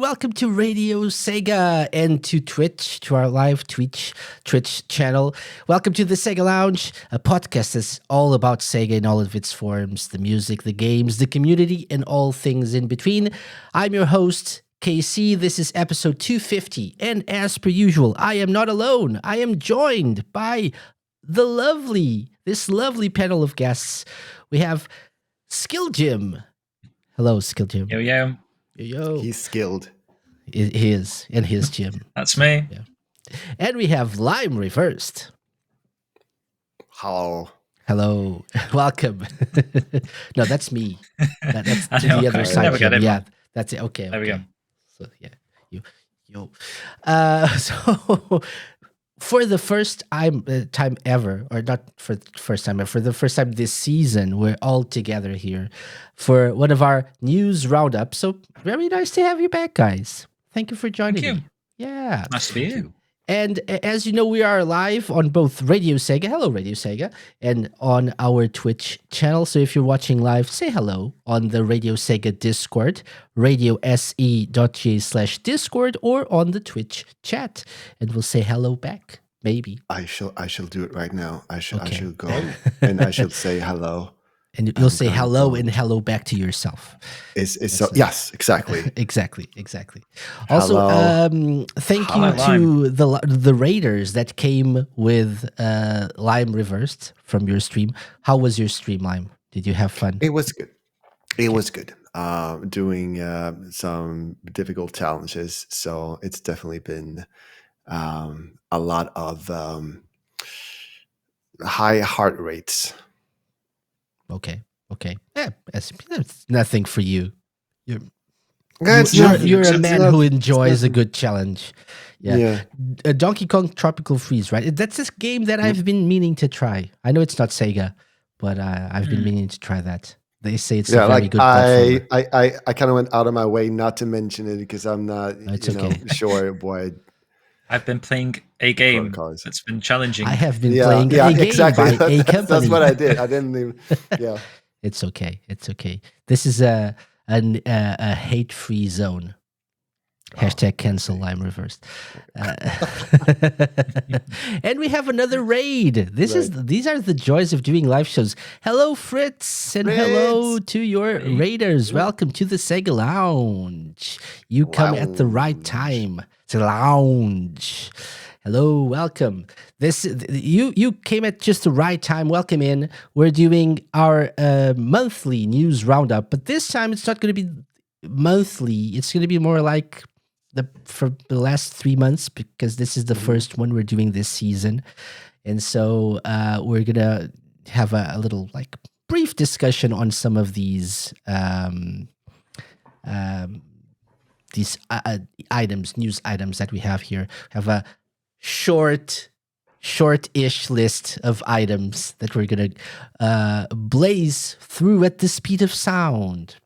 welcome to Radio Sega and to Twitch, to our live Twitch channel. Welcome to the Sega Lounge, a podcast that's all about Sega in all of its forms, the music, the games, the community, and all things in between. I'm your host, KC. This is episode 250, and as per usual, I am not alone. I am joined by this lovely panel of guests. We have Skill Jim. Hello, Skill Jim. Yo, yo. Yo. He's skilled. He is, and his Jim. That's me. Yeah. And we have Lime Reversed. Hello. Welcome. No, that's me. That's to the other side. Never get it. Yeah, that's it. Okay. There we go. So yeah, yo. So for the first time ever, or not for the first time, but for the first time this season, we're all together here for one of our news roundups. So very nice to have you back, guys. Thank you for joining Thank you. me. Yeah. Nice to be here. And as you know, we are live on both Radio Sega, hello Radio Sega, and on our Twitch channel. So if you're watching live, say hello on the Radio Sega Discord, radiose.ga/Discord, or on the Twitch chat, and we'll say hello back. Maybe I shall do it right now. I shall go and I shall say hello. And you'll say hello and hello back to yourself. Yes, exactly. Exactly. Also, thank you to the raiders that came with Lime Reversed from your stream. How was your stream, Lime? Did you have fun? It was good. It was good. Doing some difficult challenges, so it's definitely been a lot of high heart rates. Okay. Yeah, that's nothing for you. You're a man who enjoys a good challenge. Yeah. Donkey Kong Tropical Freeze, right? That's this game that I've been meaning to try. I know it's not Sega, but I've been meaning to try that. They say it's a very good platformer. I kind of went out of my way not to mention it because I'm not sure what. I've been playing a game that's been challenging. I have been playing a game by a company. That's what I did. I didn't even. Yeah. It's okay. This is a hate-free zone. Hashtag cancel Lime Reversed. And we have another raid. These are the joys of doing live shows. Hello, Fritz, and hello to your raiders. Welcome to the Sega Lounge. You come at the right time. It's a lounge. Hello, welcome. You came at just the right time. Welcome in. We're doing our monthly news roundup, but this time it's not going to be monthly. It's going to be more like for the last 3 months, because this is the first one we're doing this season, and so we're gonna have a little brief discussion on some of these items, news items that we have here. We have a short-ish list of items that we're gonna blaze through at the speed of sound.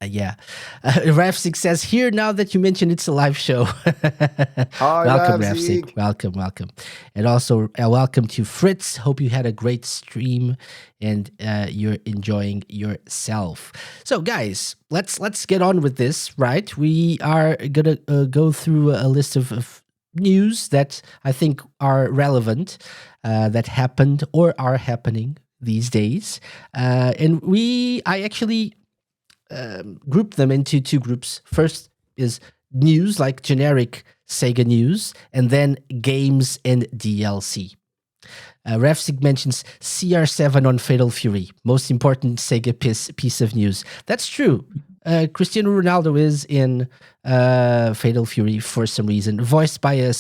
Rafsig says, here now that you mentioned it's a live show. Hi, welcome, Rafsig. Welcome. And also, welcome to Fritz. Hope you had a great stream and you're enjoying yourself. So, guys, let's get on with this, right? We are going to go through a list of news that I think are relevant, that happened or are happening these days. And I actually group them into two groups. First is news, like generic Sega news, and then games and DLC. Refsig mentions CR7 on Fatal Fury, most important Sega piece of news. That's true. Cristiano Ronaldo is in Fatal Fury for some reason, voiced by a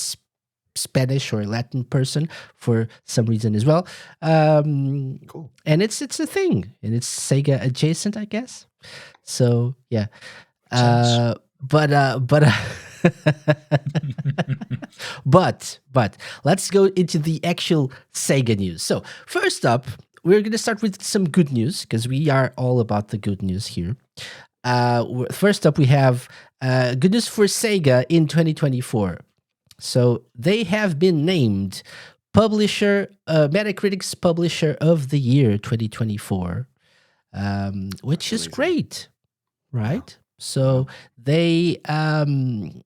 Spanish or Latin person for some reason as well. Cool. And it's a thing, and it's Sega adjacent, I guess. So yeah, but let's go into the actual Sega news. So first up, we're gonna start with some good news, because we are all about the good news here. First up, we have good news for Sega in 2024. So they have been named Metacritic's Publisher of the Year 2024, which is great, right? So they and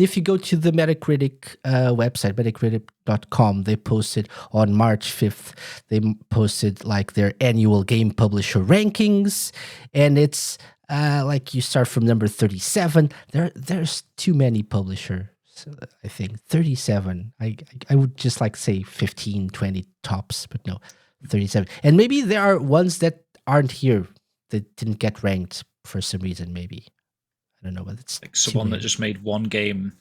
if you go to the Metacritic website, metacritic.com, they posted on March 5th, they posted like their annual game publisher rankings, and it's like you start from number 37. There's too many publishers, I think 37. I would just like say 15, 20 tops, but no, 37. And maybe there are ones that aren't here that didn't get ranked for some reason, maybe. I don't know, but it's like someone that just made one game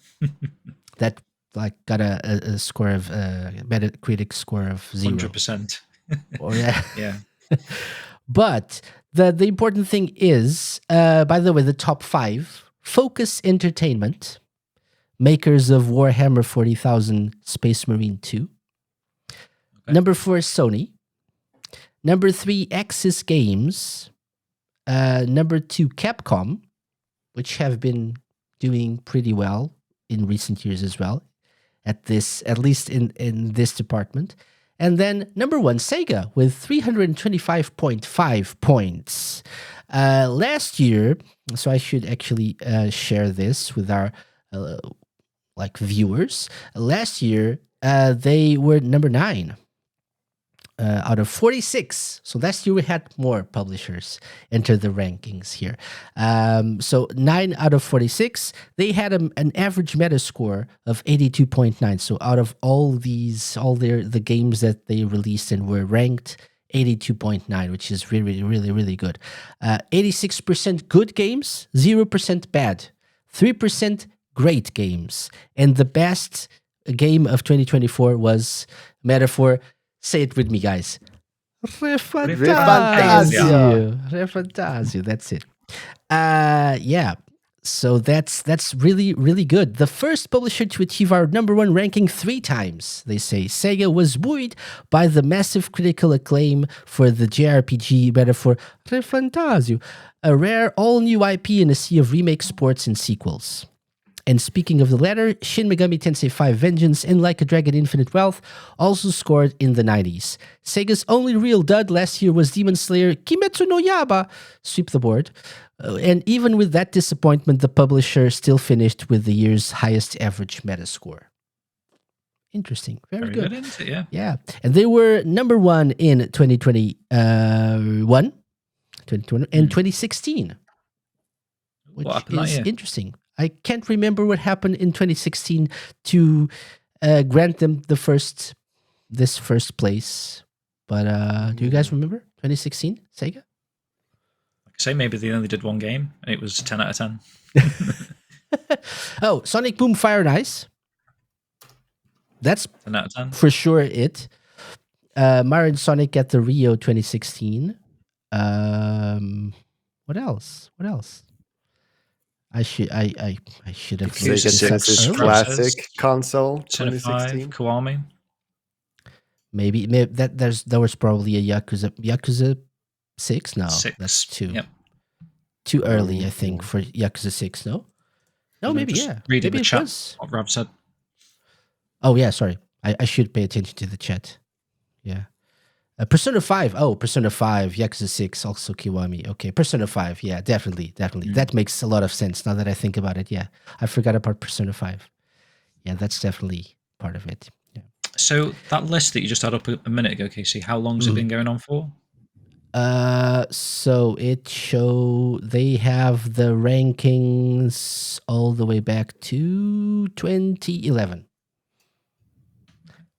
that like got a score of Metacritic score of 0. 100%. Or yeah. Yeah. But the important thing is, by the way, the top 5: Focus Entertainment, makers of Warhammer 40,000 Space Marine 2. Okay. Number 4, Sony. Number 3, Axis Games. Number 2, Capcom, which have been doing pretty well in recent years as well, at least in this department. And then number 1, Sega, with 325.5 points. Last year, so I should actually share this with our viewers. Last year, they were number 9. Out of 46. So last year we had more publishers enter the rankings here. So 9 out of 46. They had an average Metascore of 82.9. So out of all the games that they released and were ranked, 82.9, which is really, really, really good. 86% good games, 0% bad, 3% great games. And the best game of 2024 was Metaphor. Say it with me, guys. Refantasio. That's it. Yeah. So that's really, really good. The first publisher to achieve our number 1 ranking 3 times, they say. Sega was buoyed by the massive critical acclaim for the JRPG Metaphor Refantasio, a rare all-new IP in a sea of remakes, ports, and sequels. And speaking of the latter, Shin Megami Tensei 5 Vengeance and Like a Dragon Infinite Wealth also scored in the 90s. Sega's only real dud last year was Demon Slayer Kimetsu no Yaiba, sweep the board. And even with that disappointment, the publisher still finished with the year's highest average Metascore. Interesting. Very good. Isn't it? Yeah. Yeah. And they were number 1 in 2021 and 2016, which is interesting. I can't remember what happened in 2016 to grant them this first place. But do you guys remember 2016 Sega? Like I say, maybe they only did one game and it was 10 out of 10. Oh, Sonic Boom Fire and Ice. That's 10 out of 10. For sure it. Mario and Sonic at the Rio 2016. What else? I should have Sega Genesis Classic console 2016. Kiwami. Maybe there was probably a Yakuza 6. No, 6. That's 2. Yep. Too early, I think, for Yakuza 6. No, maybe yeah. Reading maybe the chat. What Rob said. Oh yeah, sorry. I should pay attention to the chat. Yeah. Persona 5. Oh, Persona 5, Yakuza 6, also Kiwami. Okay, Persona 5. Yeah, definitely. That makes a lot of sense now that I think about it. Yeah, I forgot about Persona 5. Yeah, that's definitely part of it. Yeah. So that list that you just had up a minute ago, Casey, how long's it been going on for? So they have the rankings all the way back to 2011.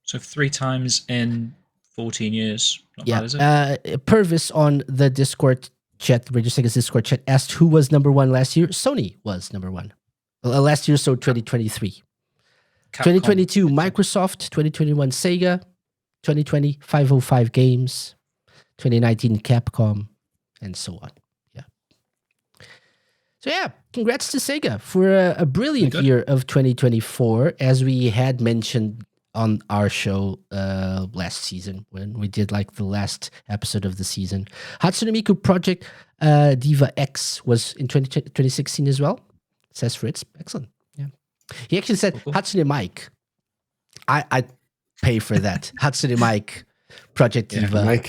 So 3 times in 14 years. Not bad, is it? Purvis on the Discord chat, RadioSEGA's Discord chat, asked who was number 1 last year. Sony was number 1. Last year, so 2023. Capcom. 2022, Microsoft. 2021, Sega. 2020, 505 Games. 2019, Capcom. And so on. Yeah. So yeah, congrats to Sega for a brilliant year of 2024, as we had mentioned on our show last season when we did like the last episode of the season. Hatsune Miku Project Diva X was in 2016 as well, says Fritz. Excellent. Yeah. He actually said Hatsune Mike. I pay for that. Hatsune Mike Project Diva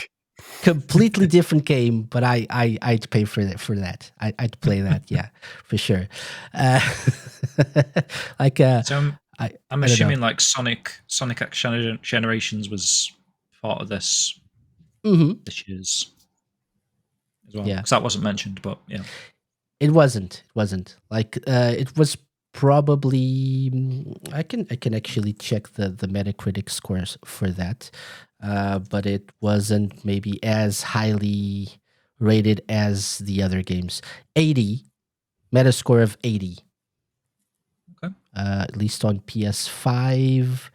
completely different game, but I'd pay for that. I'd play that, yeah, for sure. Uh, like So I'm I don't know. assuming like Sonic X Generations was part of this year's as well, Yeah, because that wasn't mentioned. But yeah, it wasn't. It wasn't like it was probably. I can actually check the Metacritic scores for that, but it wasn't maybe as highly rated as the other games. 80 Metascore of 80. okay. At least on PS5,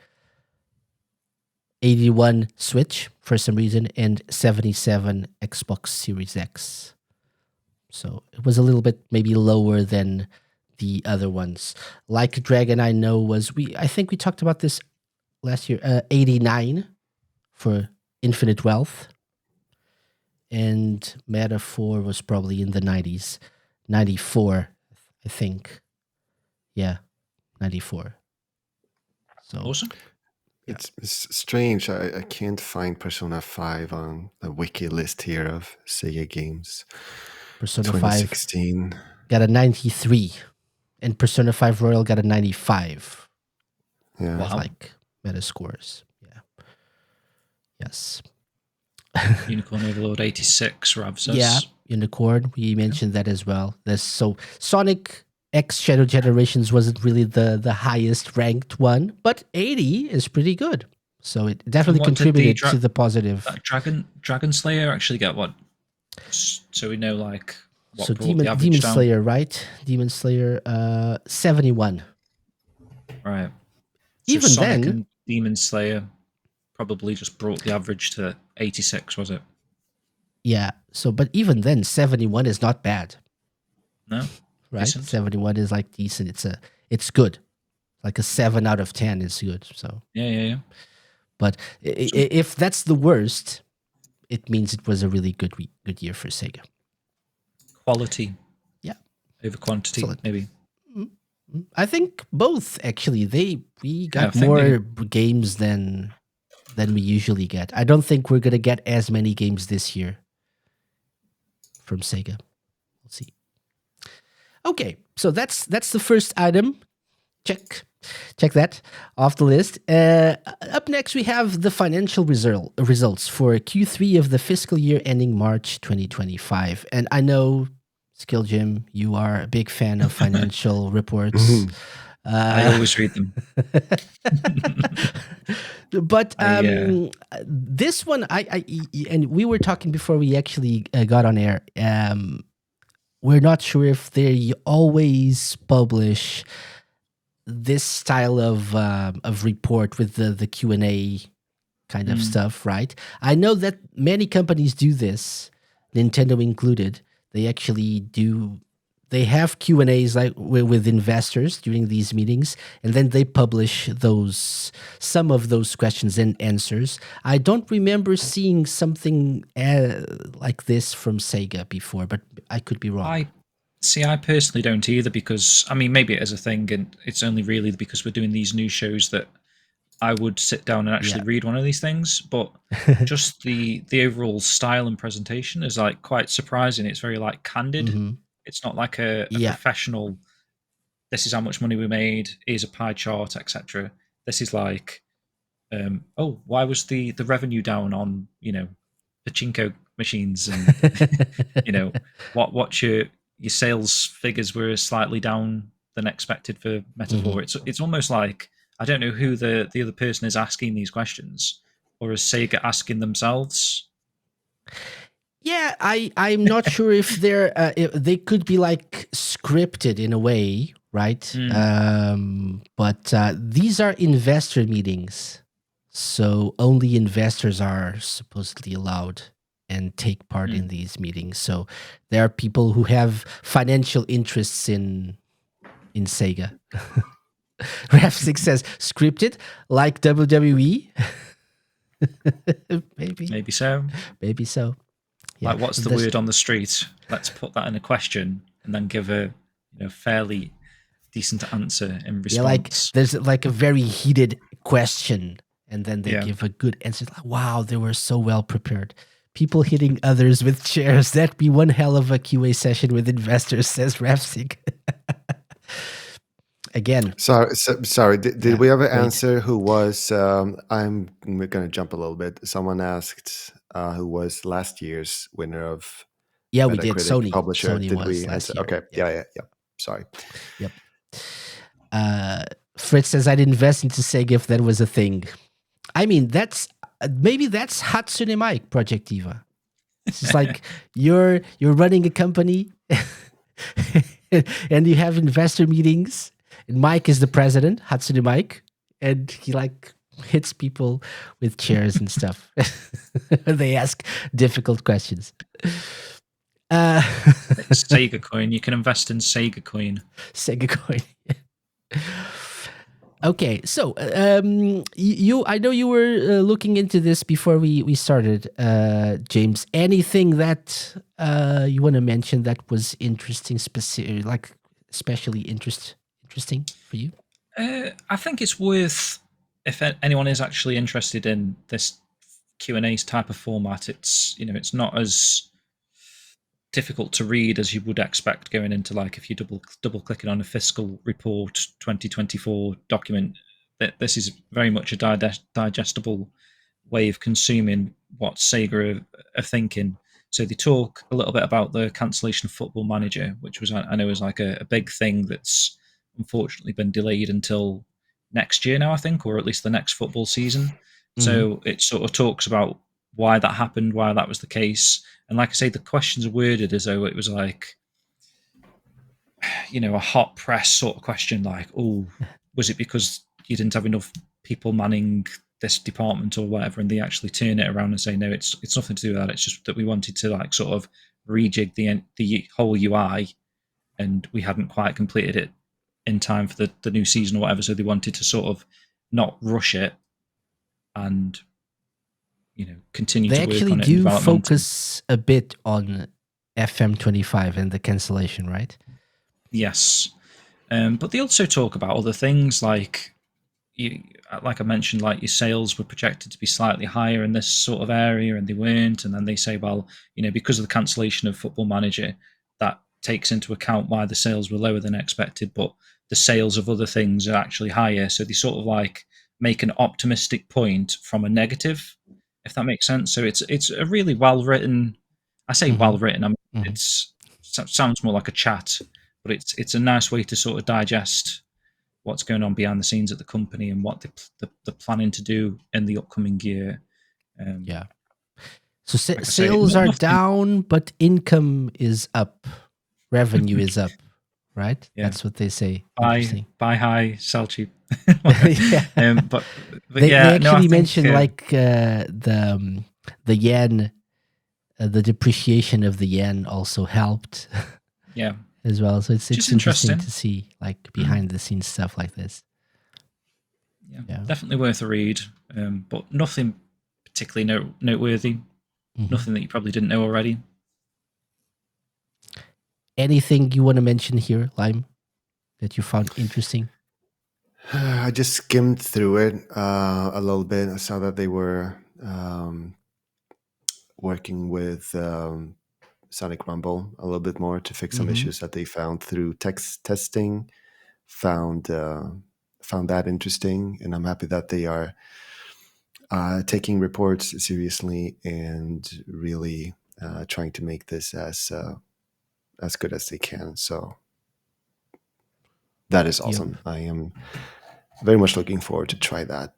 81 Switch for some reason, and 77 Xbox Series X. So it was a little bit maybe lower than the other ones. Like Dragon, I know I think we talked about this last year. 89 for Infinite Wealth, and Metaphor was probably in the 90s, 94, I think. Yeah, 94. So Awesome. It's strange. I can't find Persona 5 on the wiki list here of Sega games. Persona 5 2016. got a 93, and Persona 5 Royal got a 95. Yeah. It's Wow. like Metascores. Yeah. Yes. Unicorn Overlord 86 Rav says. Yeah, Unicorn. We mentioned that as well. So Sonic X Shadow Generations wasn't really the highest ranked one, but 80 is pretty good. So it definitely what did the contributed to the positive. Dragon Slayer actually get what? So we know like what So brought the average Demon down. Slayer, right? Demon Slayer 71. Right. So Even Sonic then, and Demon Slayer probably just brought the average to 86, was it? yeah. So but even then 71 is not bad. No? Right? Decent. 71 is like decent. It's good. Like a 7 out of 10 is good. So Yeah. but if that's the worst, it means it was a really good year for Sega. Quality. Yeah. Over quantity, Excellent. maybe. I think both actually. We got I think more games than we usually get. I don't think we're gonna get as many games this year from Sega. We'll see. Okay, so that's the first item. Check that off the list. Up next, we have the financial results for Q3 of the fiscal year ending March 2025. And I know, Skill Jim, you are a big fan of financial reports. I always read them. But this one, and we were talking before we actually got on air. We're not sure if they always publish this style of report with the Q&A kind of stuff, right? I know that many companies do this, Nintendo included. They actually do. They have Q&As like with investors during these meetings, and then they publish some of those questions and answers. I don't remember seeing something like this from Sega before, but I could be wrong. I personally don't either, because I mean, maybe it is a thing, and it's only really because we're doing these news shows that I would sit down and actually read one of these things. But just the overall style and presentation is like quite surprising. It's very like candid. Mm-hmm. It's not like a professional. This is how much money we made. Here's a pie chart, etc. This is like, why was the revenue down on pachinko machines, and what your sales figures were slightly down than expected for Metaphor. Mm-hmm. It's almost like I don't know who the other person is asking these questions, or is Sega asking themselves? Yeah, I'm not sure if they could be like scripted in a way, right? But these are investor meetings, so only investors are supposedly allowed and take part in these meetings. So there are people who have financial interests in Sega. Raf6 says scripted like WWE. Maybe so. Maybe so. Yeah. Like, what's the word on the street? Let's put that in a question and then give a fairly decent answer in response. Yeah, like there's like a very heated question, and then they give a good answer. Like, wow, they were so well prepared. People hitting others with chairs. That'd be one hell of a QA session with investors, says Rapsig. Again. Sorry. Did we ever answer who was? I'm going to jump a little bit. Someone asked who was last year's winner of Metacritic, we did. Sony publisher. Sony did we answer? Year. Okay. Yeah. Sorry. Yep. Fritz says I'd invest into Sega if that was a thing. I mean, that's Hatsune Mic, Project Eva. It's like you're running a company and you have investor meetings, and Mike is the president, Hatsune Mic, and he like hits people with chairs and stuff. They ask difficult questions. Sega coin. You can invest in Sega coin. Sega coin. Okay, so I know you were looking into this before we started, James. Anything that you want to mention that was interesting, especially interesting for you? I think it's worth, if anyone is actually interested in this Q&A type of format, it's not as difficult to read as you would expect going into, like, if you double clicking on a fiscal report 2024 document. That this is very much a digestible way of consuming what Sega are thinking. So they talk a little bit about the cancellation of Football Manager, which was, I know, is like a big thing that's unfortunately been delayed until next year now, I think, or at least the next football season. Mm-hmm. So it sort of talks about why that happened, why that was the case. And like I say, the questions are worded as though it was like, a hot press sort of question, like, oh, was it because you didn't have enough people manning this department or whatever? And they actually turn it around and say, no, it's nothing to do with that. It's just that we wanted to, like, sort of rejig the whole UI, and we hadn't quite completed it in time for the new season or whatever. So they wanted to sort of not rush it and continue to work on it. They actually do focus a bit on FM25 and the cancellation, right? Yes. But they also talk about other things, like I mentioned, like your sales were projected to be slightly higher in this sort of area, and they weren't. And then they say, well, because of the cancellation of Football Manager, that takes into account why the sales were lower than expected, but the sales of other things are actually higher. So they sort of like make an optimistic point from a negative, if that makes sense. So it's a really well written. I say well written. I mean, it sounds more like a chat, but it's a nice way to sort of digest what's going on behind the scenes at the company and what they're planning to do in the upcoming year. So sales are down, but income is up, revenue is up, right? Yeah. That's what they say. Buy high, sell cheap. But they actually mentioned like the yen, the depreciation of the yen also helped. Yeah. As well, so it's interesting to see, like, behind the scenes stuff like this. Yeah. Definitely worth a read, but nothing particularly noteworthy. Nothing that you probably didn't know already. Anything you want to mention here, Lime, that you found interesting? I just skimmed through it a little bit. I saw that they were working with Sonic Rumble a little bit more to fix some issues that they found through text testing. Found that interesting, and I'm happy that they are taking reports seriously and really trying to make this as good as they can. So that is awesome. Yep. I am very much looking forward to try that.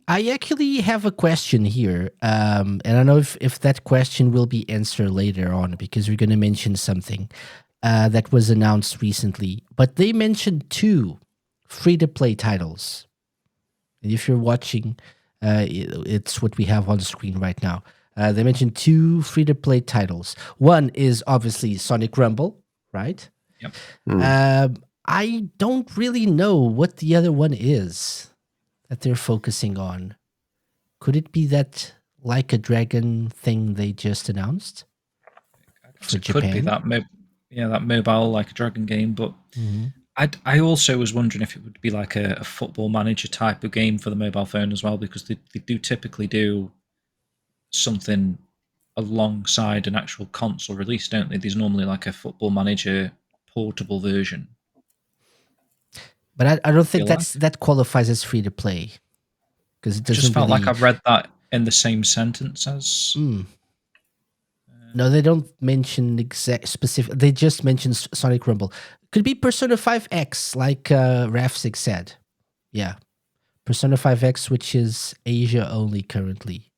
I actually have a question here, and I don't know if that question will be answered later on, because we're going to mention something that was announced recently. But they mentioned 2 free-to-play titles. And if you're watching, it's what we have on the screen right now. They mentioned 2 free-to-play titles. One is obviously Sonic Rumble, right? Yep. I don't really know what the other one is that they're focusing on. Could it be that Like a Dragon thing they just announced for Japan? Could be that mobile Like a Dragon game, but I also was wondering if it would be like a Football Manager type of game for the mobile phone as well, because they do typically do something alongside an actual console release, don't they? There's normally like a Football Manager portable version. But I don't think that qualifies as free to play, because it doesn't just felt really... like I've read that in the same sentence as. No, they don't mention exact specific. They just mention Sonic Rumble. Could be Persona 5X, like Rafsig said. Yeah, Persona 5X, which is Asia only currently.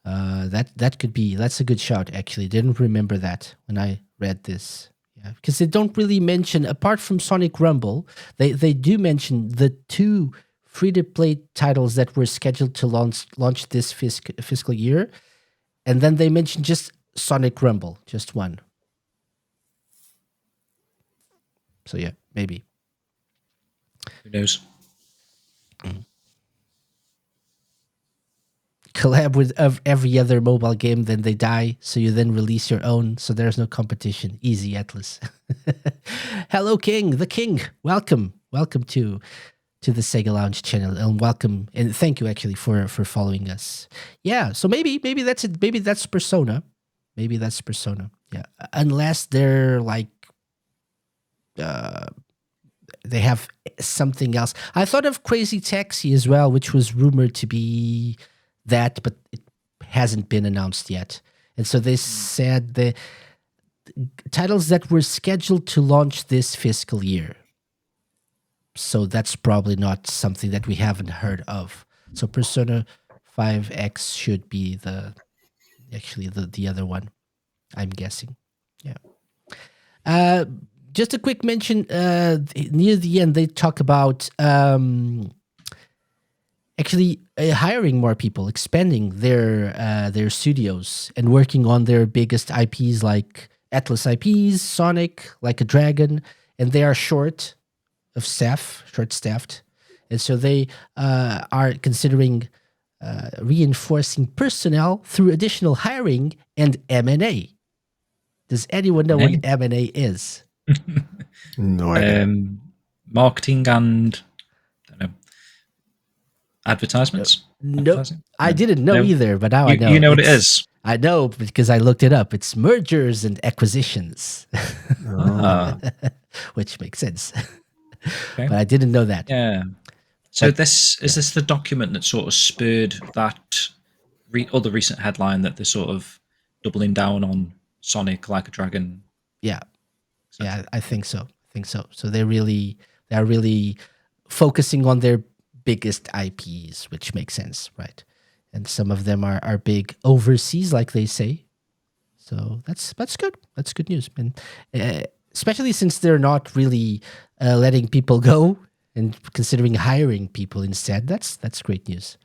That could be. That's a good shout. Actually, didn't remember that when I read this. Yeah, because they don't really mention, apart from Sonic Rumble, they do mention the 2 free-to-play titles that were scheduled to launch this fiscal year, and then they mention just Sonic Rumble, just one. So yeah, maybe. Who knows? Collab with every other mobile game, then they die, so you then release your own, so there's no competition. Easy, Atlas. Hello, King, the King. Welcome to the Sega Lounge channel, and welcome, and thank you actually for following us. Yeah, so maybe that's it. Maybe that's Persona. Maybe that's Persona. Yeah, unless they're like they have something else. I thought of Crazy Taxi as well, which was rumored to be that, but it hasn't been announced yet. And so they said the titles that were scheduled to launch this fiscal year. So that's probably not something that we haven't heard of. So Persona 5X should be the other one, I'm guessing. Yeah. Just a quick mention, near the end, they talk about actually hiring more people, expanding their studios, and working on their biggest IPs like Atlas IPs, Sonic, Like a Dragon, and they are short-staffed, and so they are considering reinforcing personnel through additional hiring and M&A. Does anyone know what M&A is? No idea. Marketing and advertisements? No, I didn't know either, but now I know. You know what it is? I know because I looked it up. It's mergers and acquisitions, which makes sense. Okay. But I didn't know that. Yeah. So is this the document that sort of spurred that other recent headline that they're sort of doubling down on Sonic, Like a Dragon? Yeah. Yeah, I think so. So they are really focusing on their biggest IPs, which makes sense, right? And some of them are big overseas, like they say. So that's good. That's good news, and especially since they're not really letting people go and considering hiring people instead. That's great news.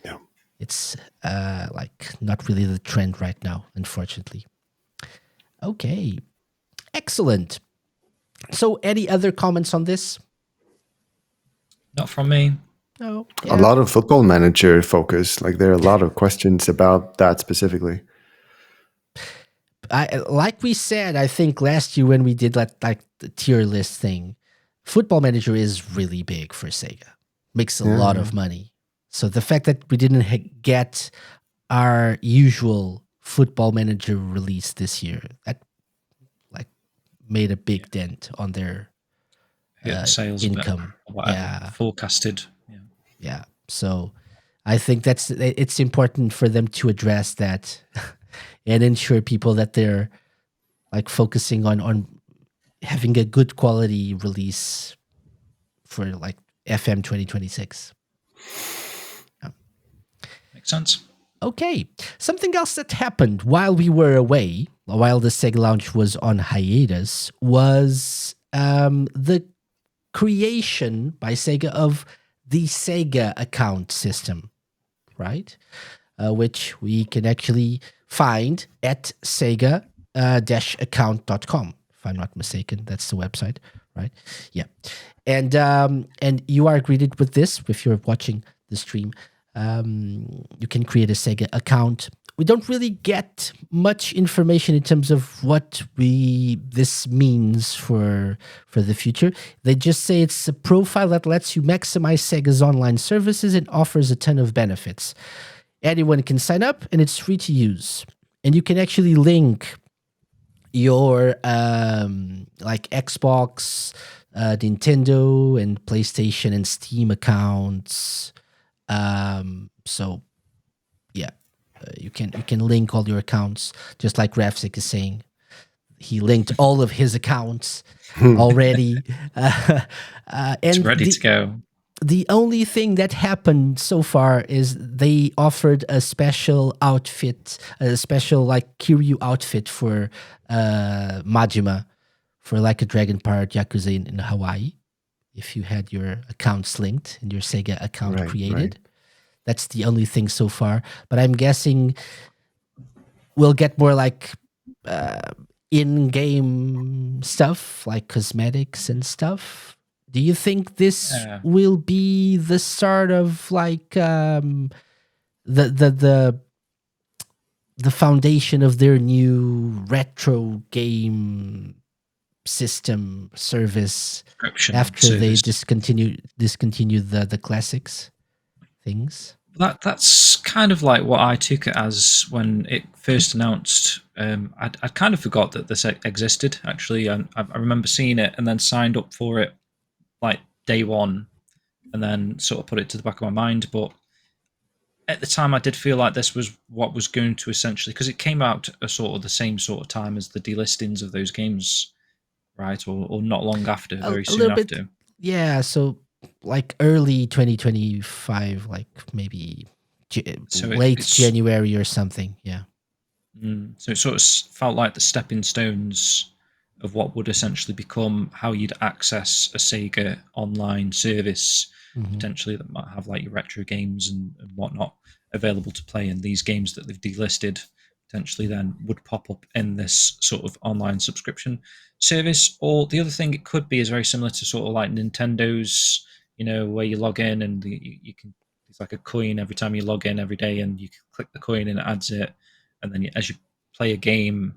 Yeah, it's like not really the trend right now, unfortunately. Okay, excellent. So, any other comments on this? Not from me. No. Yeah. A lot of Football Manager focus. Like there are a lot of questions about that specifically. Like we said, I think last year when we did like the tier list thing, Football Manager is really big for Sega. Makes a lot of money. So the fact that we didn't get our usual Football Manager release this year, that like made a big dent on their sales income. Forecasted. Yeah. So I think it's important for them to address that and ensure people that they're like focusing on having a good quality release for like FM 2026. Yeah. Makes sense. Okay. Something else that happened while we were away, while the Sega Lounge was on hiatus, was the creation by Sega of the SEGA Account system, right? Which we can actually find at SEGA-account.com. If I'm not mistaken, that's the website, right? Yeah. And you are greeted with this if you're watching the stream. You can create a SEGA account. We don't really get much information in terms of what this means for the future. They just say it's a profile that lets you maximize Sega's online services and offers a ton of benefits. Anyone can sign up, and it's free to use. And you can actually link your like Xbox, Nintendo, and PlayStation and Steam accounts. So yeah, you can link all your accounts, just like Rafsik is saying. He linked all of his accounts already, It's and ready to go. the only thing that happened so far is they offered a special outfit, a special like Kiryu outfit for Majima, for like a dragon powered Yakuza in Hawaii. If you had your accounts linked and your SEGA account created, that's the only thing so far. But I'm guessing we'll get more like in-game stuff, like cosmetics and stuff. Do you think this will be the start of like the foundation of their new retro game system service after they discontinue the classics things? That's kind of like what I took it as when it first announced. I'd kind of forgot that this existed, actually. I remember seeing it and then signed up for it like day one, and then sort of put it to the back of my mind. But at the time, I did feel like this was what was going to essentially, because it came out a sort of the same sort of time as the delistings of those games, right? Or not long after, very soon after. Yeah, so like early 2025, like maybe late January or something. Yeah. So it sort of felt like the stepping stones of what would essentially become how you'd access a Sega online service, potentially that might have like your retro games and whatnot available to play. And these games that they've delisted potentially then would pop up in this sort of online subscription service. Or the other thing it could be is very similar to sort of like Nintendo's, where you log in and you can, it's like a coin every time you log in every day, and you can click the coin and it adds it. And then as you play a game,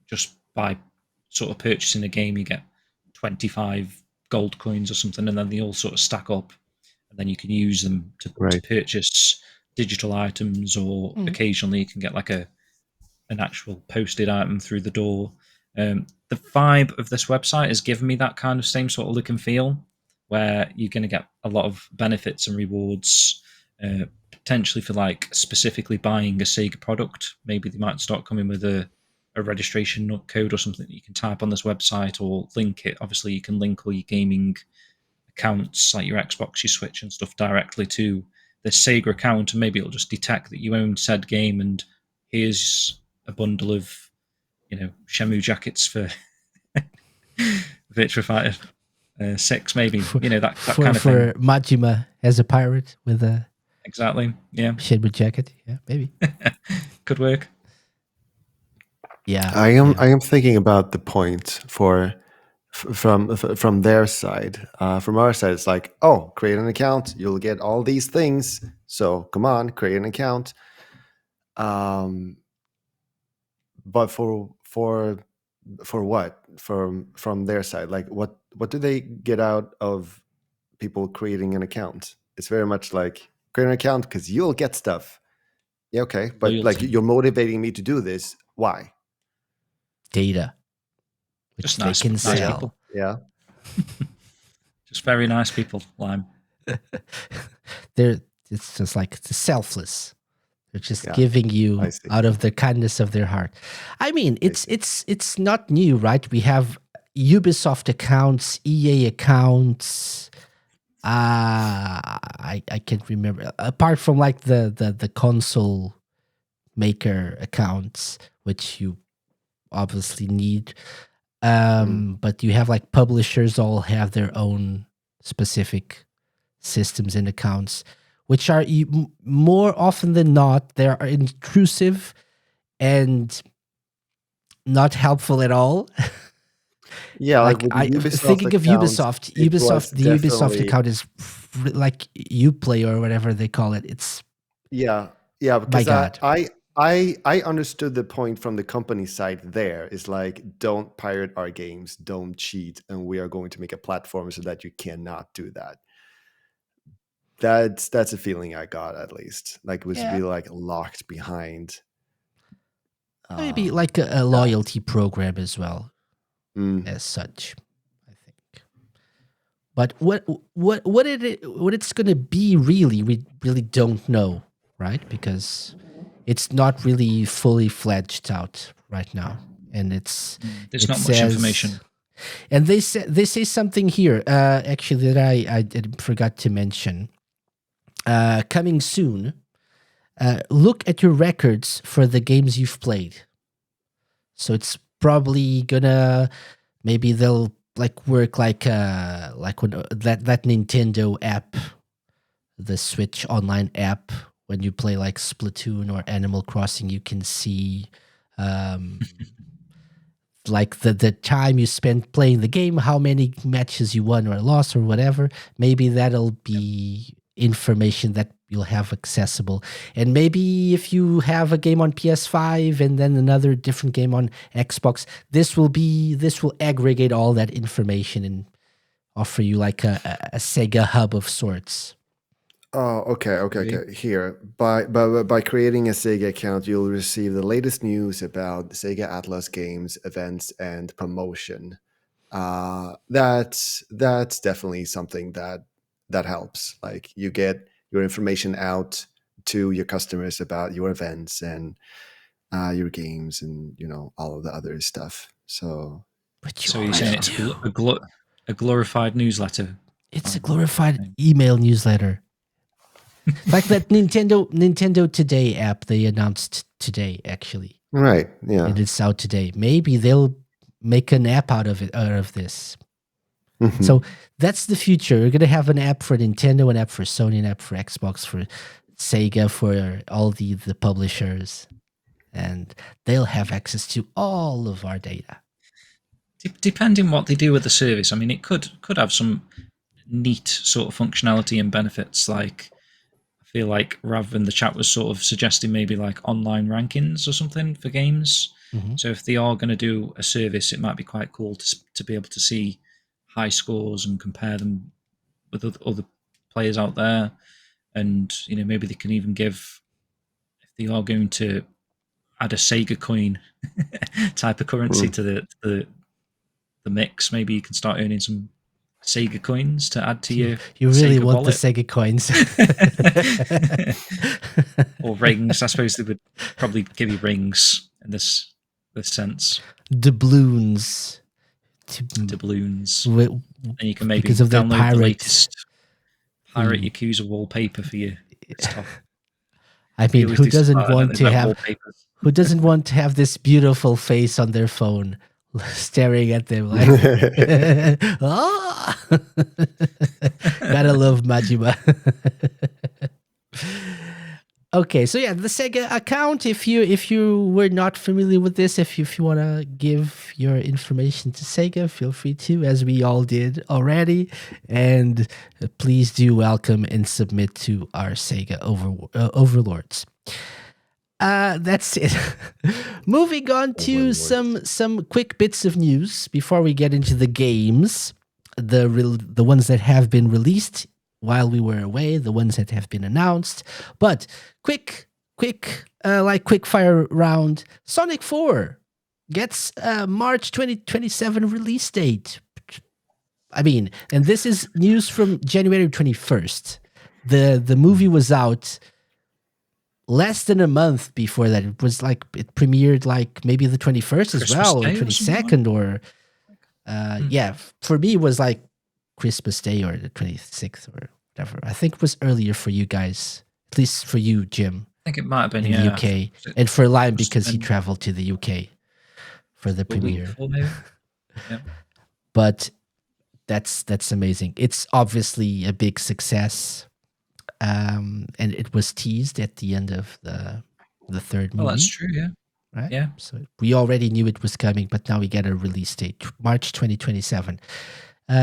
just by sort of purchasing a game, you get 25 gold coins or something, and then they all sort of stack up, and then you can use them to purchase digital items, or occasionally you can get like an actual posted item through the door. The vibe of this website has given me that kind of same sort of look and feel, where you're going to get a lot of benefits and rewards, potentially for like specifically buying a Sega product. Maybe they might start coming with a registration code or something that you can type on this website, or link it. Obviously, you can link all your gaming accounts, like your Xbox, your Switch and stuff, directly to the Sega account, and maybe it'll just detect that you own said game, and here's a bundle of, Shamu jackets for Virtua Fighter 6, maybe, that kind of thing. For Majima as a pirate with a exactly, yeah, Shamu jacket, yeah, maybe could work. Yeah, I am thinking about the point from their side. From our side, it's like, oh, create an account, you'll get all these things. So come on, create an account. But for what? From their side, like what do they get out of people creating an account? It's very much like, create an account because you'll get stuff. Yeah, okay, but like you're motivating me to do this. Why? Data, which just they nice, can nice sell. People. Yeah, just very nice people, Lime. It's just like it's selfless. They're just giving you out of the kindness of their heart. I mean, it's not new, right? We have Ubisoft accounts, EA accounts. I can't remember. Apart from like the console maker accounts, which you obviously need. But you have like publishers all have their own specific systems and accounts, which are more often than not, they are intrusive and not helpful at all. Yeah, like thinking of Ubisoft, the Ubisoft account is like Uplay or whatever they call it. It's because my God. I understood the point from the company side. There is like, don't pirate our games, don't cheat, and we are going to make a platform so that you cannot do that. That's a feeling I got, at least. Like, it was Yeah. really like locked behind. Maybe like a loyalty program as well, as such, I think. But what it's gonna be really, we really don't know, right? Because it's not really fully fledged out right now, and There's not much information. And they say something here, actually, that I forgot to mention. Coming soon. Look at your records for the games you've played. So it's probably gonna, maybe they'll like work like when that Nintendo app, the Switch online app, when you play like Splatoon or Animal Crossing, you can see like the time you spent playing the game, how many matches you won or lost or whatever. Maybe that'll be information that you'll have accessible. And maybe if you have a game on PS5 and then another different game on Xbox, this will aggregate all that information and offer you like a Sega hub of sorts. Oh, okay. Here, by creating a SEGA account, you'll receive the latest news about SEGA Atlas games, events, and promotion. That's definitely something that helps. Like, you get your information out to your customers about your events and your games, and all of the other stuff. So you're saying it's a glorified newsletter? It's a glorified email newsletter. Like that Nintendo Today app they announced today, actually. Right, yeah. And it's out today. Maybe they'll make an app out of this. So that's the future. We're going to have an app for Nintendo, an app for Sony, an app for Xbox, for Sega, for all the publishers. And they'll have access to all of our data. Depending what they do with the service, I mean, it could have some neat sort of functionality and benefits. Like, I feel like rather than the chat was sort of suggesting maybe like online rankings or something for games. So if they are going to do a service, it might be quite cool to be able to see high scores and compare them with other players out there. And maybe they can even give, if they are going to add a Sega coin type of currency to the mix, maybe you can start earning some Sega coins to add to your you really Sega want wallet. the Sega coins. Or rings. I suppose they would probably give you rings in this sense. Doubloons. Doubloons. And you can maybe because of download the latest Pirate Yakuza wallpaper for your desktop. I mean, who doesn't want to have this beautiful face on their phone staring at them like, oh! Gotta love Majima. Okay, so yeah, the SEGA account, if you were not familiar with this, if you want to give your information to SEGA, feel free to, as we all did already. And please do welcome and submit to our SEGA overlords. That's it. Moving on to some quick bits of news before we get into the games, the ones that have been released while we were away, the ones that have been announced. But quick fire round. Sonic 4 gets a March 2027 release date. I mean, and this is news from January 21st. The movie was out less than a month before that. It was like, it premiered like maybe the 21st as well, or 22nd, or yeah, for me it was like Christmas Day or the 26th or whatever. I think it was earlier for you guys, at least for you, Jim. I think it might have been in the UK, and for Lime because he traveled to the UK for the premiere. Yeah. But that's amazing. It's obviously a big success, and it was teased at the end of the third movie. Well, that's true, yeah. Right? Yeah. So we already knew it was coming, but now we get a release date, March 2027.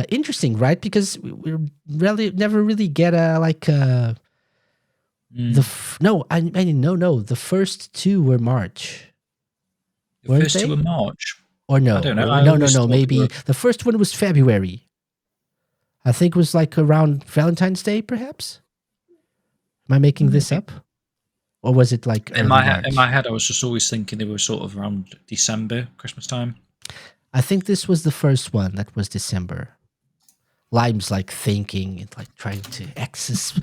Interesting, right? Because we really never really get the first two were March. The first two were March, or no? I don't know. No. Maybe the first one was February. I think it was like around Valentine's Day, perhaps. Am I making this up? Or was it like in my head? I was just always thinking they were sort of around December, Christmas time. I think this was the first one that was December. Lime's like thinking and like trying to access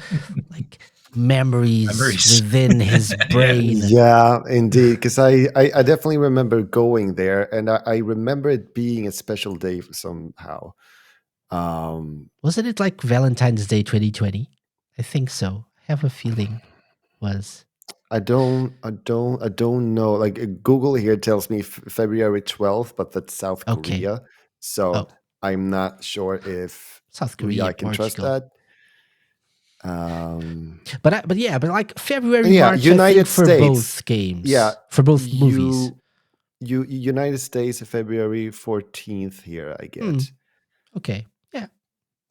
like memories within his brain. Yeah, indeed. Because I definitely remember going there, and I remember it being a special day somehow. Wasn't it like Valentine's Day 2020? I think so. I have a feeling it was. I don't know. Like Google here tells me February 12th, but that's South Korea. So I'm not sure if South Korea, I can trust that. But like February, March, United I think for States, both games, for both movies. United States, February 14th here, I get. Okay, yeah.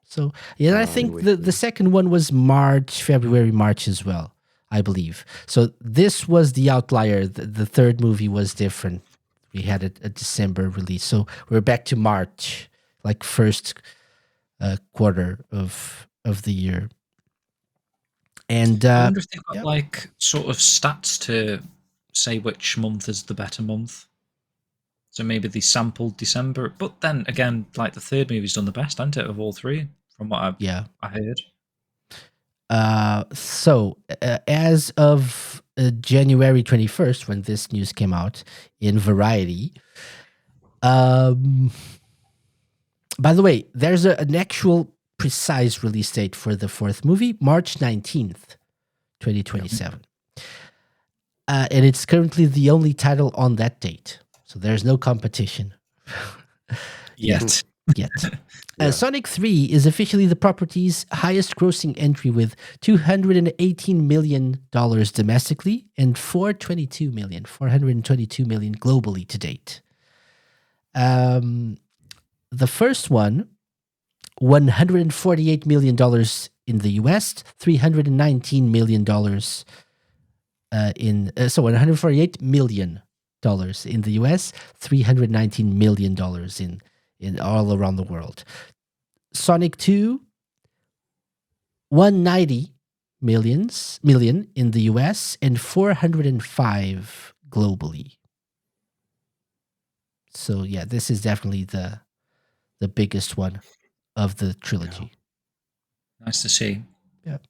So yeah, I think the second one was February, March as well, I believe. So this was the outlier. The third movie was different. We had a December release, so we're back to March, like first quarter of the year. And I wonder if they've got like sort of stats to say which month is the better month. So maybe they sampled December, but then again, like the third movie's done the best, hasn't it, of all three, from what I heard. So as of January 21st, when this news came out in Variety, by the way, there's an actual precise release date for the fourth movie, March 19th, 2027. And it's currently the only title on that date. So there's no competition. Yet. Sonic 3 is officially the property's highest grossing entry with $218 million domestically and $422 million globally to date. The first one, $148 million in the US, $319 million $148 million in the US, $319 million in all around the world. Sonic 2, $190 million in the US and 405 globally. So yeah, this is definitely the biggest one of the trilogy. Yeah. Nice to see. Yep.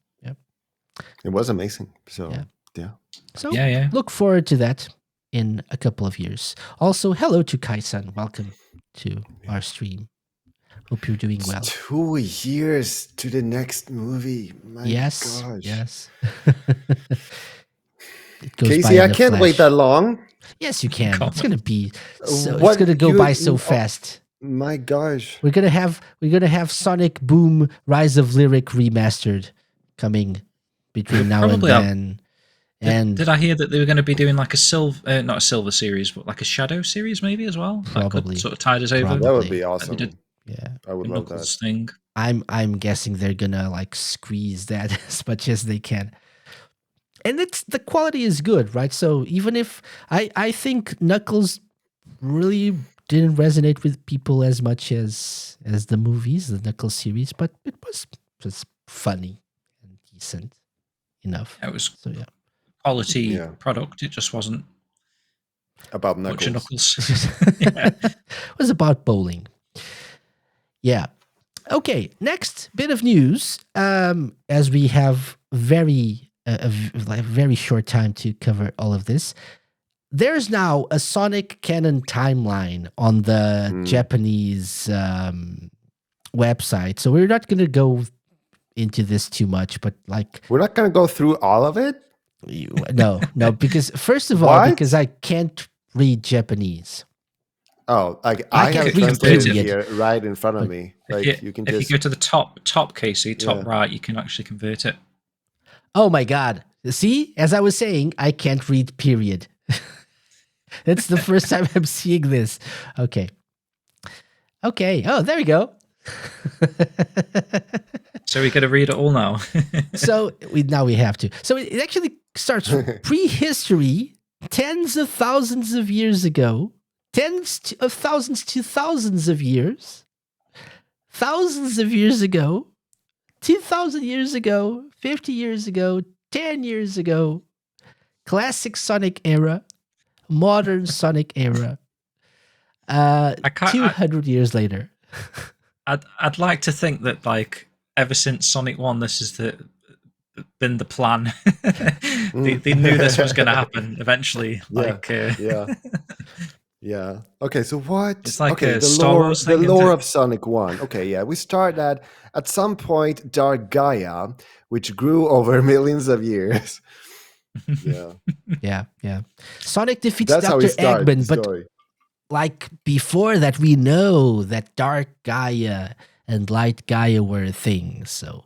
It was amazing. So yeah. So look forward to that in a couple of years. Also, hello to Kai-san. Welcome to our stream. Hope you're doing well. 2 years to the next movie. My gosh. Yes. It goes Casey, by I can't wait that long. Yes, you can. It's gonna be it's gonna go by so fast. My gosh. We're gonna have Sonic Boom Rise of Lyric remastered coming between now and then. And did I hear that they were going to be doing like a not a silver series, but like a shadow series maybe as well? Probably. That could sort of tide us over. That would be awesome. I would love that. Thing. I'm guessing they're gonna like squeeze that as much as they can. And the quality is good, right? So even if I think Knuckles really didn't resonate with people as much as the movies, the Knuckles series, but it was funny and decent enough. It was quality product. It just wasn't about Knuckles. It was about bowling. Yeah. Okay. Next bit of news. As we have very short time to cover all of this. There's now a Sonic canon timeline on the Japanese website. So we're not going to go into this too much, but like... We're not going to go through all of it? No, because first of all, because I can't read Japanese. Oh, I have it translated here right in front of me. Like you can if you go to the top, Casey, right, you can actually convert it. Oh my God. See, as I was saying, I can't read, period. It's the first time I'm seeing this. Okay. Oh, there we go. So we got to read it all now. So we have to. So it actually starts prehistory, tens of thousands of years ago, tens of thousands to thousands of years, thousands of years ago, 2,000 years ago, 50 years ago, 10 years ago. Classic Sonic era, modern Sonic era. 200 years later. I'd like to think that like ever since Sonic 1, this has been the plan. They knew this was going to happen eventually. Yeah. Okay, so what? It's like okay, a Star Wars thing, the lore of Sonic 1. Okay, yeah, we start at some point Dark Gaia, which grew over millions of years. Yeah. Yeah. Sonic defeats That's how we Dr. start Eggman, the but story. like before that, we know that Dark Gaia and Light Gaia were a thing. So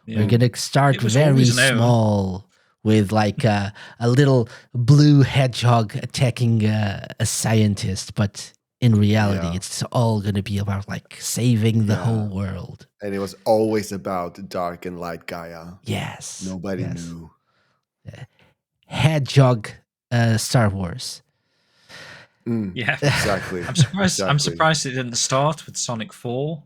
we're gonna start very small with like a little blue hedgehog attacking a scientist, but in reality, it's all gonna be about like saving the whole world. And it was always about Dark and Light Gaia. Yes. Nobody knew. Hedgehog Star Wars. Yeah, exactly. I'm surprised it didn't start with Sonic 4,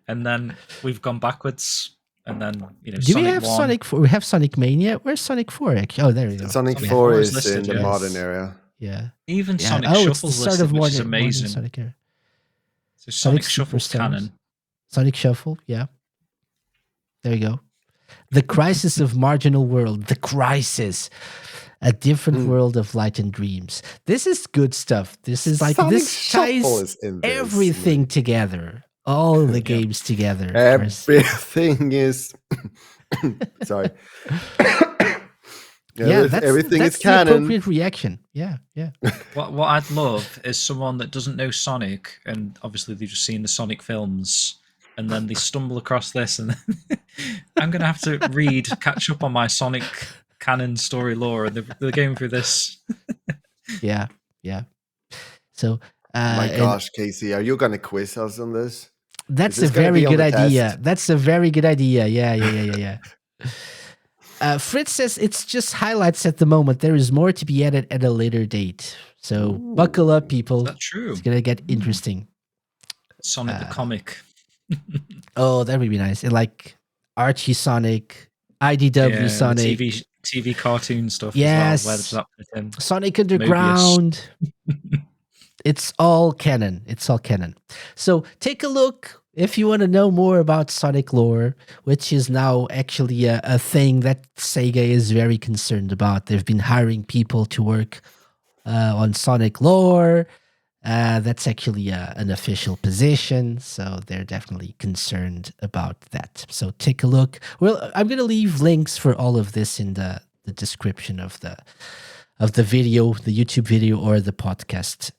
and then we've gone backwards, and then Do Sonic we have 1. Sonic 4? We have Sonic Mania. Where's Sonic 4? Actually? Oh, there we go. Sonic 4 is listed, in the modern era. Yeah. Even Sonic Shuffle's listed, which is amazing. Sonic era. So Sonic Shuffle's canon. Sonic Shuffle, yeah. There you go. The Crisis of Marginal World. The Crisis. A different world of light and dreams. This is good stuff. This is like Sonic this ties everything together. All the games together. Everything is sorry. Everything is canon. The appropriate reaction. Yeah. What I'd love is someone that doesn't know Sonic, and obviously they've just seen the Sonic films, and then they stumble across this, and I'm gonna have to catch up on my Sonic canon story lore, and they're going through this. Yeah. So, my gosh, Casey, are you gonna quiz us on this? That's a very good idea. That's a very good idea. Yeah. Fritz says it's just highlights at the moment. There is more to be added at a later date. So buckle up, people. That's true. It's gonna get interesting. Sonic the comic. Oh, that would be nice. And like Archie Sonic, IDW Sonic, TV cartoon stuff. Yes, as well. Where does that fit in? Sonic Underground. It's all canon. So take a look if you want to know more about Sonic lore, which is now actually a thing that Sega is very concerned about. They've been hiring people to work on Sonic lore. That's actually an official position, so they're definitely concerned about that. So take a look. Well, I'm going to leave links for all of this in the description of the video, the YouTube video, or the podcast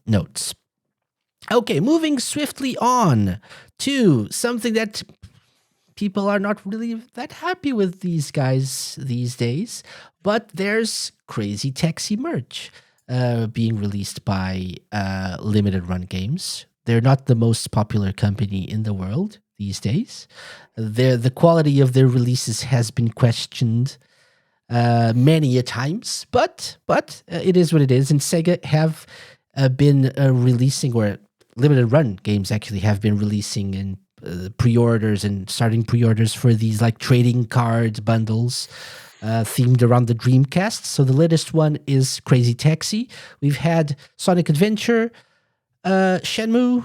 notes. Okay, moving swiftly on to something that people are not really that happy with these guys these days, but there's Crazy Taxi merch being released by Limited Run Games. They're not the most popular company in the world these days. The quality of their releases has been questioned many a times, but it is what it is. And Sega have been releasing, or Limited Run Games actually have been releasing in pre-orders and starting pre-orders for these like trading card bundles themed around the Dreamcast. So the latest one is Crazy Taxi. We've had Sonic Adventure, Shenmue.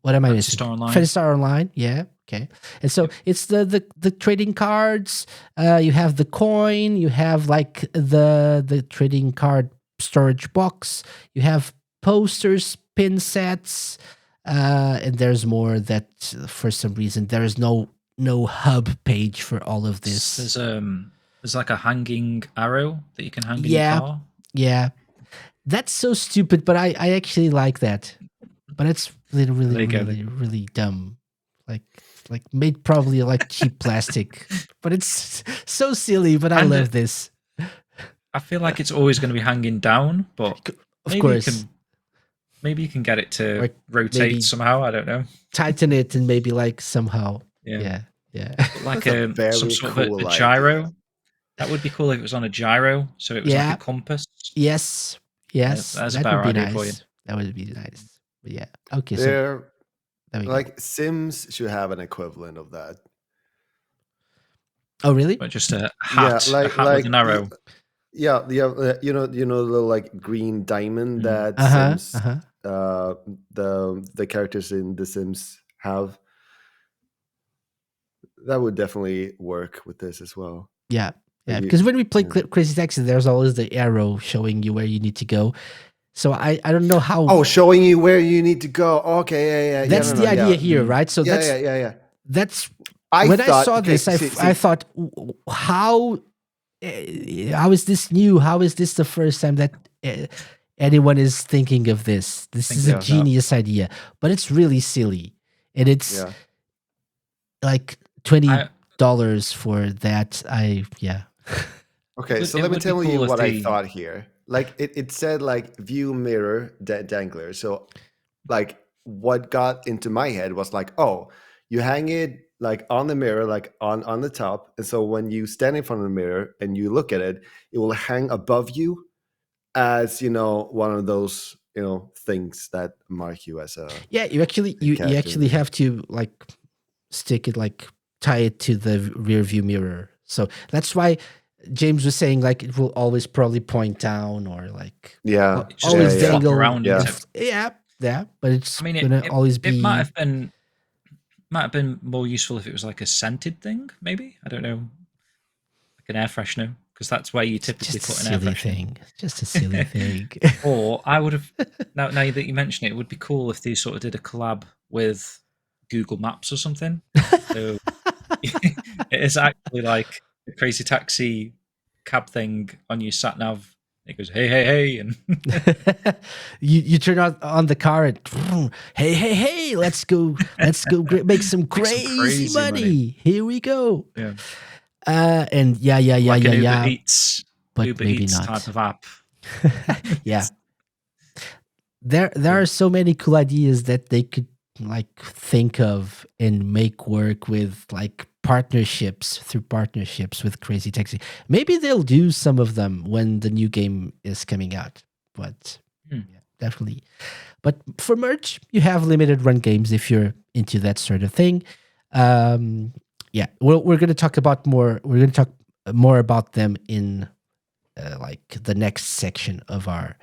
What am I missing? Phantasy Star Online. Yeah. Okay. And so it's the trading cards. You have the coin. You have like the trading card storage box. You have posters, pin sets, and there's more that for some reason there is no hub page for all of this. There's like a hanging arrow that you can hang in your car. Yeah. That's so stupid, but I actually like that. But it's really dumb. Like made probably like cheap plastic. But it's so silly, but I love this. I feel like it's always going to be hanging down, but of course. Maybe you can get it to rotate somehow. I don't know. Tighten it and maybe like somehow. Yeah. Like some sort of a gyro. That would be cool if it was on a gyro. So it was like a compass. Yes. That's a better idea for you. That would be nice. But yeah. Okay. So like Sims should have an equivalent of that. Oh, really? but just a Yeah, hat, a hat with an arrow. Yeah, you know the like green diamond that Uh-huh. Sims, Uh-huh. the characters in The Sims have. That would definitely work with this as well. Yeah. Like Yeah, because when we play yeah. Crazy Taxi, there's always the arrow showing you where you need to go. So I don't know how. Oh, showing you where you need to go. Okay, yeah. That's No, the no, idea yeah. here, right? So Yeah. that's I when I thought, saw okay, this, I see, thought, how is this new? How is this the first time that anyone is thinking of this? This is a Thinking of that. genius idea, but it's really silly, and it's yeah. like $20 for that. Okay, so It let me would be tell you cool if what I they. thought here. Like it said like view mirror dangler. So like what got into my head was like, oh, you hang it like on the mirror, like on the top. And so when you stand in front of the mirror and you look at it, it will hang above you as, you know, one of those, you know, things that mark you as a Yeah, you character. actually have to like stick it, like tie it to the rear view mirror. So that's why James was saying like it will always probably point down or like Yeah. Just always flop dangle. around Yeah. Yeah, but it's I mean, gonna always it might be. have been more useful if it was like a scented thing. Maybe, I don't know, like an air freshener, because that's where you It's typically just a put an air silly freshener. thing. It's just a silly thing. Or I would have now that you mention it, it would be cool if they sort of did a collab with Google Maps or something. So it is actually like a crazy taxi cab thing on your sat nav. It goes hey hey hey, and you turn on the car and hey, let's go make some crazy money. Here we go. Yeah, And yeah, like an Uber Eats, but Uber maybe Eats not. type of app. Yeah, there are so many cool ideas that they could like think of and make work with like through partnerships with Crazy Taxi. Maybe they'll do some of them when the new game is coming out, but yeah, definitely. But for merch, you have limited run games if you're into that sort of thing. Yeah, we're going to talk about more. We're going to talk more about them in like the next section of our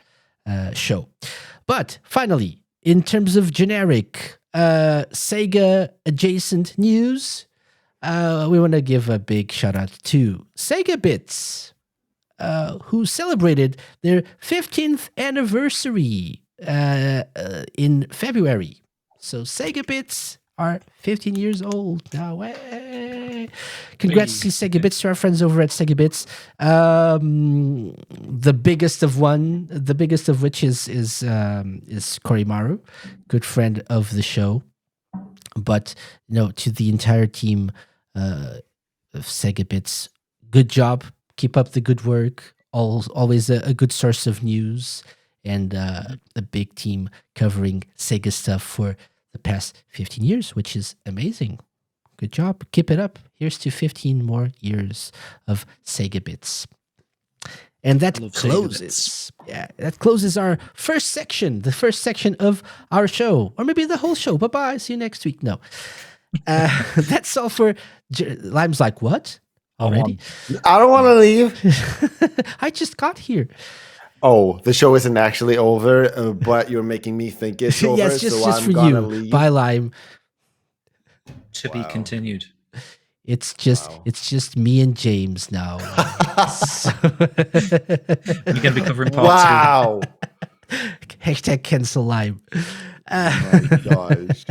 show. But finally, in terms of generic Sega adjacent news, we want to give a big shout out to Sega Bits, who celebrated their 15th anniversary in February. So Sega Bits are 15 years old now. Hey. Congrats to Sega Bits, to our friends over at Sega Bits. The biggest of which is Korimaru, good friend of the show. But to the entire team of Sega Bits, good job. Keep up the good work. Always a good source of news, and a big team covering Sega stuff for the past 15 years, which is amazing. Good job. Keep it up. Here's to 15 more years of Sega Bits. And that closes our first section, the first section of our show, or maybe the whole show. Bye-bye. See you next week. No. That's all for... Lime's like, what? Already? I don't want to leave. I just got here. Oh, the show isn't actually over, but you're making me think it's over. Yes, just I'm for gonna you. leave. Bye, Lime. To be continued. It's just me and James now. You're gonna be covering part 2. Hashtag cancel Lime. Oh my gosh.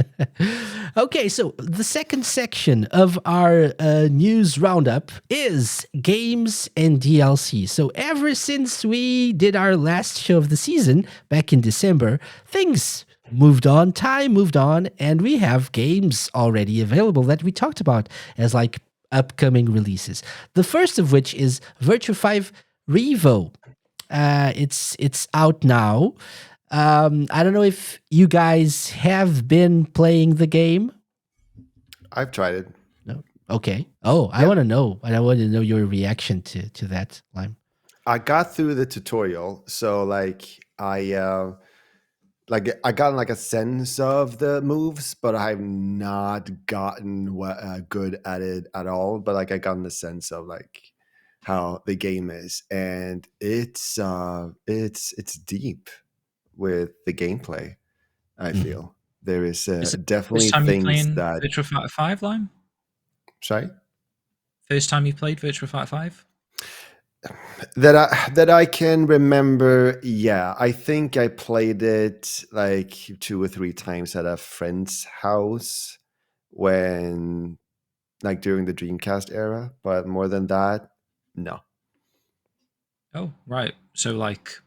Okay, so the second section of our news roundup is games and DLC. So ever since we did our last show of the season back in December, things moved on, time moved on, and we have games already available that we talked about as like upcoming releases. The first of which is Virtua 5 Revo. It's out now. I don't know if you guys have been playing the game. I've tried it. No. Okay. Oh, I want to know. And I want to know your reaction to that, Lime. I got through the tutorial, so like I like I got like a sense of the moves, but I've not gotten good at it at all. But like I gotten the sense of like how the game is, and it's deep with the gameplay. I feel there is Is it definitely first time you're things playing that. Virtua Fighter 5, Lime? Sorry? First time you played Virtua Fighter 5? That I can remember, yeah. I think I played it like 2 or 3 times at a friend's house when, like, during the Dreamcast era, but more than that, no. Oh, right. So like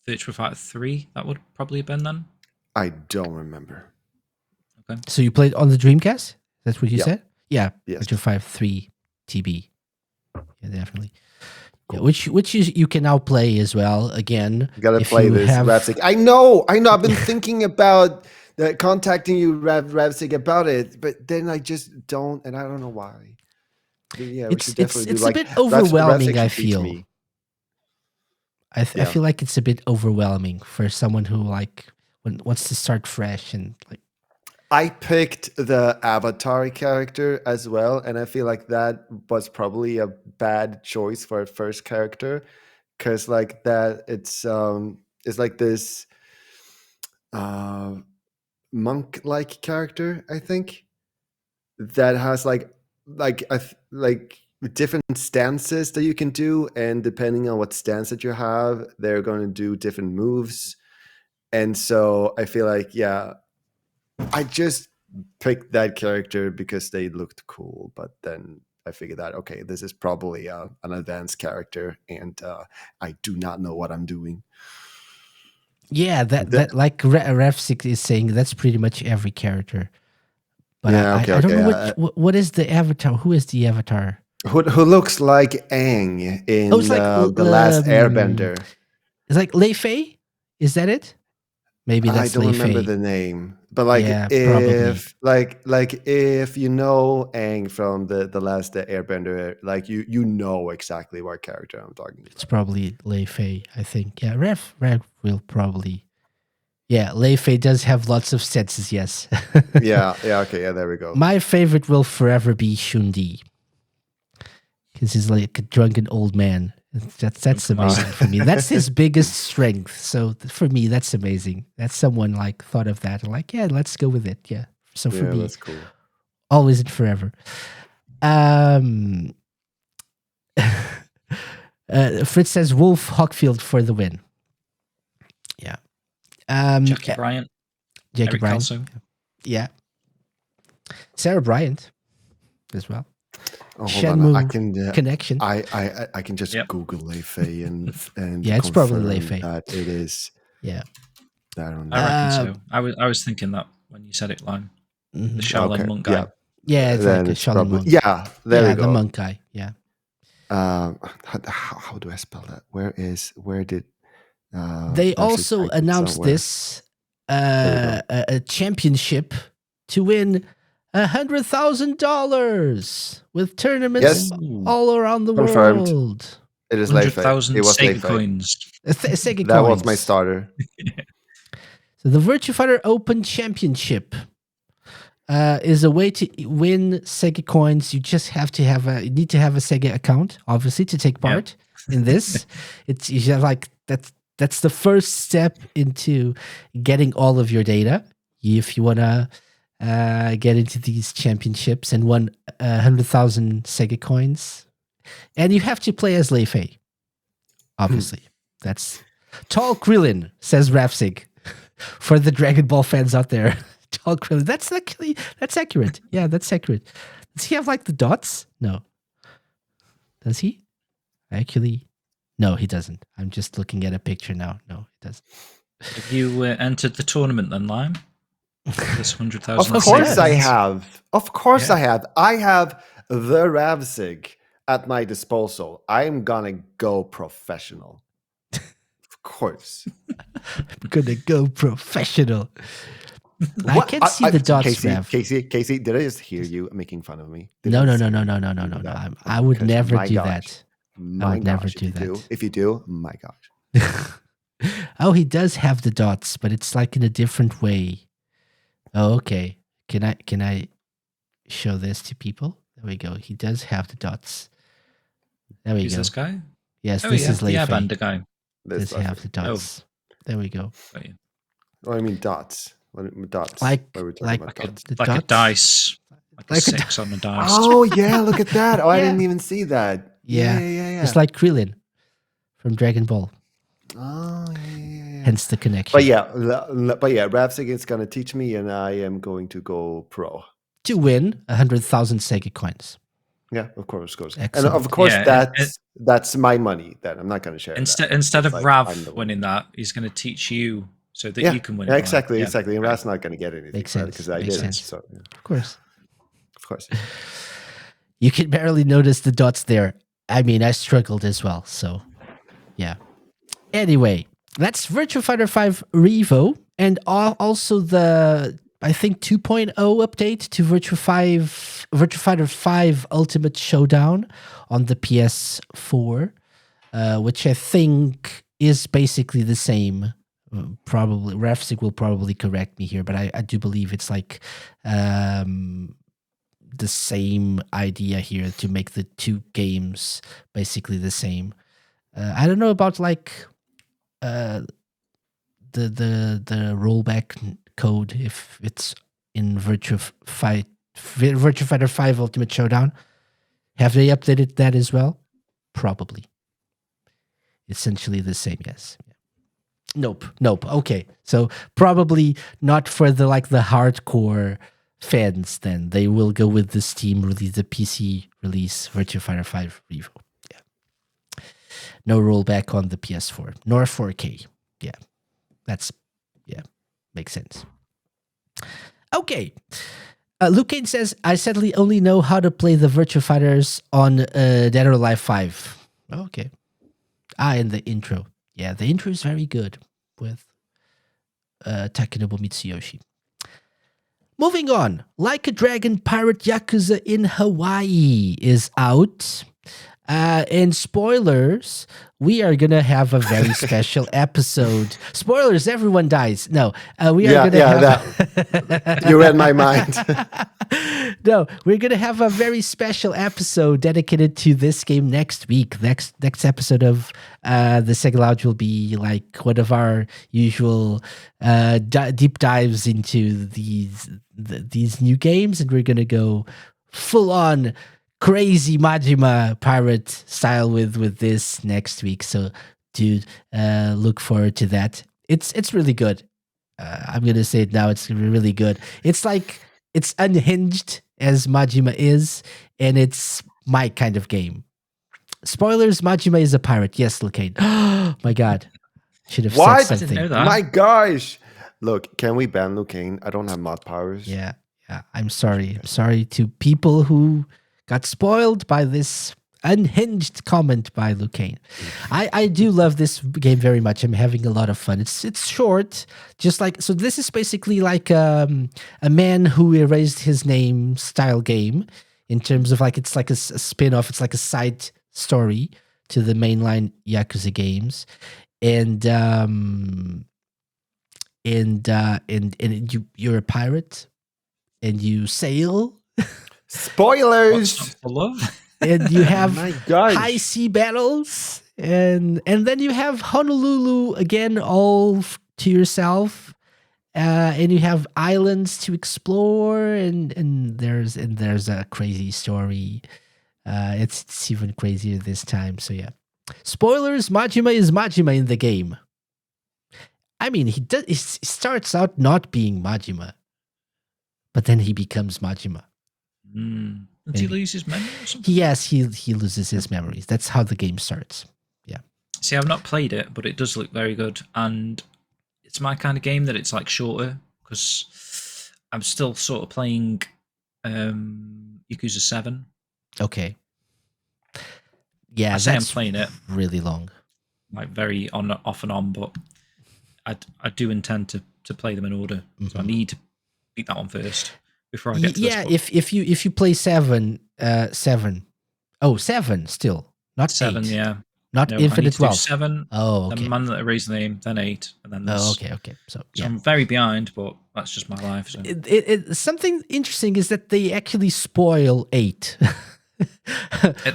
Virtua Fighter 3, that would probably have been then? I don't remember. Okay. So you played on the Dreamcast? That's what you Yeah. said? Yeah. Yes. Virtua Fighter 3 TB. Yeah, definitely. Yeah, which you can now play as well. Again, You gotta if play you this, have, Ravsig. I know. I've been thinking about contacting you, Ravsig, about it, but then I just don't, and I don't know why. But yeah, we should definitely do it's like a bit overwhelming. Ravsig I should teach feel. me. I feel like it's a bit overwhelming for someone who like wants to start fresh and like. I picked the Avatar character as well, and I feel like that was probably a bad choice for a first character, because like that it's like this monk-like character, I think, that has like different stances that you can do, and depending on what stance that you have, they're going to do different moves. And so I feel like, yeah, I just picked that character because they looked cool, but then I figured out, okay, this is probably an advanced character, and I do not know what I'm doing. Yeah, that like Ref6 is saying, that's pretty much every character. But yeah, I don't know what is the avatar. Who is the avatar? Who looks like Aang in it's like, the last Airbender? It's like Lei Fei? Is that it? Maybe that's Lei Fei. I don't remember the name, but like, yeah, if probably. If you know Aang from the last Airbender, like you know exactly what character I'm talking about. It's probably Lei Fei, I think. Yeah, Rev will probably. Yeah, Lei Fei does have lots of senses. Yes. yeah. Okay. Yeah. There we go. My favorite will forever be Shundi, because he's like a drunken old man. That's amazing for me. That's his biggest strength. So for me, that's amazing. That someone like thought of that and like, yeah, let's go with it. Yeah. So for me, that's cool. Always and forever. Fritz says Wolf Hockfield for the win. Yeah. Jackie Bryant. Jackie Eric Bryant. Kelso. Yeah. Sarah Bryant as well. Oh, Shenmue I can connection. I can just Google Lei Fei and yeah, it's probably Lei Fei. That it is. Yeah. I don't know. I reckon so. I was thinking that when you said it, Lime. The Shaolin monk guy. Yeah, it's like a Shaolin monk. Yeah, there we go. The monk guy. Yeah. How do I spell that? Where did they also announced somewhere. this a championship to win $100,000 with tournaments all around the Confirmed. world. It is Lei Fei. 100,000 It was Lei SEGA Fei. coins. SEGA that coins. was my starter. So the Virtua Fighter Open Championship is a way to win SEGA coins. You just have to you need to have a SEGA account, obviously, to take part in this. You have like that's the first step into getting all of your data. If you wanna get into these championships and win 100,000 SEGA coins, and you have to play as Lei Fei. Obviously, that's Tall Krillin, says Rafsig. For the Dragon Ball fans out there, Tall Krillin. That's accurate. Yeah, that's accurate. Does he have like the dots? No. Does he? Actually, no, he doesn't. I'm just looking at a picture now. No, he doesn't. Have you entered the tournament then, Lime? This 100,000. Of course I have. Of course I have. I have the Ravsig at my disposal. I'm gonna go professional. Of course. I'm gonna go professional. I can't see the dots, Rav. Casey, did I just hear you making fun of me? No. I would never do that. My gosh, if you do, my gosh. Oh, he does have the dots, but it's like in a different way. Oh, okay. Can I show this to people? There we go. He does have the dots. There we Who's go. this guy? Yes, this is the Leifei. Airbender guy. Does have the dots. There we go. Oh, I mean dots. Dots. Like a dice. Like a 6 on a dice. Oh yeah, look at that. Oh, I didn't even see that. Yeah. It's like Krillin from Dragon Ball. Oh yeah. Hence the connection. But yeah, RadioSEGA is gonna teach me, and I am going to go pro to win 100,000 SEGA coins. Yeah, of course. Excellent. And of course, that's my money. That I'm not going to share. Instead of Rav winning that, he's going to teach you so that you can win. Exactly. And Rav's not going to get anything because I did it. So, Of course. You can barely notice the dots there. I mean, I struggled as well. So, yeah. Anyway, that's Virtua Fighter 5 Revo, and also the, I think, 2.0 update to Virtua Fighter 5 Ultimate Showdown on the PS4, which I think is basically the same. Probably RadioSEGA will probably correct me here, but I do believe it's like the same idea here to make the two games basically the same. I don't know about like the rollback code if it's in Virtua Fighter 5 Ultimate Showdown. Have they updated that as well? Probably. Essentially the same, yes. Nope. Okay, so probably not for the hardcore fans. Then they will go with the Steam release, the PC release, Virtua Fighter 5 Revo. Yeah. No rollback on the PS4 nor 4K. Yeah, makes sense. Okay. Luke Kane says, I sadly only know how to play the Virtua Fighters on Dead or Alive 5. Okay. And the intro. Yeah, the intro is very good with Takenobu Mitsuyoshi. Moving on. Like a Dragon Pirate Yakuza in Hawaii is out. And spoilers, we are going to have a very special episode. Spoilers, everyone dies. No, we are going to have... You read my mind. No, we're going to have a very special episode dedicated to this game next week. Next episode of the SEGA Lounge will be like one of our usual deep dives into these new games, and we're going to go full on crazy Majima pirate style with this next week. So dude, look forward to that. It's really good. I'm gonna say it now, it's really good. It's like it's unhinged as Majima is, and it's my kind of game. Spoilers, Majima is a pirate. Yes, Lucane. Oh my god. Should have said something. I didn't know that. My gosh. Look, can we ban Lucane? I don't have mod powers. Yeah. I'm sorry. I'm sorry to people who got spoiled by this unhinged comment by Lucane. I do love this game very much. I'm having a lot of fun. It's short, just like, so this is basically like a man who erased his name style game in terms of like, it's like a spin-off. It's like a side story to the mainline Yakuza games. And you're a pirate and you sail. Spoilers. And you have high sea battles, and then you have Honolulu again, all to yourself, and you have islands to explore, and there's a crazy story. It's even crazier this time. So yeah, spoilers. Majima is Majima in the game. I mean, he starts out not being Majima, but then he becomes Majima. Does he lose his memory or something? Yes, he loses his memories. That's how the game starts. Yeah. See, I've not played it, but it does look very good. And it's my kind of game that it's like shorter, because I'm still sort of playing Yakuza 7. Okay. Yeah, I'm playing it really long. Like very off and on, but I do intend to play them in order. Mm-hmm. So I need to beat that one first before I get to this one. if you play 7 still not 7, 8. yeah. Not No, I need Infinite to do Wealth. 7. Oh, okay. Then Man That Erased the Name, then 8, and then this. Oh, okay. So I'm very behind, but that's just my life. So. Something interesting is that they actually spoil 8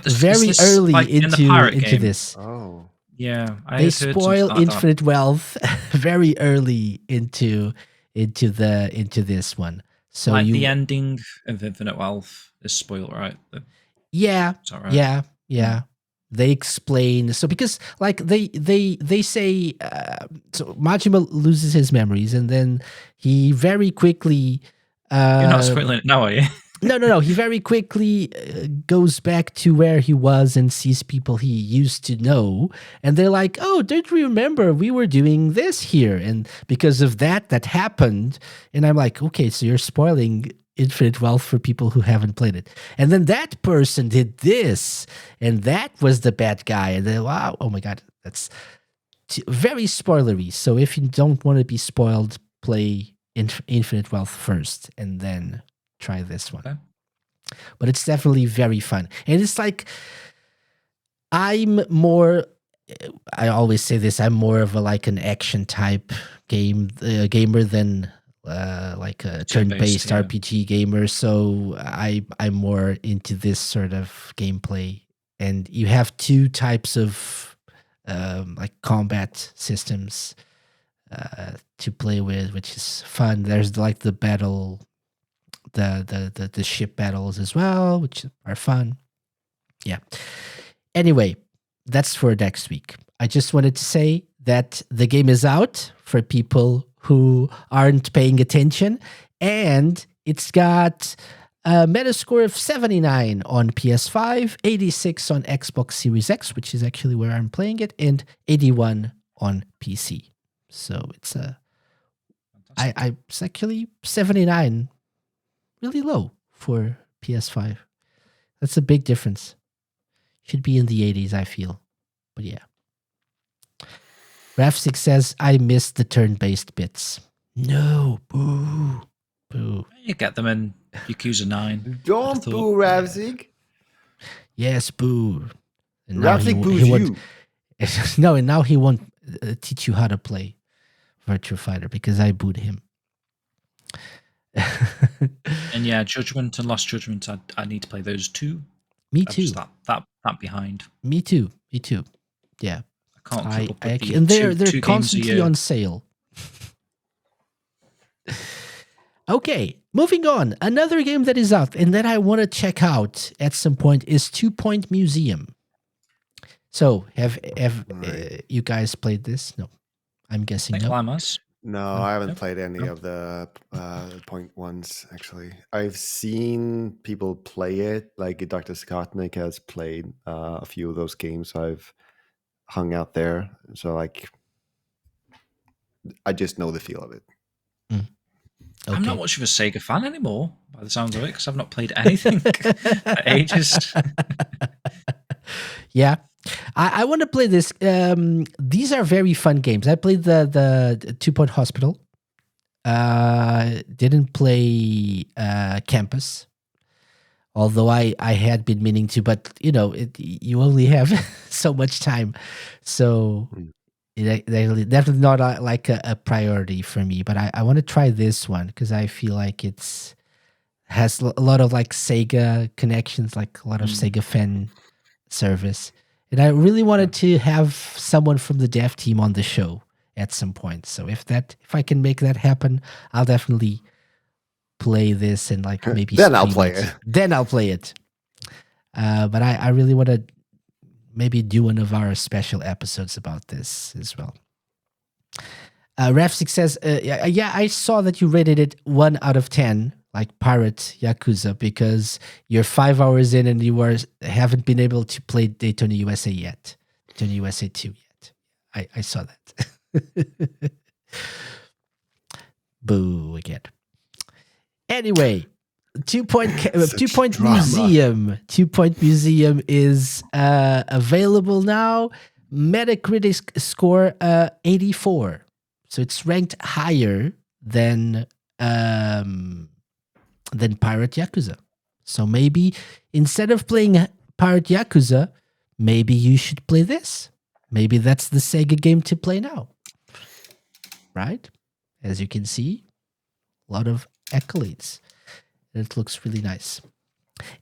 very this early like in the pirate into game? this. Oh, yeah, They spoil like Infinite Wealth very early into this one. So like the ending of Infinite Wealth is spoiled, right? Yeah, is that right? Yeah. They explain because like they say so Majima loses his memories and then he very quickly. You're not spoiling it now, are you? No. He very quickly goes back to where he was and sees people he used to know. And they're like, oh, don't you remember? We were doing this here. And because of that happened. And I'm like, okay, so you're spoiling Infinite Wealth for people who haven't played it. And then that person did this. And that was the bad guy. And then, wow, oh my God, that's very spoilery. So if you don't want to be spoiled, play Infinite Wealth first and then try this one. Okay. But it's definitely very fun. And it's like, I always say this, I'm more of an action type gamer than like a turn-based RPG gamer. So I'm more into this sort of gameplay. And you have 2 types of like combat systems to play with, which is fun. There's like the battle, the ship battles as well, which are fun. Yeah. Anyway, that's for next week. I just wanted to say that the game is out for people who aren't paying attention, and it's got a Metascore of 79 on PS5, 86 on Xbox Series X, which is actually where I'm playing it, and 81 on PC. So it's it's actually 79. Really low for PS5. That's a big difference. Should be in the 80s, I feel. But yeah. Raf6 says, I missed the turn-based bits. No, boo. You get them in Yakuza 9. Don't boo, Ravzig. Yes, boo. Ravzig boos you. No, and now he won't teach you how to play Virtua Fighter because I booed him. And yeah, Judgment and Lost Judgment, I need to play those 2. Me too. Just that behind. Me too. Yeah. I can't keep up with and they're two constantly on sale. Okay, moving on. Another game that is out and that I want to check out at some point is 2 Point Museum. So, have you guys played this? No, I'm guessing no. No, I haven't played any of the point ones, actually. I've seen people play it, like Dr. Skotnik has played a few of those games. So I've hung out there. So, like, I just know the feel of it. Okay. I'm not much of a Sega fan anymore, by the sounds of it, because I've not played anything for ages. Yeah. I want to play this. These are very fun games. I played the 2 Point Hospital. Didn't play Campus, although I had been meaning to. But you only have so much time, so definitely not like a priority for me. But I want to try this one because I feel like has a lot of like Sega connections, like a lot of Sega fan service. And I really wanted to have someone from the dev team on the show at some point. So if I can make that happen, I'll definitely play this and like maybe then I'll play it. Then I'll play it. But I really want to maybe do one of our special episodes about this as well. Rafsik says, yeah, I saw that you rated it 1 out of 10. Like Pirate Yakuza, because you're 5 hours in and you haven't been able to play Daytona USA yet. Daytona USA 2 yet. I saw that. Boo again. Anyway, 2 Point Museum. 2 Point Museum is available now. Metacritic score 84. So it's ranked higher than Pirate Yakuza. So maybe instead of playing Pirate Yakuza, maybe you should play this. Maybe that's the Sega game to play now. Right? As you can see, a lot of accolades. It looks really nice.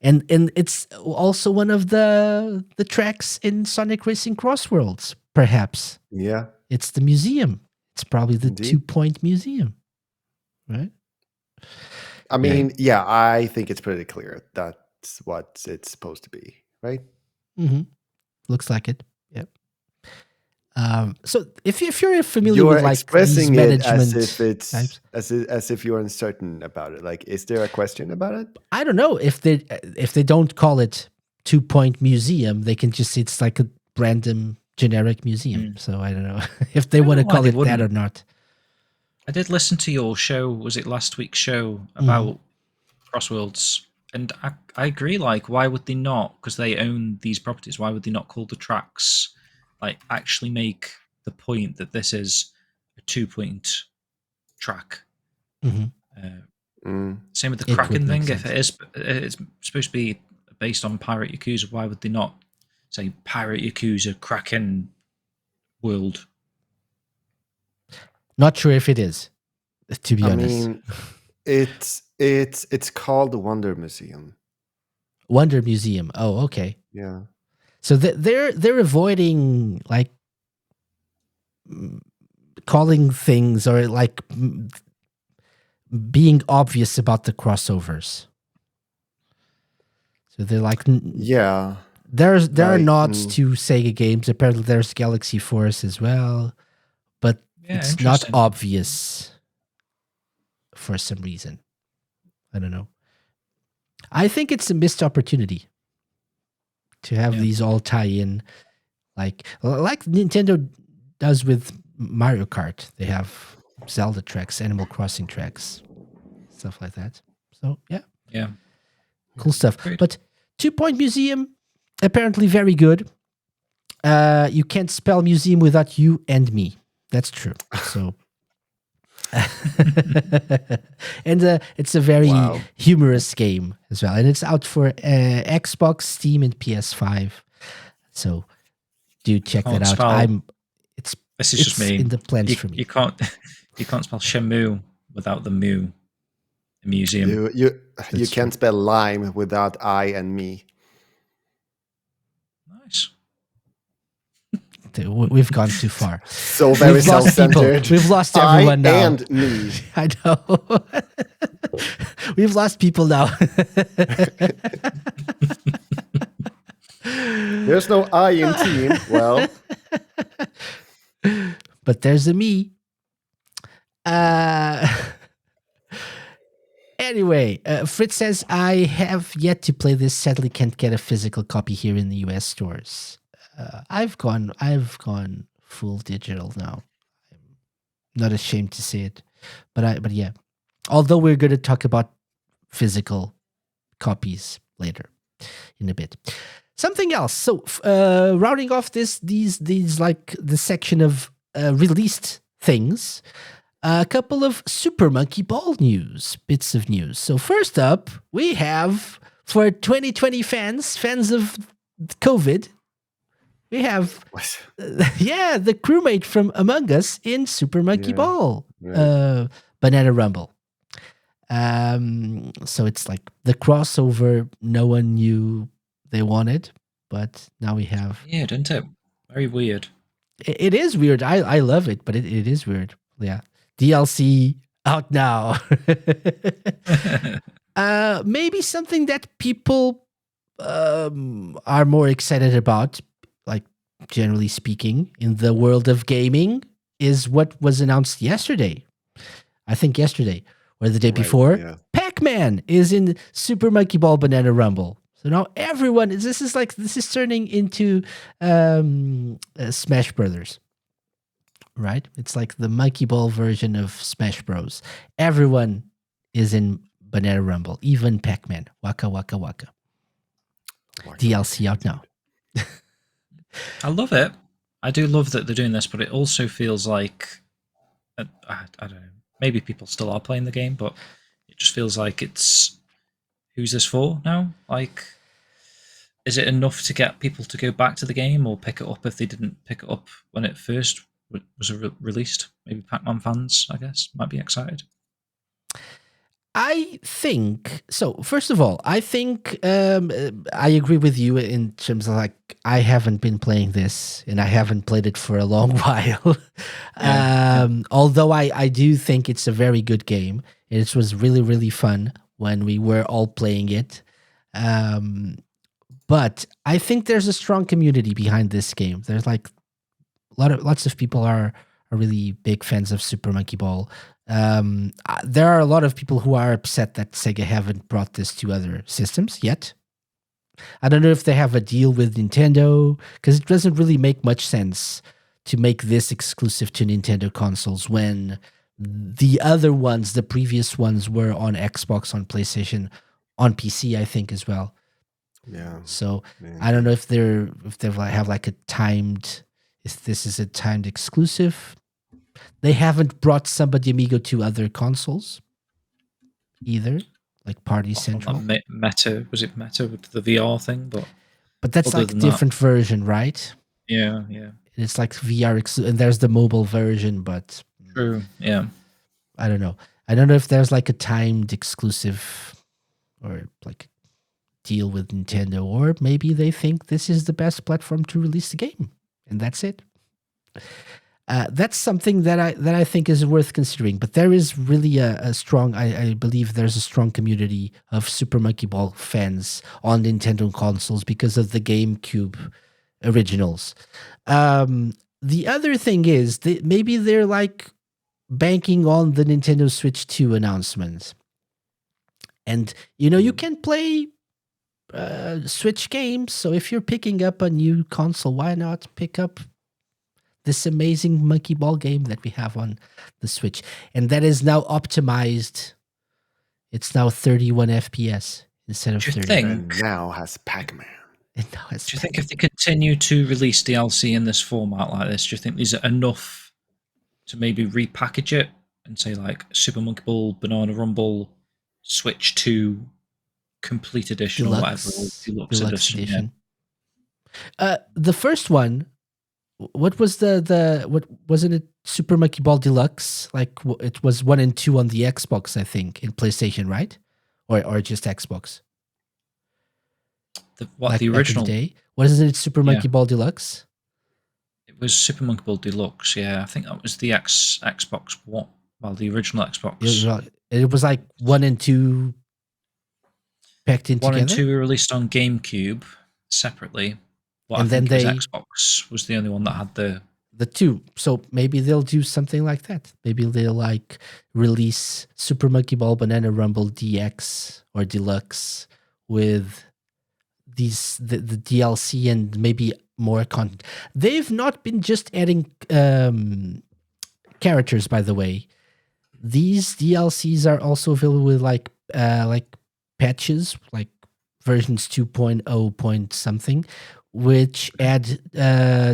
And it's also one of the tracks in Sonic Racing Cross Worlds, perhaps. Yeah. It's the museum. It's probably the Indeed. 2-point museum. Right? I mean, yeah, I think it's pretty clear that's what it's supposed to be, right? Mm-hmm. Looks like it. Yep. So if you're familiar with like expressing these it management as if it's types, as if you're uncertain about it. Like, is there a question about it? I don't know if they don't call it 2-point museum, they can just it's like a random generic museum. So I don't know if they want to call it that or not. I did listen to your show. Was it last week's show about Crossworlds? And I agree. Like, why would they not? Because they own these properties. Why would they not call the tracks? Like, actually make the point that this is a 2-point track. Same with the Kraken thing. If it's supposed to be based on Pirate Yakuza, why would they not say Pirate Yakuza Kraken World? Not sure if it is, to be honest. I mean, it's called the Wonder Museum. Wonder Museum. Oh, okay. Yeah. So they're avoiding like calling things or like being obvious about the crossovers. So they're like, yeah, there are nods to Sega games. Apparently, there's Galaxy Force as well, but it's not obvious for some reason. I don't know. I think it's a missed opportunity to have these all tie in, like Nintendo does with Mario Kart. They have Zelda tracks, Animal Crossing tracks, stuff like that. So yeah, cool stuff. Great. But 2-point museum, apparently very good. You can't spell museum without you and me. That's true. So, and it's a very humorous game as well, and it's out for Xbox, Steam, and PS5. So, do check that out. This is just me. In the plans for me. You can't spell Shamu without the mu. The museum. You can't spell lime without I and me. Nice. We've gone too far. So very self-centered. We've lost everyone now. And me. I know. We've lost people now. There's no I in team. Well, but there's a me. Anyway, Fritz says, I have yet to play this. Sadly, can't get a physical copy here in the US stores. I've gone full digital now. I'm not ashamed to say it, but yeah. Although we're going to talk about physical copies later in a bit. Something else. So, rounding off these like the section of released things. A couple of Super Monkey Ball bits of news. So first up, we have, for 2020 fans of COVID, we have, the crewmate from Among Us in Super Monkey Ball, Banana Rumble. So it's like the crossover no one knew they wanted, but now we have. Yeah, isn't it? Very weird. It is weird. I love it, but it is weird. Yeah. DLC out now. Maybe something that people are more excited about, like generally speaking, in the world of gaming, is what was announced yesterday. I think yesterday or the day before. Yeah. Pac-Man is in Super Monkey Ball Banana Rumble. So now everyone this is turning into Smash Brothers. Right? It's like the Monkey Ball version of Smash Bros. Everyone is in Banana Rumble, even Pac-Man. Waka waka waka. DLC out now. I love it. I do love that they're doing this, but it also feels like I don't know. Maybe people still are playing the game, but it just feels like it's who's this for now? Like is it enough to get people to go back to the game or pick it up if they didn't pick it up when it first was released? Maybe Pac-Man fans, I guess, might be excited. I think so. First of all, I think I agree with you in terms of like I haven't been playing this and I haven't played it for a long while. Although I do think it's a very good game. It was really, really fun when we were all playing it. But I think there's a strong community behind this game. There's like lots of people are really big fans of Super Monkey Ball. There are a lot of people who are upset that Sega haven't brought this to other systems yet. I don't know if they have a deal with Nintendo, because it doesn't really make much sense to make this exclusive to Nintendo consoles when the other ones, the previous ones, were on Xbox, on PlayStation, on PC, I think as well. Yeah. So I don't know if they have like a timed, if this is a timed exclusive. They haven't brought Somebody Amigo to other consoles either, like Party Central. Meta, was it Meta with the VR thing? But that's like a different version, right? Yeah. It's like VR, and there's the mobile version, but true, yeah. I don't know. I don't know if there's like a timed exclusive or like deal with Nintendo, or maybe they think this is the best platform to release the game, and that's it. That's something that I think is worth considering. But there is really a strong, I believe there's a strong community of Super Monkey Ball fans on Nintendo consoles because of the GameCube originals. The other thing is that maybe they're like banking on the Nintendo Switch 2 announcements. And, you can play Switch games. So if you're picking up a new console, why not pick up this amazing Monkey Ball game that we have on the Switch? And that is now optimized. It's now 31 FPS instead of 30. And now has Pac-Man. Do you think if they continue to release DLC in this format like this, do you think these are enough to maybe repackage it and say like Super Monkey Ball, Banana Rumble, Switch 2, Complete Edition, Deluxe, or whatever, Deluxe Edition? Yeah. The first one, what was what wasn't it? Super Monkey Ball Deluxe? Like it was 1 and 2 on the Xbox, I think, in PlayStation, right? Or just Xbox? The original day? Wasn't it Super Monkey Ball Deluxe? It was Super Monkey Ball Deluxe. Yeah, I think that was the Xbox One. Well, the original Xbox. It was like 1 and 2 packed in together. 1 and 2 were released on GameCube separately. And then Xbox was the only one that had the 2. So maybe they'll do something like that. Maybe they'll like release Super Monkey Ball Banana Rumble DX or Deluxe with the DLC and maybe more content. They've not been just adding characters, by the way. These DLCs are also available with like patches, like versions 2.0 point something, which add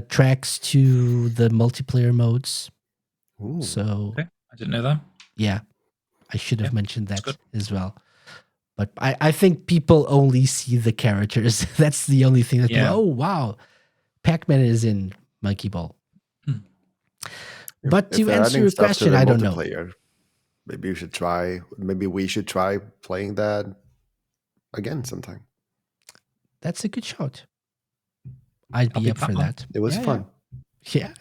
tracks to the multiplayer modes. Ooh. So okay. I didn't know that. Yeah, I should have mentioned that as well. But I think people only see the characters. That's the only thing that oh wow, Pac-Man is in Monkey Ball. But to answer your question, I don't know. Maybe we should try playing that again sometime. That's a good shot. I'd be up for that. It was fun. Yeah.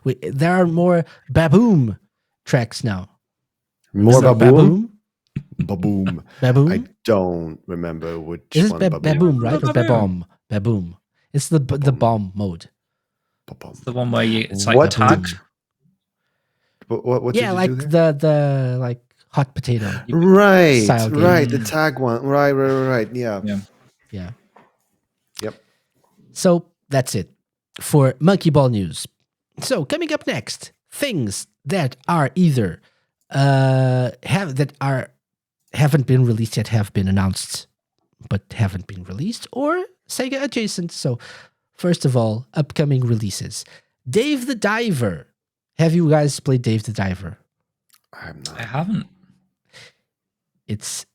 There are more Baboom tracks now. More Baboom? Baboom. I don't remember which one. Is it Baboom, right? Or Baboom? Baboom. It's the bomb mode. It's the one where it's like the tag. What yeah, like the like hot potato. Right. The tag one. Right. Yeah. Yep. So that's it for Monkey Ball news. So coming up next, things that are either haven't been released yet, have been announced but haven't been released, or Sega adjacent. So first of all, upcoming releases. Dave the Diver. Have you guys played Dave the Diver? I have not. I haven't. It's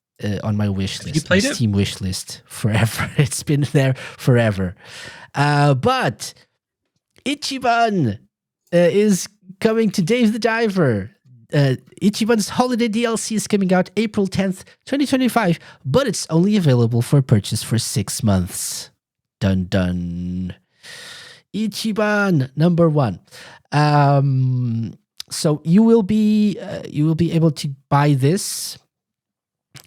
on my wish Have you list, my played it? Steam wish list forever. It's been there forever. But Ichiban is coming to Dave the Diver. Ichiban's holiday DLC is coming out April 10th, 2025, but it's only available for purchase for 6 months. Dun dun. Ichiban number 1. So you will be able to buy this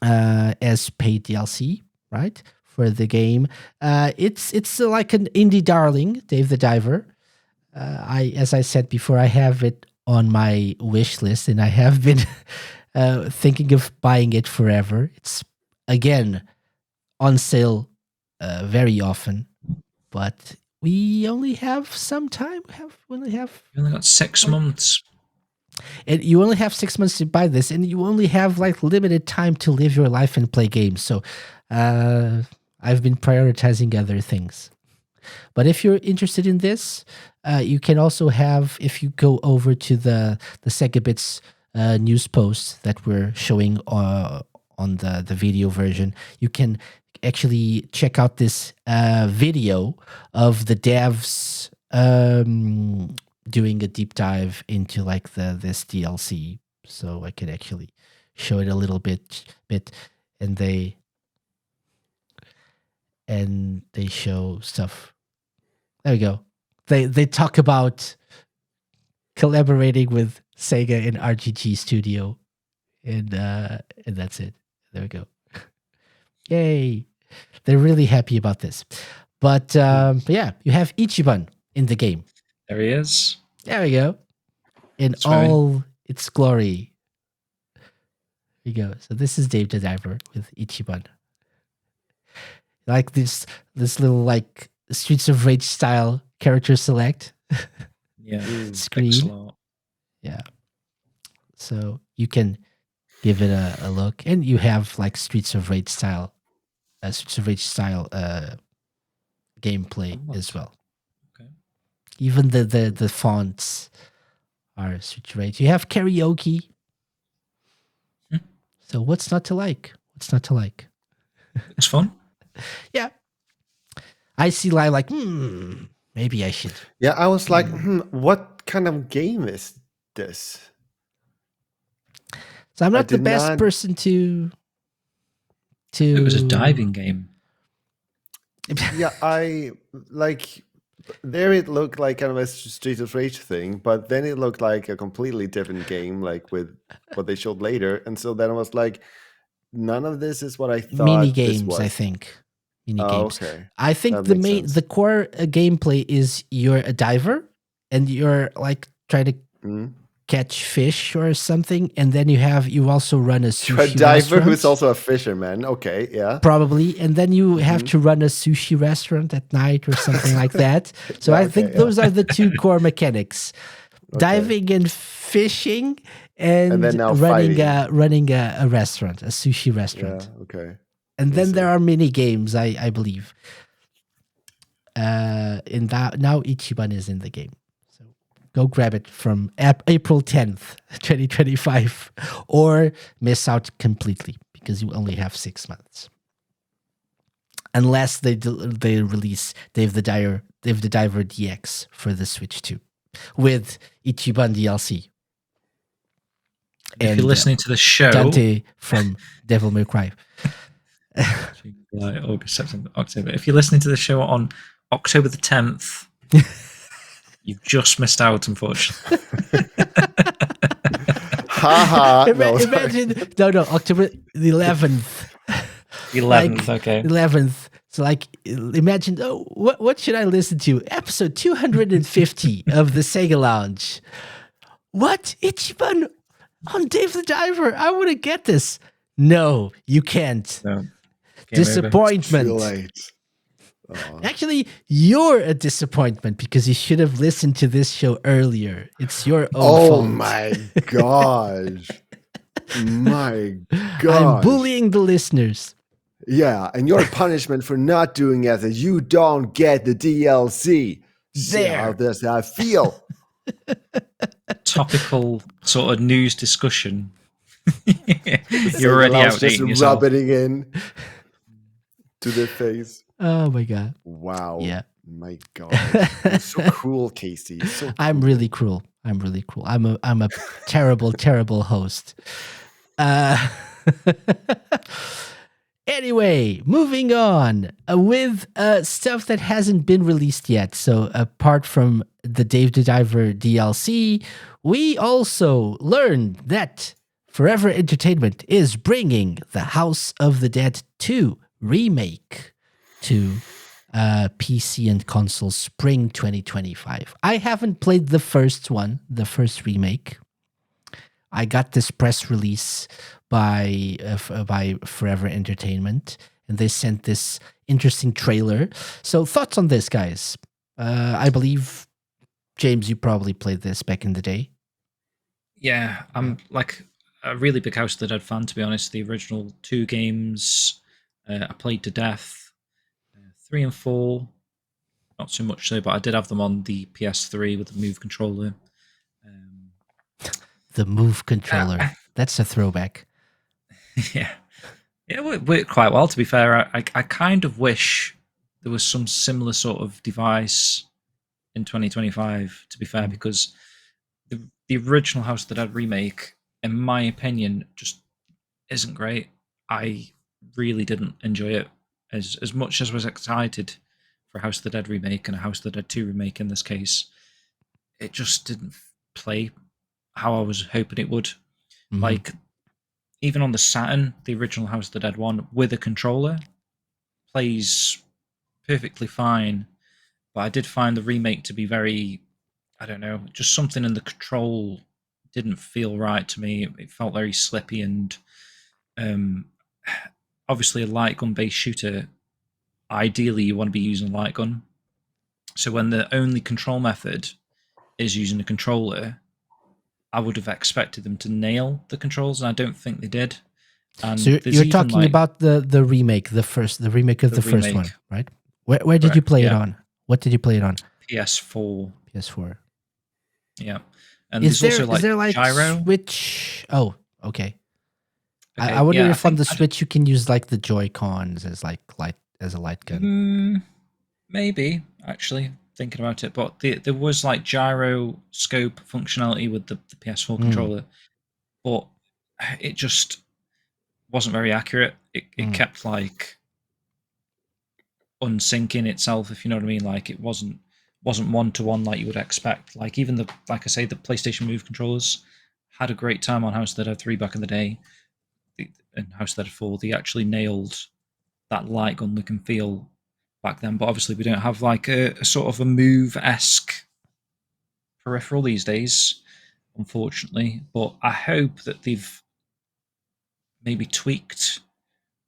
as paid DLC, right, for the game. It's like an indie darling, Dave the Diver. As I said before, I have it on my wish list, and I have been thinking of buying it forever. It's again on sale very often, but we only have some time. We only got 6 months. And you only have 6 months to buy this, and you only have like limited time to live your life and play games. So I've been prioritizing other things. But if you're interested in this, you can also have, if you go over to the SEGA Bits news post that we're showing on the video version, you can actually check out this video of the devs doing a deep dive into like this DLC. So I can actually show it a little bit, and they show stuff. There we go. They talk about collaborating with Sega and RGG Studio, and that's it. There we go. Yay! They're really happy about this. But yeah, you have Ichiban in the game. There he is. There we go. In all its glory. There you go. So this is Dave the Diver with Ichiban. Like this little like Streets of Rage style character select. Yeah. Screen. Yeah. So you can give it a look, and you have like Streets of Rage style gameplay as well. Okay. Even the fonts are Streets of Rage. You have karaoke. So what's not to like? What's not to like? It's fun. Yeah. I see live like, maybe I should. Yeah, I was like, what kind of game is this? So I'm not the best person to. It was a diving game. Yeah, I like. There it looked like kind of a Street of Rage thing, but then it looked like a completely different game, like with what they showed later. And so then I was like, none of this is what I thought. Mini games, I think. Mini games. Okay. I think the core gameplay is you're a diver and you're like trying to catch fish or something, and then you also run a sushi restaurant. A diver restaurant. who's also a fisherman. Okay, yeah. Probably. And then you have to run a sushi restaurant at night or something like that. So I think those are the two core mechanics. Okay. Diving and fishing, and then running a restaurant, a sushi restaurant. Yeah, okay. And then there are mini games, I believe. In that now Ichiban is in the game. So go grab it from April 10th, 2025, or miss out completely because you only have 6 months. Unless they release Dave the Diver DX for the Switch 2 with Ichiban DLC. If you're listening to the show, Dante from Devil May Cry. July, August, September, October. If you're listening to the show on October the 10th, you've just missed out, unfortunately. Imagine, October the 11th. 11th, okay. 11th. So, like, imagine, what should I listen to? Episode 250 of the Sega Lounge. What? Ichiban on Dave the Diver? I want to get this. No, you can't. No. Disappointment. Too late. Actually, you're a disappointment because you should have listened to this show earlier. It's your own fault. Oh my gosh. My gosh. I'm bullying the listeners. Yeah, and your punishment for not doing it is you don't get the DLC. See how does that feel? Topical sort of news discussion. You're already just outdating yourself. rubbing in to their face. Oh my god! Wow. Yeah. My God. You're so cruel, Casey. You're so cruel. I'm really cruel. I'm a terrible, terrible host. Anyway, moving on with stuff that hasn't been released yet. So apart from the Dave the Diver DLC, we also learned that Forever Entertainment is bringing the House of the Dead 2 remake to PC and console spring 2025. I haven't played the first one, the first remake. I got this press release by Forever Entertainment, and they sent this interesting trailer. So, thoughts on this, guys? I believe, James, you probably played this back in the day. Yeah, I'm like a really big House of the Dead fan, to be honest. The original 2 games I played to death. 3 and 4, not so much so, but I did have them on the PS3 with the Move controller. The Move controller. That's a throwback. Yeah. It worked quite well, to be fair. I kind of wish there was some similar sort of device in 2025, to be fair, because the original House of the Dead remake, in my opinion, just isn't great. I really didn't enjoy it as much as I was excited for House of the Dead remake and a House of the Dead 2 remake in this case. It just didn't play how I was hoping it would. Mm-hmm. Like, even on the Saturn, the original House of the Dead one with a controller plays perfectly fine, but I did find the remake to be very, I don't know, just something in the control didn't feel right to me. It felt very slippy, and obviously a light gun based shooter, ideally you want to be using a light gun. So when the only control method is using a controller, I would have expected them to nail the controls, and I don't think they did. And so you're talking about the remake, the remake of the first one, right? Where did you play it on? What did you play it on? PS4. PS4. Yeah. And is there's also is there like gyro? Switch? Oh, okay. I wonder if on the Switch you can use like the Joy-Cons as like a light gun. Maybe, actually, thinking about it, but there was like gyroscope functionality with the PS4 controller, but it just wasn't very accurate. It kept like unsyncing itself, if you know what I mean. Like it wasn't one-to-one like you would expect. Like even the PlayStation Move controllers had a great time on House of the Dead 3 back in the day, and House of the Dead 4. They actually nailed that light gun look and feel back then, but obviously we don't have like a sort of a Move-esque peripheral these days, unfortunately. But I hope that they've maybe tweaked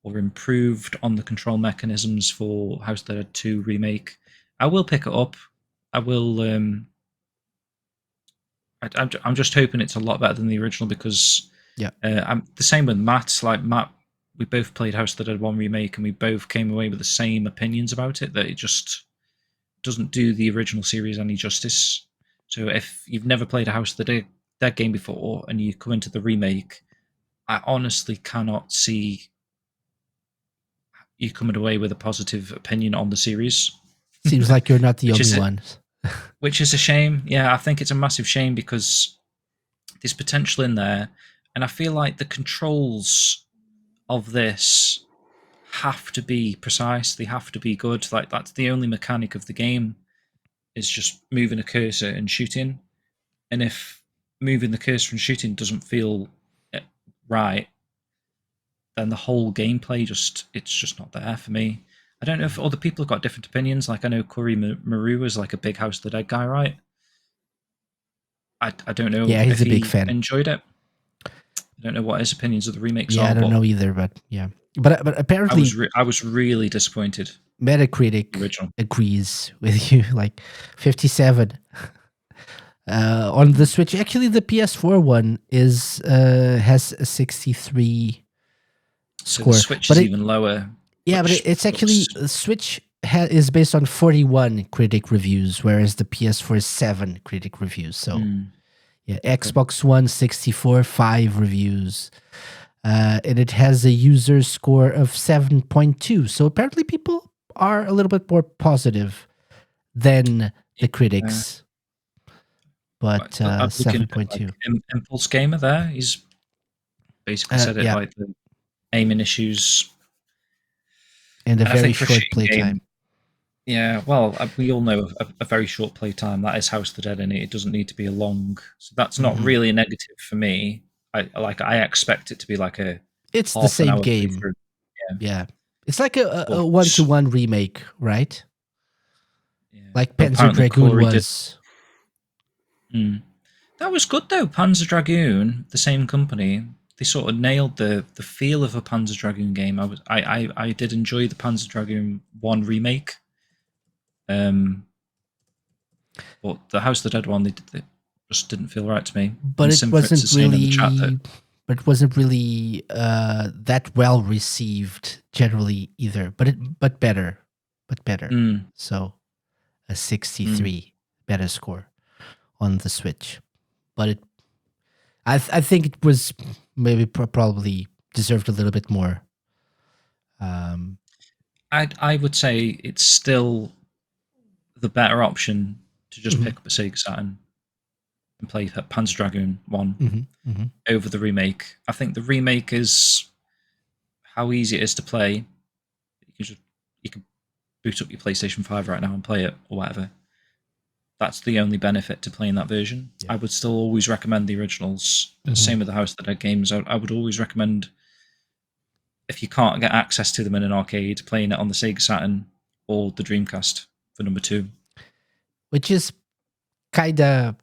or improved on the control mechanisms for House of the Dead 2 remake. I will pick it up. I will. I'm just hoping it's a lot better than the original, because I'm the same with Matt. Like Matt, we both played House of the Dead 1 remake, and we both came away with the same opinions about it, that it just doesn't do the original series any justice. So if you've never played a House of the Dead game before and you come into the remake, I honestly cannot see you coming away with a positive opinion on the series. Seems like you're not the only one. Which is a shame. Yeah, I think it's a massive shame, because there's potential in there, and I feel like the controls of this have to be precise. They have to be good. Like that's the only mechanic of the game, is just moving a cursor and shooting. And if moving the cursor and shooting doesn't feel right, then the whole gameplay it's just not there for me. I don't know if other people have got different opinions. Like I know Curry Maru is like a big House of the Dead guy, right? I don't know. Yeah, he's a big fan. Enjoyed it. I don't know what his opinions of the remakes are. Yeah, I don't know either, but yeah. But apparently, I was really disappointed. Metacritic agrees with you, like 57 on the Switch. Actually, the PS4 one has a 63 score. So the Switch is even lower. Yeah, but it's actually Switch is based on 41 critic reviews, whereas the PS4 is 7 critic reviews. So, Yeah, Xbox One 64, 5 reviews. And it has a user score of 7.2. So apparently people are a little bit more positive than the critics. But I'm looking at 7.2. Impulse Gamer there. He's basically said it like the aiming issues. And a very short playtime. Yeah, well, we all know a very short playtime. That is House of the Dead, and it doesn't need to be a long. So that's not really a negative for me. I expect it to be like it's the same game. Yeah. It's like a 1-to-1 remake, right? Yeah. Like Panzer Dragoon was. That was good though. Panzer Dragoon, the same company, they sort of nailed the feel of a Panzer Dragoon game. I did enjoy the Panzer Dragoon 1 remake. But the House of the Dead one, they just didn't feel right to me. But it wasn't really that well received generally either. But better. So a 63 better score on the Switch. But I think it was maybe probably deserved a little bit more. I would say it's still the better option to just pick up a SEGA Saturn and play Panzer Dragoon 1 over the remake. I think the remake is how easy it is to play. You can boot up your PlayStation 5 right now and play it or whatever. That's the only benefit to playing that version. Yeah. I would still always recommend the originals. Same with the House of the Dead games. I would always recommend, if you can't get access to them in an arcade, playing it on the Sega Saturn or the Dreamcast for number 2. Which is kind of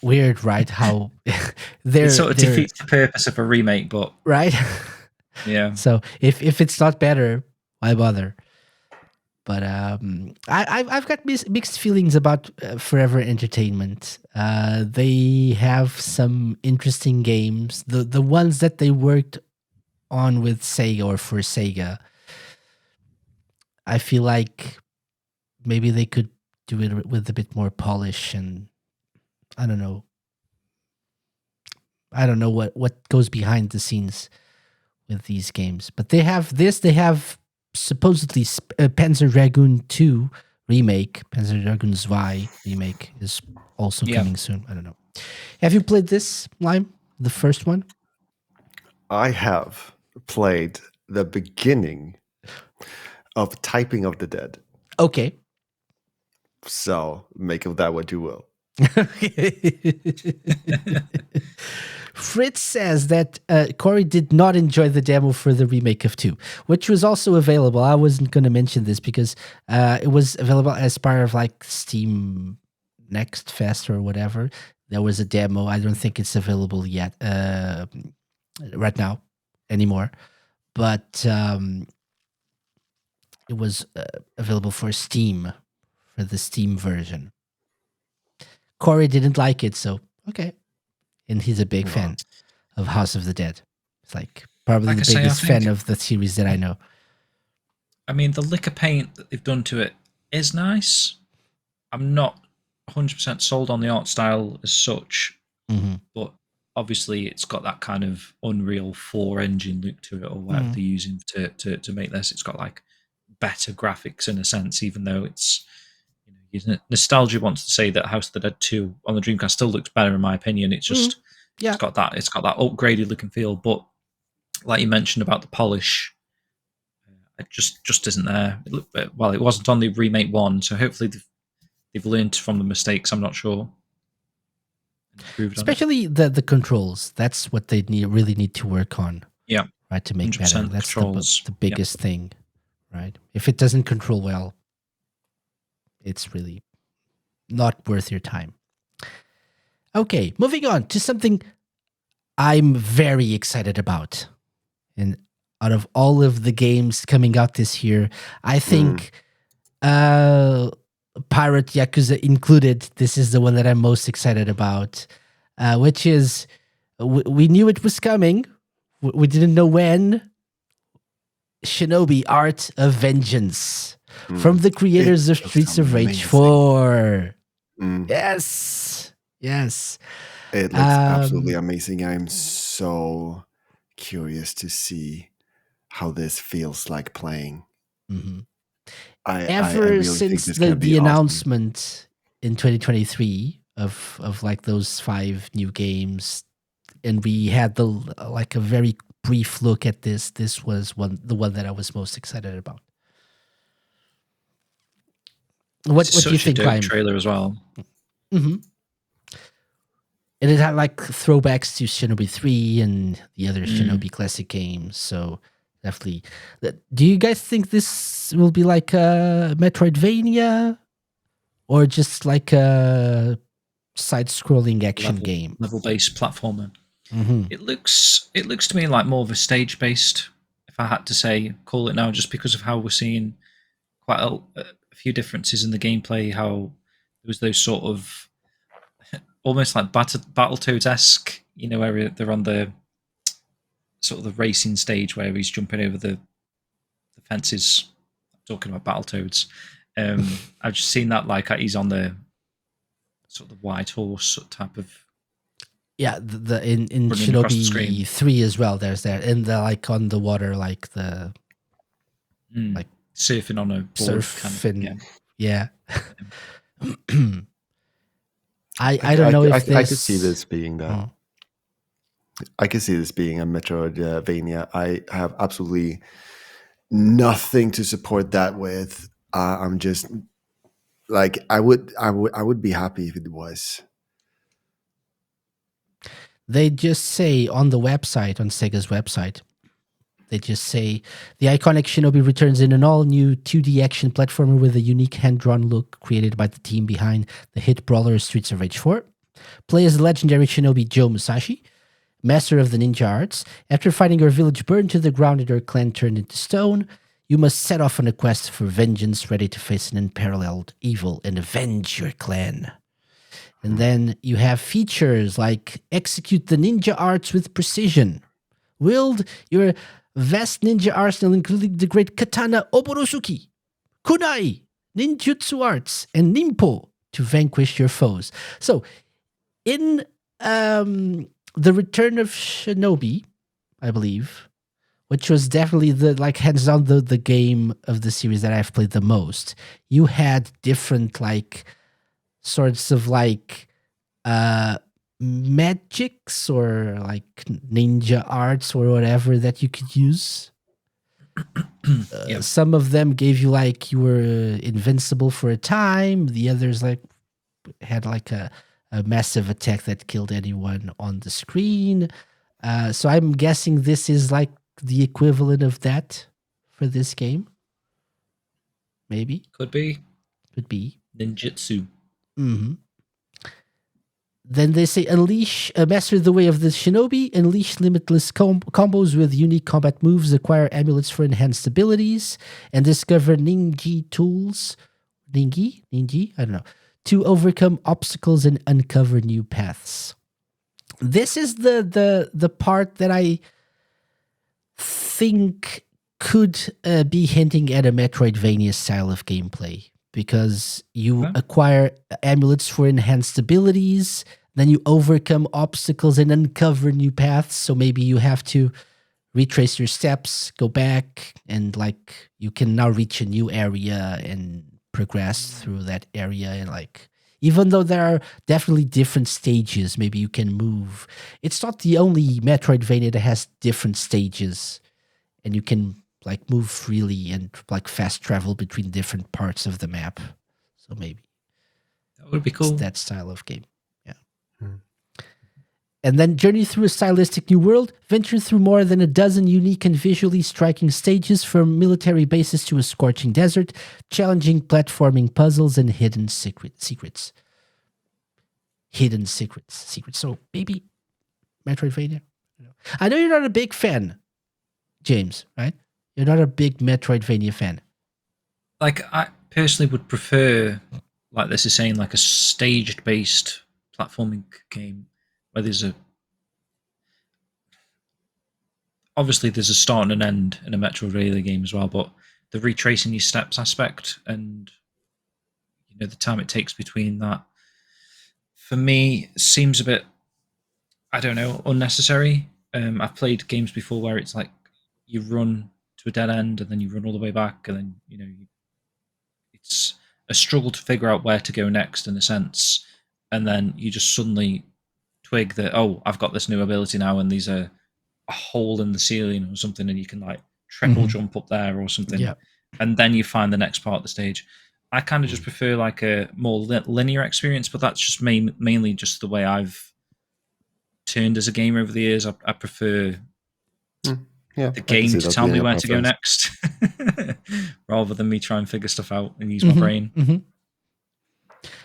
weird, right? How it sort of defeats the purpose of a remake, but right? Yeah. So if it's not better, why bother? But I've got mixed feelings about Forever Entertainment. They have some interesting games. The ones that they worked on with Sega or for Sega, I feel like maybe they could do it with a bit more polish, and I don't know what goes behind the scenes with these games. But they have this. They have supposedly Panzer Dragoon 2 remake. Panzer Dragoon 2 remake is also coming soon. I don't know. Have you played this, Lime? The first one? I have played the beginning of Typing of the Dead. Okay. So make of that what you will. Fritz says that Corey did not enjoy the demo for the remake of 2, which was also available. I wasn't going to mention this because it was available as part of like Steam Next Fest or whatever. There was a demo. I don't think it's available yet right now anymore. But it was available for Steam, for the Steam version. Corey didn't like it, so okay. And he's a big fan of House of the Dead. It's like probably the biggest fan of the series that I know. I mean, the lick of paint that they've done to it is nice. I'm not 100% sold on the art style as such, but obviously it's got that kind of Unreal 4 engine look to it, or whatever they're using to make this. It's got like better graphics in a sense, even though it's, nostalgia wants to say that House of the Dead 2 on the Dreamcast still looks better in my opinion. It's just it's got that upgraded look and feel, but like you mentioned about the polish, it just isn't there. It wasn't on the remake 1, so hopefully they've learned from the mistakes. I'm not sure. Especially the controls. That's what they really need to work on. Yeah, right, to make better. That's the biggest thing, right? If it doesn't control well, it's really not worth your time. Okay, moving on to something I'm very excited about. And out of all of the games coming out this year, I think Pirate Yakuza included, this is the one that I'm most excited about, which is, we knew it was coming. We didn't know when. Shinobi Art of Vengeance. From the creators of Streets of Rage 4. Yes. It looks absolutely amazing. I'm so curious to see how this feels like playing. Mm-hmm. I Ever really think since this can be the awesome. announcement in 2023 of like those 5 new games, and we had like a very brief look at this. This was the one that I was most excited about. What do you think, Climb? Trailer as well. Mm-hmm. And it had like throwbacks to Shinobi 3 and the other Shinobi classic games. So definitely. Do you guys think this will be like a Metroidvania or just like a side-scrolling action game? Level-based platformer. Mm-hmm. It looks to me like more of a stage-based, if I had to call it now, just because of how we're seeing quite a few differences in the gameplay, how there was those sort of almost like Battletoads-esque, where they're on the sort of the racing stage where he's jumping over the fences. I'm talking about Battletoads. I've just seen that like he's on the sort of the white horse type of. Yeah, in Shinobi 3 as well. There's that, and the like on the water, like the like surfing on a board. Surfing, yeah. I don't know if this. I could see this being that. I could see this being a Metroidvania. I have absolutely nothing to support that with. I'm just like I would be happy if it was. They just say on the website, on Sega's website, they just say the iconic Shinobi returns in an all-new 2D action platformer with a unique hand-drawn look created by the team behind the hit brawler Streets of Rage 4. Play as the legendary Shinobi Joe Musashi, master of the ninja arts. After finding your village burned to the ground and your clan turned into stone, you must set off on a quest for vengeance, ready to face an unparalleled evil and avenge your clan. And then you have features like execute the ninja arts with precision. Wield your vast ninja arsenal, including the great katana Oborosuki, kunai, ninjutsu arts, and nimpo to vanquish your foes. So, in The Return of Shinobi, I believe, which was definitely the like hands down the game of the series that I've played the most, you had different like sorts of like magics or like ninja arts or whatever that you could use. Yep. Some of them gave you like you were invincible for a time. The others like had like a massive attack that killed anyone on the screen. So I'm guessing this is like the equivalent of that for this game. Maybe. Could be. Ninjutsu. Mm-hmm. Then they say unleash, master the way of the Shinobi, unleash limitless combos with unique combat moves, acquire amulets for enhanced abilities, and discover ninji tools. Ninji? I don't know. To overcome obstacles and uncover new paths. This is the part that I think could be hinting at a Metroidvania style of gameplay, because you acquire amulets for enhanced abilities, then you overcome obstacles and uncover new paths. So maybe you have to retrace your steps, go back, and like you can now reach a new area and progress through that area. And like, even though there are definitely different stages, maybe you can move. It's not the only Metroidvania that has different stages, and you can like move freely and like fast travel between different parts of the map. So maybe that would be cool. It's that style of game. Yeah. And then journey through a stylistic new world, venture through more than a dozen unique and visually striking stages, from military bases to a scorching desert, challenging platforming puzzles and hidden secrets. So maybe Metroidvania. I know you're not a big fan, James, right? You're not a big Metroidvania fan. Like, I personally would prefer, like this is saying, like a staged-based platforming game where there's obviously there's a start and an end in a Metroidvania game as well, but the retracing your steps aspect and the time it takes between that, for me, seems a bit I don't know, unnecessary. I've played games before where it's like you run to a dead end and then you run all the way back, and then it's a struggle to figure out where to go next in a sense, and then you just suddenly twig that, oh, I've got this new ability now, and these are a hole in the ceiling or something, and you can like triple jump up there or something, Yeah. and then you find the next part of the stage. I kind of just prefer like a more linear experience, but that's just mainly just the way I've turned as a gamer over the years. I prefer the game to tell me where to go next, rather than me try and figure stuff out and use my brain.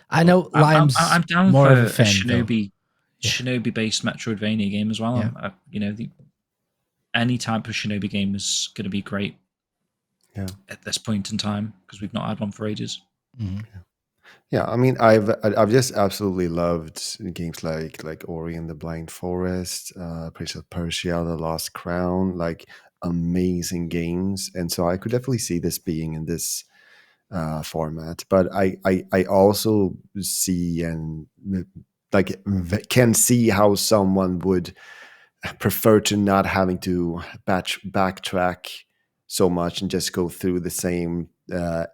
I know Lime's I'm down more for of a fan, Shinobi-based Metroidvania game as well. Yeah. Any type of Shinobi game is going to be great. Yeah. At this point in time, because we've not had one for ages. Yeah, I mean, I've just absolutely loved games like Ori and the Blind Forest, Prince of Persia, The Lost Crown, like amazing games, and so I could definitely see this being in this format. But I also see and like can see how someone would prefer to not having to backtrack so much and just go through the same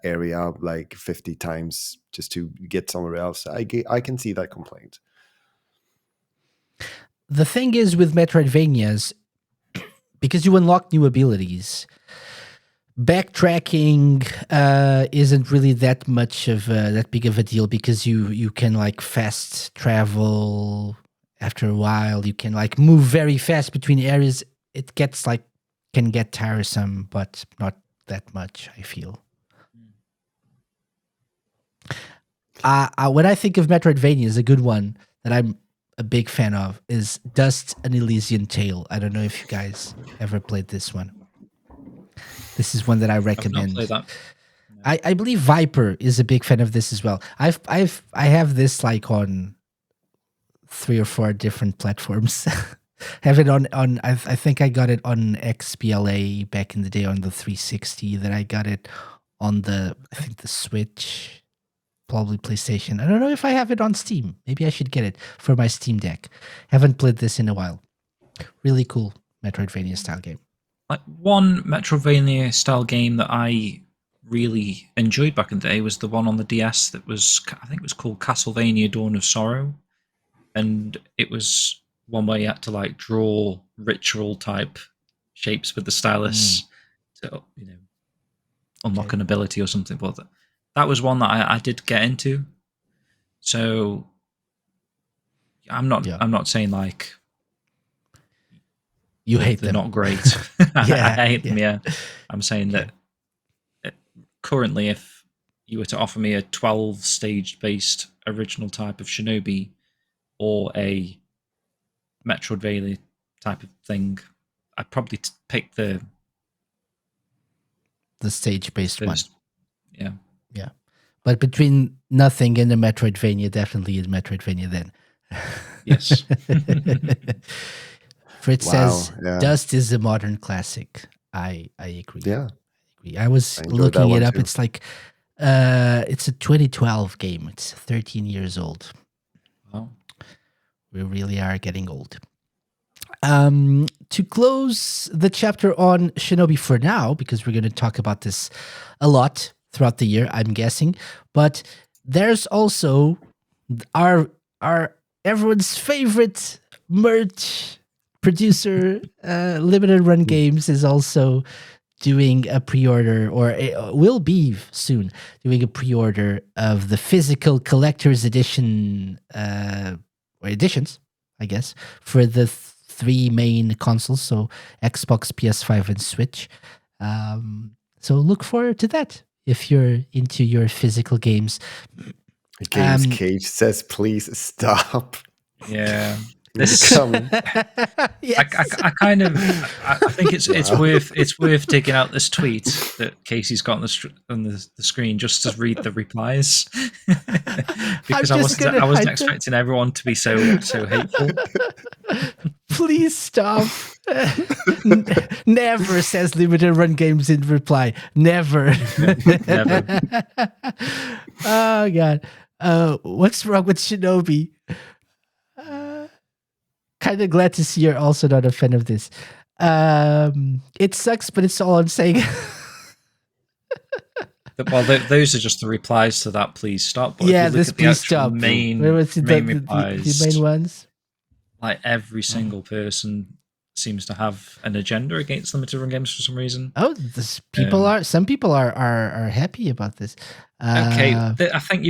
area like 50 times just to get somewhere else. I can see that complaint. The thing is with Metroidvanias, because you unlock new abilities, backtracking isn't really that much of that big of a deal, because you can like fast travel. After a while, you can like move very fast between areas. It gets like can get tiresome, but not that much, I feel. When I think of Metroidvanias, a good one that I'm a big fan of is Dust: An Elysian Tale. I don't know if you guys ever played this one. This is one that I recommend. I've not played that. I believe Viper is a big fan of this as well. I have this like on 3 or 4 different platforms. Have it on I think I got it on XBLA back in the day on the 360. Then I got it on the Switch, probably PlayStation. I don't know if I have it on Steam. Maybe I should get it for my Steam Deck. Haven't played this in a while. Really cool Metroidvania style game. Like one Metroidvania style game that I really enjoyed back in the day was the one on the DS that was, I think it was called Castlevania Dawn of Sorrow. And it was one where you had to like draw ritual type shapes with the stylus to unlock an ability or something. But that was one that I did get into. So I'm not saying like you hate they're them. not great. I hate them. Yeah, I'm saying that currently, if you were to offer me a 12-stage based original type of Shinobi or a Metroidvania type of thing, I'd probably pick the stage-based one. Yeah. Yeah. But between nothing and a Metroidvania, definitely is Metroidvania then. Yes. Fritz says Dust is a modern classic. I agree. Yeah. I was looking it up. Too. It's like it's a 2012 game. It's 13 years old. Wow. We really are getting old. To close the chapter on Shinobi for now, because we're going to talk about this a lot throughout the year, I'm guessing. But there's also our everyone's favorite merch producer, Limited Run Games, is also doing a pre-order, or will be soon doing a pre-order of the physical collector's edition, or editions, I guess, for the 3 main consoles, so Xbox, PS5, and Switch. So look forward to that if you're into your physical games. Games Cage says, please stop. Yeah. This coming. Yes. I think it's worth taking out this tweet that Casey's got on the screen just to read the replies, because I wasn't expecting everyone to be so hateful. Please stop. Never, says Limited Run Games in reply. Never. Never. Oh god. What's wrong with Shinobi? kind of glad to see you're also not a fan of this. It sucks, but it's all on Sega. Well, those are just the replies to that. Please stop. But yeah, if you look this at the please actual stop. main replies, the main ones. like every single person seems to have an agenda against limited run games for some reason. Oh, some people are happy about this. Okay, I think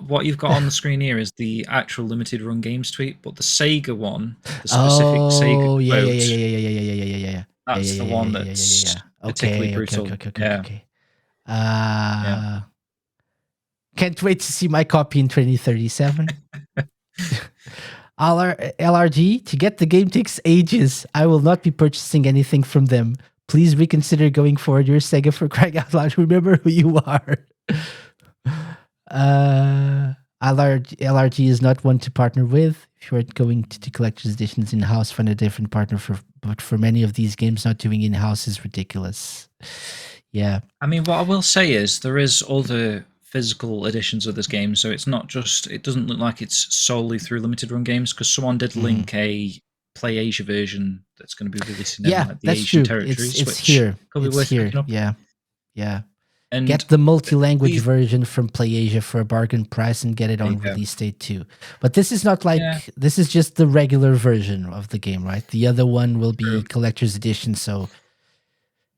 what you've got on the screen here is the actual limited run games tweet, but the Sega one, the specific Sega quote, yeah. that's the one that's particularly brutal. Okay. Yeah. Can't wait to see my copy in 2037. LRG, to get the game takes ages. I will not be purchasing anything from them. Please reconsider going forward. Your Sega, for crying out loud. Remember who you are. LRG is not one to partner with. If you are going to do collector's editions in-house, find a different partner. But for many of these games, not doing in-house is ridiculous. Yeah. I mean, what I will say is there is other physical editions of this game, so it's not just, it doesn't look like it's solely through limited run games, because someone did link a Play Asia version that's going to be releasing in like the Asian territories. It's here. It's here. Yeah. And get the multi-language version from Play Asia for a bargain price and get it on release date too. But this is not like this is just the regular version of the game, right? The other one will be collector's edition, so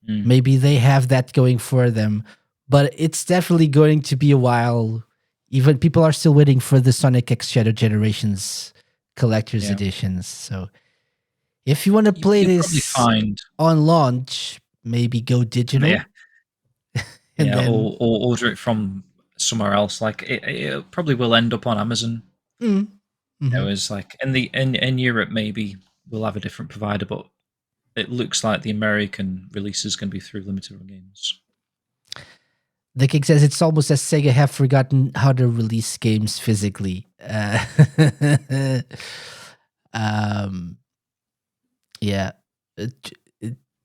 maybe they have that going for them. But it's definitely going to be a while. Even people are still waiting for the Sonic X Shadow Generations collector's editions. So if you want to play this on launch, maybe go digital. And then, or order it from somewhere else. Like it probably will end up on Amazon. You know, it's like in Europe maybe we'll have a different provider, but it looks like the American release is going to be through limited run games. The King says it's almost as Sega have forgotten how to release games physically. Yeah.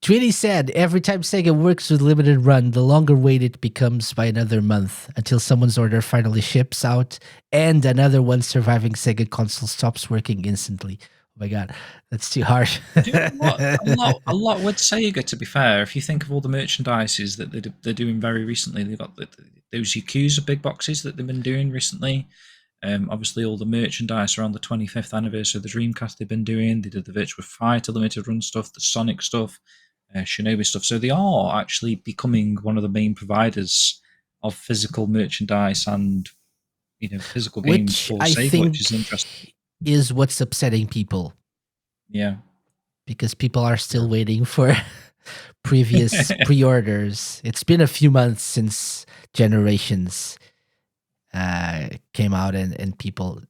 Tweety said, every time Sega works with limited run, the longer wait it becomes by another month until someone's order finally ships out and another one surviving Sega console stops working instantly. Oh my God, that's too harsh. A lot with Sega, to be fair. If you think of all the merchandises that they're doing very recently, they've got those Yakuza big boxes that they've been doing recently. Obviously, all the merchandise around the 25th anniversary of the Dreamcast they've been doing. They did the Virtua Fighter limited run stuff, the Sonic stuff, Shinobi stuff. So they are actually becoming one of the main providers of physical merchandise and physical games for Sega, which is interesting. Is what's upsetting people. Yeah. Because people are still waiting for previous pre-orders. It's been a few months since Generations came out and people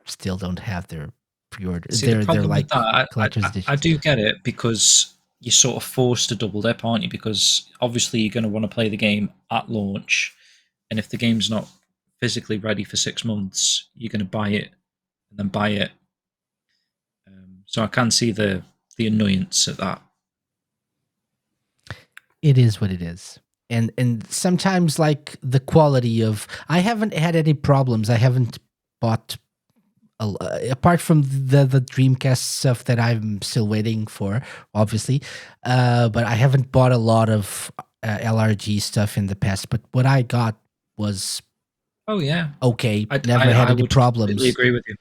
still don't have their pre-orders. They're like collector's editions. I do get it, because you're sort of forced to double dip, aren't you? Because obviously you're going to want to play the game at launch, and if the game's not physically ready for 6 months, you're going to buy it and then buy it. So I can see the annoyance at that. It is what it is. And sometimes, like, the quality of... I haven't had any problems. I haven't bought... apart from the Dreamcast stuff that I'm still waiting for, obviously. But I haven't bought a lot of LRG stuff in the past. But what I got was... okay. I never had any problems. I completely agree with you.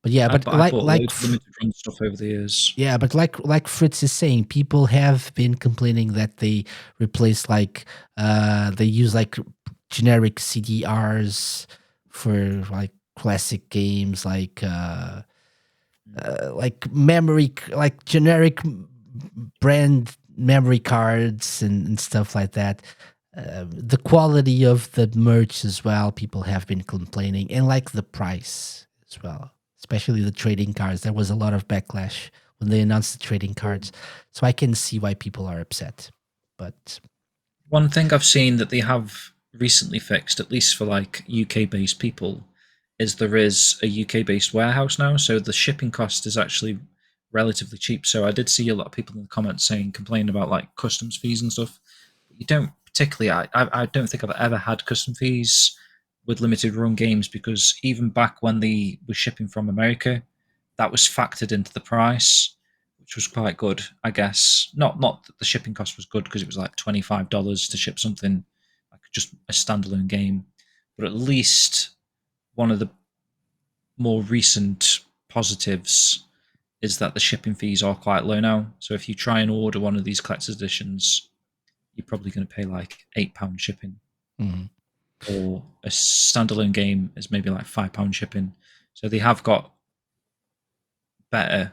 But yeah, but like limited run stuff over the years. Yeah, but like Fritz is saying, people have been complaining that they replace they use like generic CDRs for like classic games, like memory, like generic brand memory cards and stuff like that. The quality of the merch as well, people have been complaining, and like the price as well. Especially the trading cards. There was a lot of backlash when they announced the trading cards. So I can see why people are upset. But one thing I've seen that they have recently fixed, at least for like UK-based people, is there is a UK-based warehouse now. So the shipping cost is actually relatively cheap. So I did see a lot of people in the comments complaining about like customs fees and stuff. You don't particularly, I don't think I've ever had custom fees with limited run games, because even back when they were shipping from America, that was factored into the price, which was quite good, I guess. Not that the shipping cost was good because it was like $25 to ship something like just a standalone game, but at least one of the more recent positives is that the shipping fees are quite low now. So if you try and order one of these collector's editions, you're probably going to pay like £8 shipping. Or a standalone game is maybe like £5 shipping. So they have got better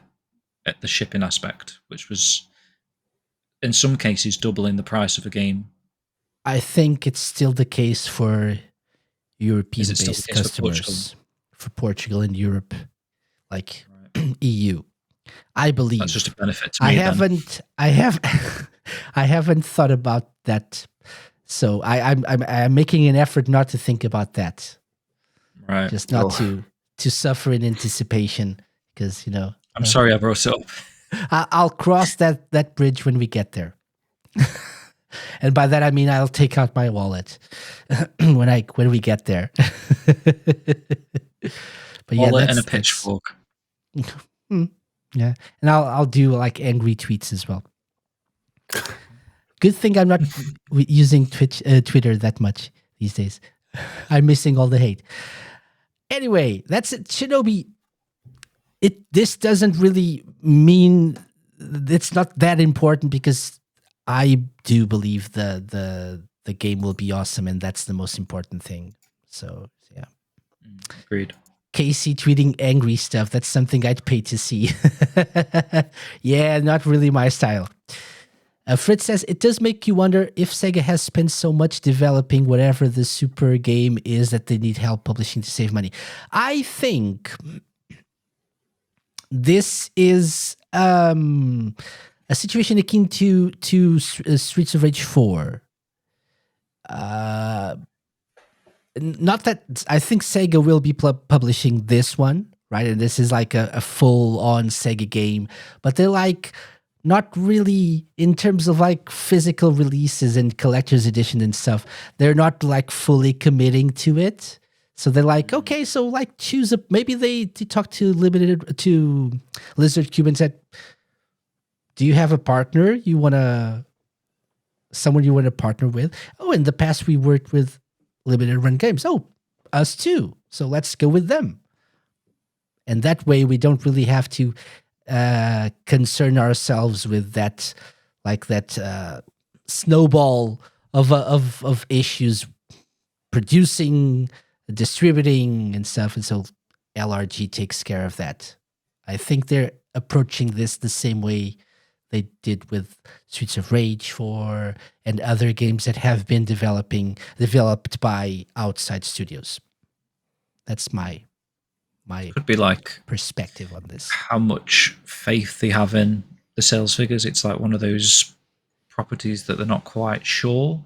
at the shipping aspect, which was in some cases doubling the price of a game. I think it's still the case for European-based customers, for Portugal and Europe, like EU. I believe that's just a benefit to me. I haven't thought about that, so I'm making an effort not to think about that. Right, just not to suffer in anticipation, because I'm sorry I brought it up. I'll cross that bridge when we get there. And by that I mean I'll take out my wallet when we get there. But wallet and a pitchfork. Yeah, and I'll do like angry tweets as well. Good thing I'm not using Twitter that much these days. I'm missing all the hate. Anyway, that's it. Shinobi, this doesn't really mean it's not that important, because I do believe the game will be awesome, and that's the most important thing. So yeah, agreed. Casey tweeting angry stuff, that's something I'd pay to see. Yeah, not really my style. Fritz says, it does make you wonder if Sega has spent so much developing whatever the super game is that they need help publishing to save money. I think this is a situation akin to Streets of Rage 4. Not that I think Sega will be publishing this one, right? And this is like a full-on Sega game, but they're like not really, in terms of like physical releases and collector's edition and stuff, they're not like fully committing to it. So they're like, okay, so like choose a, maybe they talked to Lizard Cube and said, do you have a partner someone you want to partner with? Oh, in the past we worked with Limited Run Games. Oh, us too. So let's go with them. And that way we don't really have to concern ourselves with that, like that snowball of issues, producing, distributing, and stuff. And so LRG takes care of that. I think they're approaching this the same way they did with Streets of Rage 4 and other games that have been developed by outside studios. That's my could be like perspective on this. How much faith they have in the sales figures. It's like one of those properties that they're not quite sure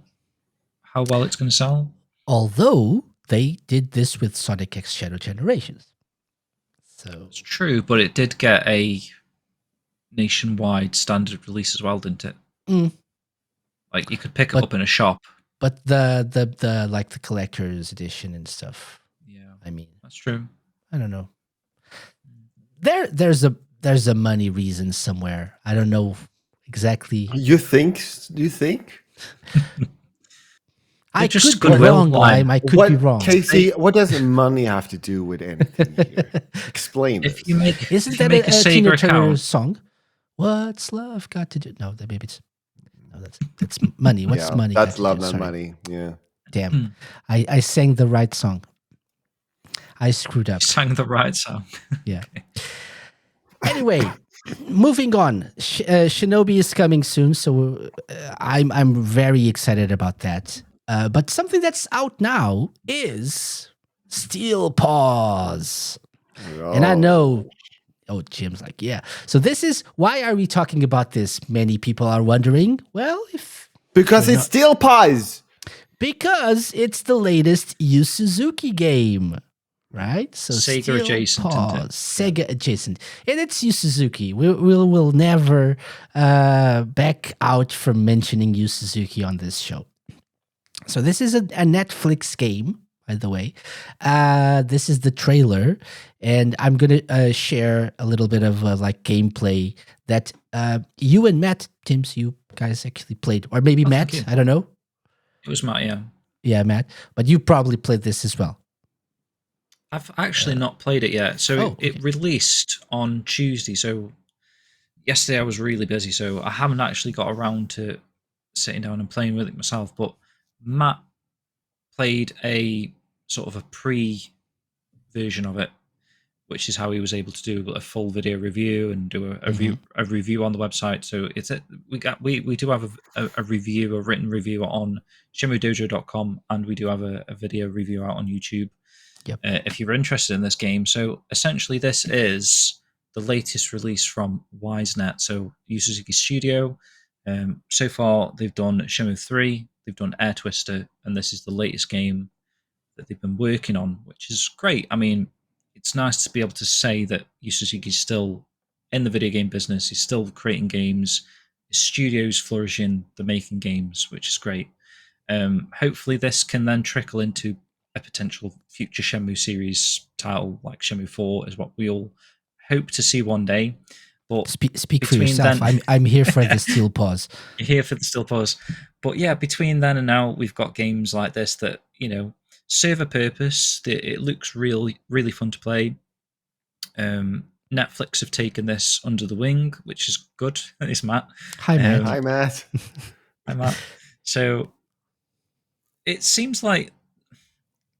how well it's going to sell. Although they did this with Sonic X Shadow Generations. So it's true, but it did get a nationwide standard release as well, didn't it? Like you could pick it up in a shop. But the like the collector's edition and stuff. Yeah, I mean, that's true. I don't know. There's a money reason somewhere. I don't know exactly. You think? Do you think? I could be wrong, Lime. I could be wrong. Casey, what does money have to do with anything here? Explain this. Isn't that a Tina Turner song? What's love got to do? No, that's money. What's money? That's love, not money. Yeah. Damn. I sang the right song. I screwed up. You sang the right song. Yeah. Okay. Anyway, moving on. Shinobi is coming soon, so I'm very excited about that. But something that's out now is Steel Paws. Oh. And I know, Jim's like, yeah. So this is, why are we talking about this? Many people are wondering. Well, because it's Steel Paws. Because it's the latest Yu Suzuki game. Right? So Sega adjacent. Sega adjacent. And it's Yu Suzuki. We'll never back out from mentioning Yu Suzuki on this show. So this is a Netflix game. by the way. This is the trailer, and I'm gonna share a little bit of like gameplay that you and Matt, Tims, you guys actually played, or maybe Matt. I don't know. It was Matt, yeah. Yeah, Matt. But you probably played this as well. I've actually not played it yet. So it released on Tuesday. So yesterday I was really busy, so I haven't actually got around to sitting down and playing with it myself. But Matt played a sort of a pre-version of it, which is how he was able to do a full video review and do a review on the website. So we do have a review, a written review on ShenmueDojo.com, and we do have a video review out on YouTube. Yep. If you're interested in this game. So essentially, this is the latest release from WiseNet. So Yu Suzuki Studio. So far, they've done Shenmue 3, they've done Air Twister, and this is the latest game that they've been working on, which is great. I mean, it's nice to be able to say that Yu Suzuki's still in the video game business. He's still creating games. His studio's flourishing. They're making games, which is great. Hopefully, this can then trickle into a potential future Shenmue series title, like Shenmue 4, is what we all hope to see one day. But speak for yourself. I'm here for the steel pause. You're here for the steel pause. But yeah, between then and now, we've got games like this that, serve a purpose. It looks really, really fun to play. Netflix have taken this under the wing, which is good. It's Matt. Hi, Matt. Hi, Matt. Hi, Matt. So it seems like,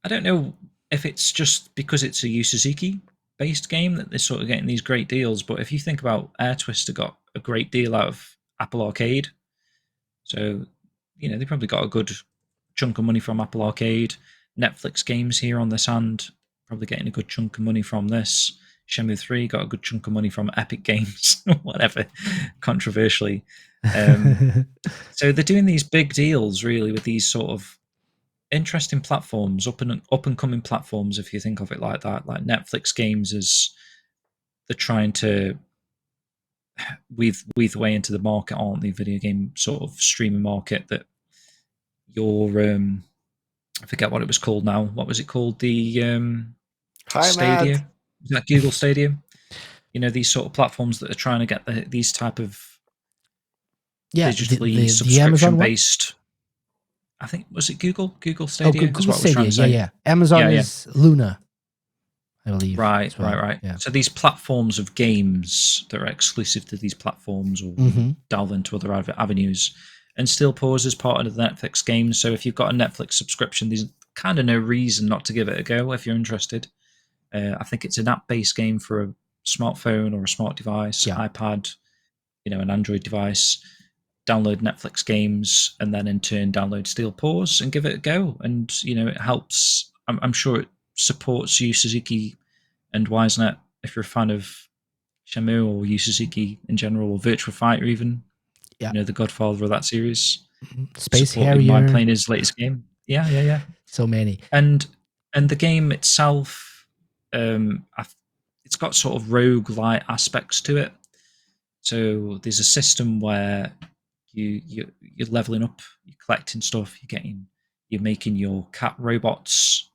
I don't know if it's just because it's a Yu Suzuki based game that they're sort of getting these great deals, but if you think about Air Twister got a great deal out of Apple Arcade, so they probably got a good chunk of money from Apple Arcade. Netflix games here on this hand, probably getting a good chunk of money from this. Shenmue 3 got a good chunk of money from Epic Games, whatever, controversially. So they're doing these big deals really with these sort of interesting platforms, up and coming platforms, if you think of it like that. Like Netflix games, as they're trying to weave the way into the market, aren't they? Video game sort of streaming market that your I forget what it was called now. What was it called? The Stadia. Matt. Is that Google Stadia? These sort of platforms that are trying to get these type of digitally subscription based. I think, was it Google Stadia? Oh, Google Stadia. Yeah. Amazon is Luna, I believe. Right. Well. Yeah. So these platforms of games that are exclusive to these platforms or delve into other avenues. And Steel Pause is part of the Netflix games. So if you've got a Netflix subscription, there's kind of no reason not to give it a go if you're interested. I think it's an app-based game for a smartphone or a smart device, iPad, an Android device. Download Netflix games and then in turn download Steel Pause and give it a go. And, it helps. I'm sure it supports Yu Suzuki and WiseNet if you're a fan of Shenmue or Yu Suzuki in general, or Virtua Fighter even. Yeah. The godfather of that series. Space Harrier. Mind playing his latest game. Yeah. So many. And the game itself, it's got sort of roguelite aspects to it. So there's a system where you're leveling up, you're collecting stuff, you're making your cat robots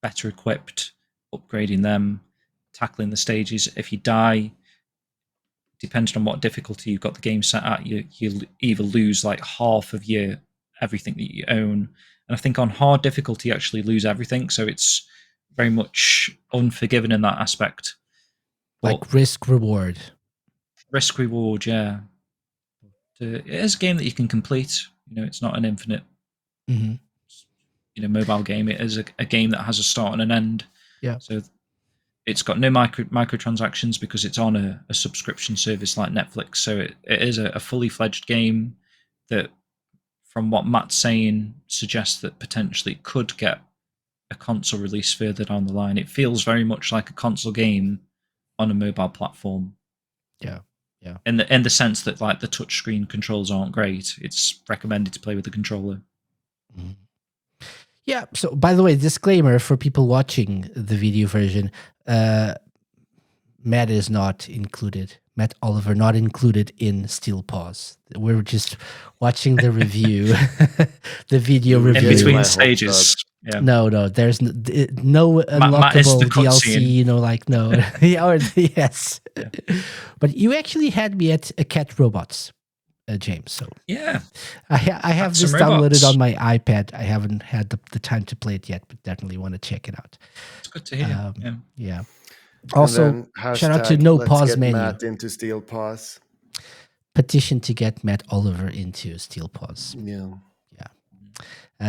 better equipped, upgrading them, tackling the stages. If you die, depending on what difficulty you've got the game set at, you'll either lose like half of everything that you own, and I think on hard difficulty you actually lose everything. So it's very much unforgiving in that aspect. Like risk reward, yeah. It is a game that you can complete. It's not an infinite, mobile game. It is a game that has a start and an end. Yeah. So it's got no microtransactions because it's on a subscription service like Netflix. So it is a fully fledged game that, from what Matt's saying, suggests that potentially it could get a console release further down the line. It feels very much like a console game on a mobile platform. Yeah. In the sense that like the touchscreen controls aren't great. It's recommended to play with the controller. Yeah. So, by the way, disclaimer for people watching the video version: Matt is not included. Matt Oliver not included in Steel Pause. We're just watching the review, the video review. In between stages. Yeah. No, there's no unlockable DLC. No. Yes. Yeah. But you actually had me at Cat Robots, James. So yeah, I have this downloaded on my iPad. I haven't had the time to play it yet, but definitely want to check it out. It's good to hear. Yeah. Also, shout out to No Pause Menu. Matt into Steel Paws. Petition to get Matt Oliver into Steel Paws. Yeah.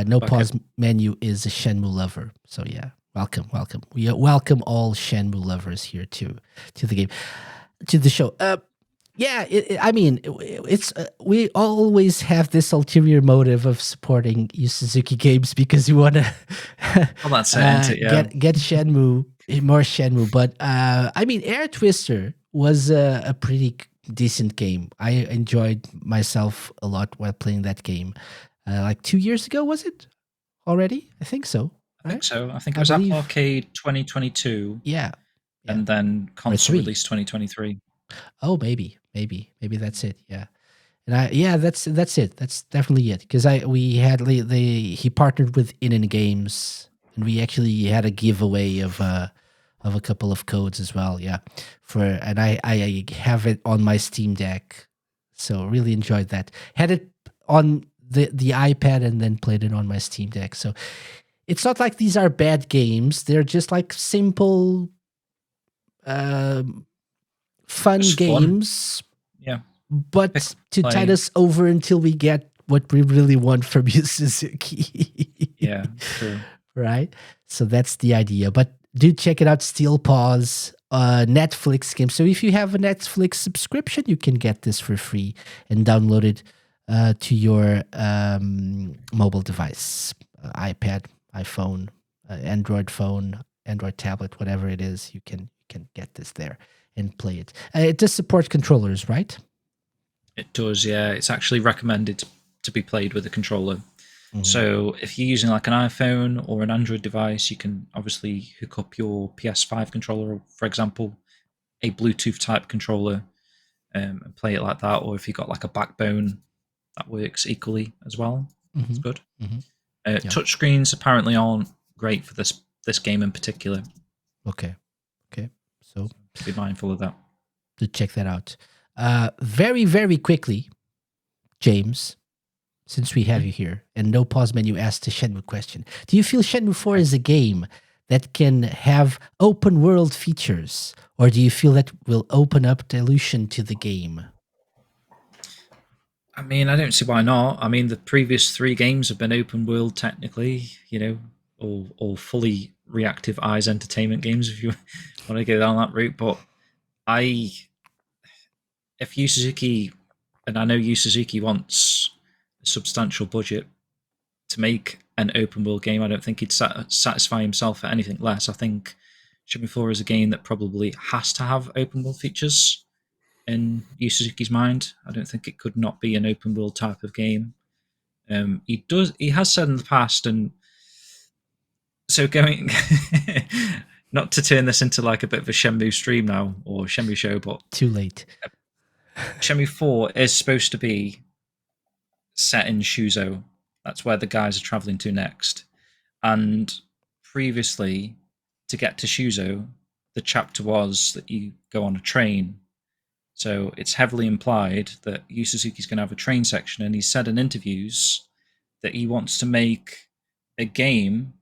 No Pause Menu is a Shenmue lover. So yeah, welcome. We welcome all Shenmue lovers here to the game, to the show. We always have this ulterior motive of supporting Yu Suzuki games because we want to get Shenmue, more Shenmue. But Air Twister was a pretty decent game. I enjoyed myself a lot while playing that game. Like 2 years ago, was it already? I think so. Right? I think so. I think it was Apple Arcade 2022. Yeah. And then console release 2023. Oh, maybe that's it. Yeah. And that's it. That's definitely it. Because he partnered with In Games, and we actually had a giveaway of a couple of codes as well. Yeah. And I have it on my Steam Deck, so really enjoyed that. Had it on the iPad and then played it on my Steam Deck. So it's not like these are bad games. They're just like simple, fun games. Yeah. But to tide us over until we get what we really want from Yu Suzuki. Yeah, true. Right? So that's the idea. But do check it out, Steel Paws, Netflix game. So if you have a Netflix subscription, you can get this for free and download it to your mobile device, iPad, iPhone, Android phone, Android tablet, whatever it is. You can get this there and play it. It does support controllers, right? It does, yeah. It's actually recommended to be played with a controller. Mm-hmm. So if you're using like an iPhone or an Android device, you can obviously hook up your PS5 controller, for example, a Bluetooth type controller, and play it like that. Or if you've got like a backbone, that works equally as well. Mm-hmm. It's good. Mm-hmm. Touchscreens apparently aren't great for this game in particular. Okay. So be mindful of that. To check that out. Very, very quickly, James, since we have you here, and No Pause Menu asked a Shenmue question. Do you feel Shenmue 4 is a game that can have open world features, or do you feel that will open up dilution to the game? I mean, I don't see why not. I mean, the previous 3 games have been open world technically, or fully reactive eyes entertainment games, if you want to go down that route. But if Yu Suzuki, and I know Yu Suzuki wants a substantial budget to make an open world game, I don't think he'd satisfy himself at anything less. I think Shenmue 4 is a game that probably has to have open world features in Yu Suzuki's mind. I don't think it could not be an open world type of game. He has said in the past, and so going not to turn this into like a bit of a Shenmue stream now or Shenmue show, but too late. Shenmue 4 is supposed to be set in Shuzo. That's where the guys are traveling to next. And previously, to get to Shuzo, the chapter was that you go on a train. So it's heavily implied that Yu Suzuki's going to have a train section, and he said in interviews that he wants to make a game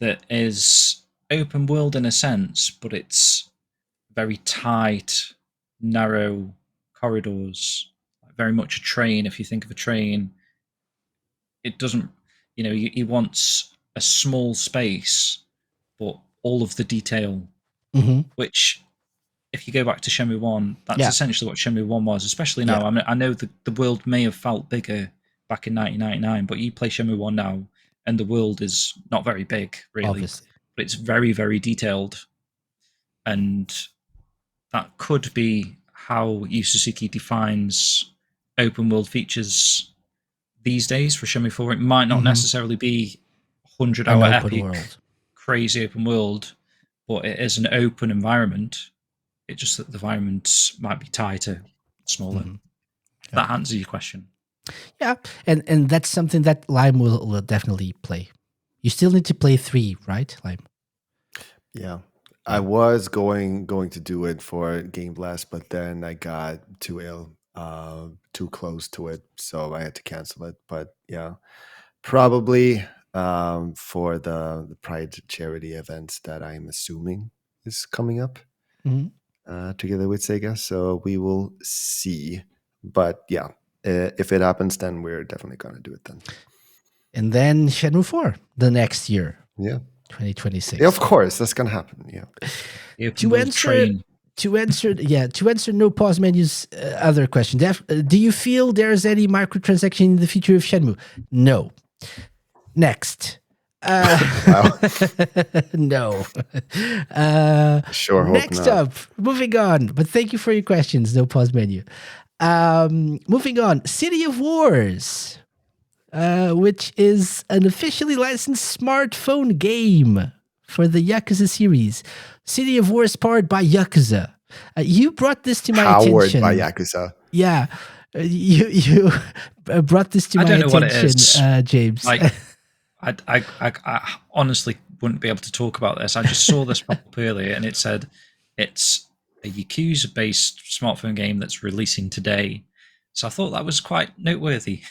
that is open world in a sense, but it's very tight, narrow corridors, very much a train. If you think of a train, it doesn't, he wants a small space, but all of the detail, which, if you go back to Shenmue 1, that's essentially what Shenmue 1 was, especially now. I mean, I know the world may have felt bigger back in 1999, but you play Shenmue 1 now, and the world is not very big, really. Obviously. But it's very, very detailed. And that could be how Yu Suzuki defines open world features these days for Shenmue 4. It might not necessarily be 100-hour epic, crazy open world, but it is an open environment. It's just that the environments might be tighter, smaller. That answers your question. Yeah, and that's something that Lime will definitely play. You still need to play 3, right? Like, Yeah. I was going to do it for Game Blast, but then I got too ill, too close to it, so I had to cancel it. But yeah, probably for the Pride charity events that I'm assuming is coming up together with Sega. So we will see. But yeah, if it happens, then we're definitely going to do it then. And then Shenmue 4 the next year. Yeah. 2026. Yeah, of course, that's gonna happen. Yeah. To answer No Pause Menu's other question, do you feel there's any microtransaction in the future of Shenmue? No. Next. No. Sure. Next up, moving on. But thank you for your questions, No Pause Menu. Moving on, City of Wars. Which is an officially licensed smartphone game for the Yakuza series. City of Wars powered by Yakuza. You brought this to my attention. Powered by Yakuza. Yeah. You brought this to my attention, what it is. James. Like, I honestly wouldn't be able to talk about this. I just saw this pop up earlier and it said it's a Yakuza-based smartphone game that's releasing today. So I thought that was quite noteworthy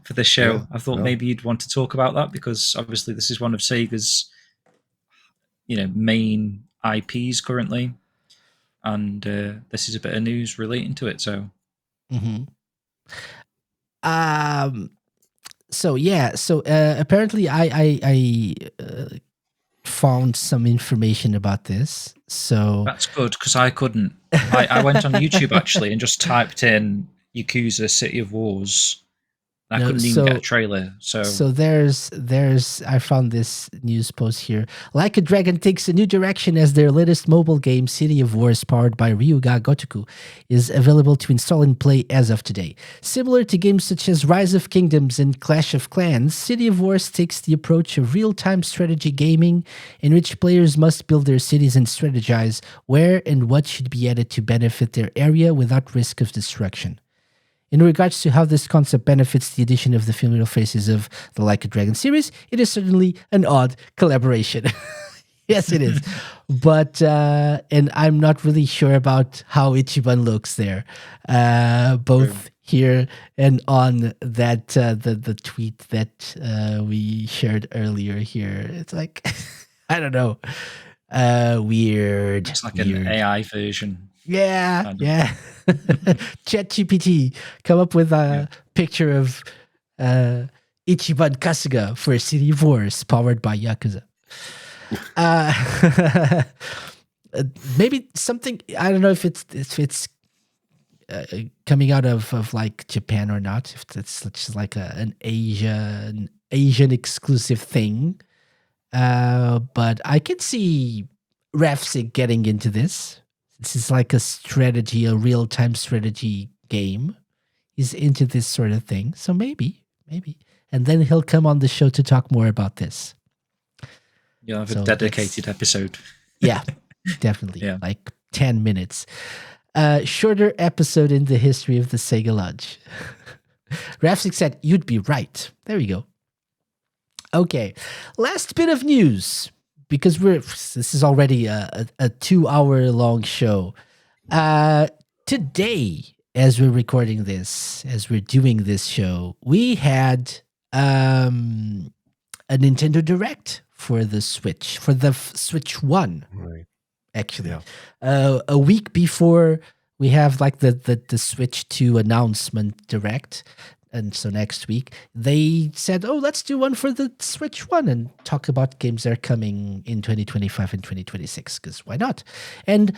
for this show. Yeah, I thought maybe you'd want to talk about that because obviously this is one of Sega's, main IPs currently, and this is a bit of news relating to it. So, apparently I found some information about this. So that's good because I couldn't. I went on YouTube actually and just typed in Yakuza City of Wars. I couldn't even get a trailer. So there's I found this news post here. Like a Dragon takes a new direction as their latest mobile game, City of Wars, powered by Ryuga Gotoku, is available to install and play as of today. Similar to games such as Rise of Kingdoms and Clash of Clans, City of Wars takes the approach of real-time strategy gaming, in which players must build their cities and strategize where and what should be added to benefit their area without risk of destruction. In regards to how this concept benefits the addition of the familiar faces of the Like a Dragon series, it is certainly an odd collaboration. Yes, it is. But, and I'm not really sure about how Ichiban looks there, both here and on that, the tweet that we shared earlier here. It's like, I don't know, weird. It's like an AI version. Yeah, yeah. ChatGPT, come up with a picture of Ichiban Kasuga for City of Wars, powered by Yakuza. Maybe something, I don't know if it's coming out of like Japan or not, if it's just like an Asian exclusive thing. But I could see RadioSEGA getting into this. This is like a real-time strategy game. He's into this sort of thing. So maybe. And then he'll come on the show to talk more about this. You'll have a dedicated episode. Yeah, definitely. Yeah. Like 10 minutes. Shorter episode in the history of the Sega Lodge. RadioSEGA said, you'd be right. There we go. Okay. Last bit of news. Because this is already a 2-hour long show. Today, as we're recording this, as we're doing this show, we had a Nintendo Direct for the Switch, for the Switch 1. Right. Actually. Yeah. A week before we have like the Switch 2 announcement Direct. And so next week, they said, let's do one for the Switch 1 and talk about games that are coming in 2025 and 2026, because why not? And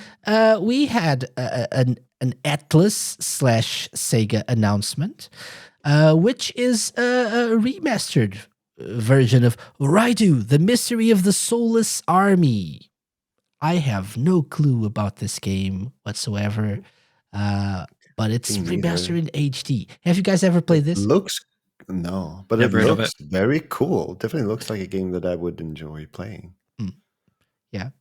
we had an Atlas/Sega announcement, which is a remastered version of Raidu, The Mystery of the Soulless Army. I have no clue about this game whatsoever. But it's remastered in HD. Have you guys ever played this? No, but it looks very cool. Definitely looks like a game that I would enjoy playing. Yeah.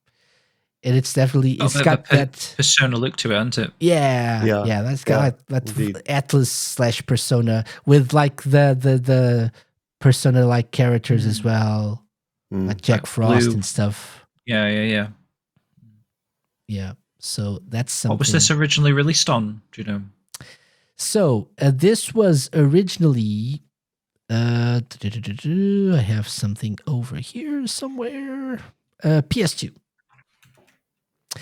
And it's definitely, it's got that Persona look to it, hasn't it? Yeah. That's got that Atlas/Persona with like the Persona-like characters as well, like Jack Frost Blue. and stuff. Yeah. So that's something. What was this originally released on? Do you know? So this was originally. I have something over here somewhere. PS2.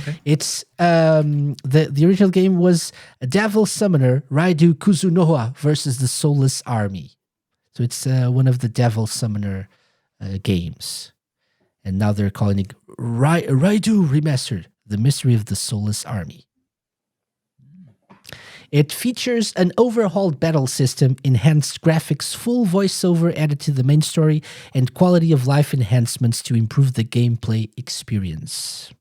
Okay. It's the original game was a Devil Summoner Raidu Kuzunoha versus the Soulless Army. So it's one of the Devil Summoner games, and now they're calling it Raidu Remastered: The Mystery of the Soulless Army. It features an overhauled battle system, enhanced graphics, full voiceover added to the main story, and quality of life enhancements to improve the gameplay experience.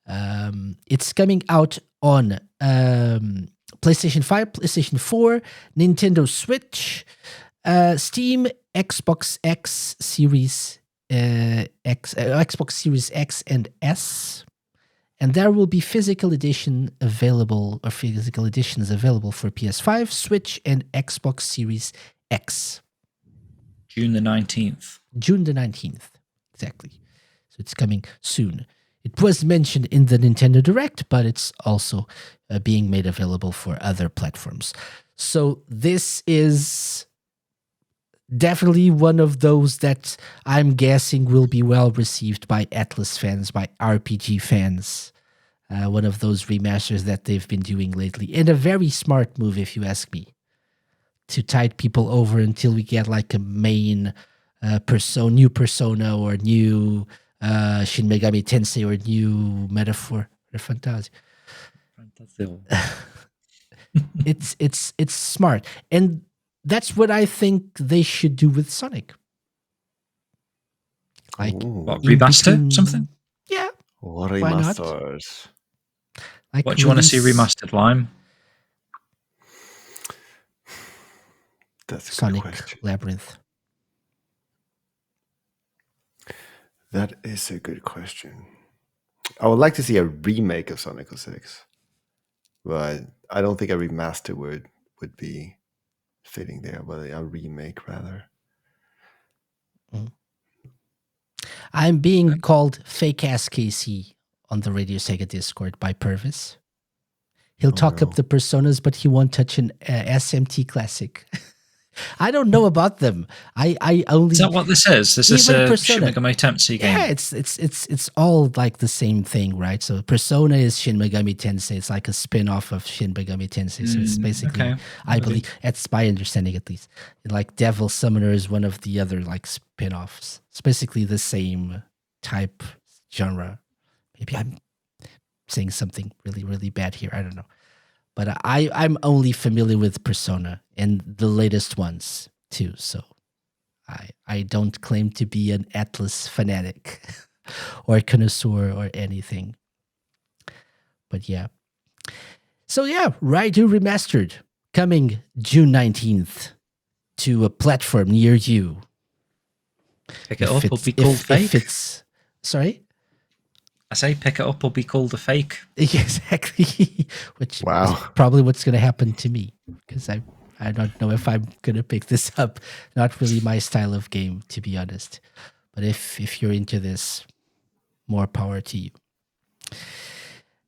It's coming out on PlayStation 5, PlayStation 4, Nintendo Switch, Steam, Xbox X Series Xbox Series X and S. And there will be physical editions available for PS5, Switch, and Xbox Series X. June the 19th. June the 19th, exactly. So it's coming soon. It was mentioned in the Nintendo Direct, but it's also being made available for other platforms. So this is definitely one of those that I'm guessing will be well received by Atlas fans, by RPG fans. One of those remasters that they've been doing lately. And a very smart move, if you ask me, to tide people over until we get like a main new Persona or new Shin Megami Tensei or new Metaphor or Fantasy. It's smart. And that's what I think they should do with Sonic. Like remaster something? Yeah. Remasters. Like what do you want to see remastered, Lime? That's a Sonic good question. Labyrinth. That is a good question. I would like to see a remake of Sonic 06, but I don't think a remaster would be fitting there, but a remake rather. I'm being called fake ass KC on the RadioSEGA Discord by Purvis. He'll talk up the personas, but he won't touch an SMT classic. I don't know about them. I only. Is that what this is? Is this a Shin Megami Tensei game? Yeah, it's all like the same thing, right? So Persona is Shin Megami Tensei. It's like a spin-off of Shin Megami Tensei. So it's basically, I believe, that's my understanding at least. Like Devil Summoner is one of the other like spin-offs. It's basically the same type genre. Maybe I'm saying something really, really bad here. I don't know. But I'm only familiar with Persona and the latest ones too. So I don't claim to be an Atlas fanatic or connoisseur or anything. But yeah. So yeah, Raidu Remastered coming June 19th to a platform near you. Pick it up or be called fake. Sorry? I say pick it up or be called a fake. Exactly. Which is probably what's going to happen to me, because I don't know if I'm going to pick this up. Not really my style of game, to be honest. But if you're into this, more power to you.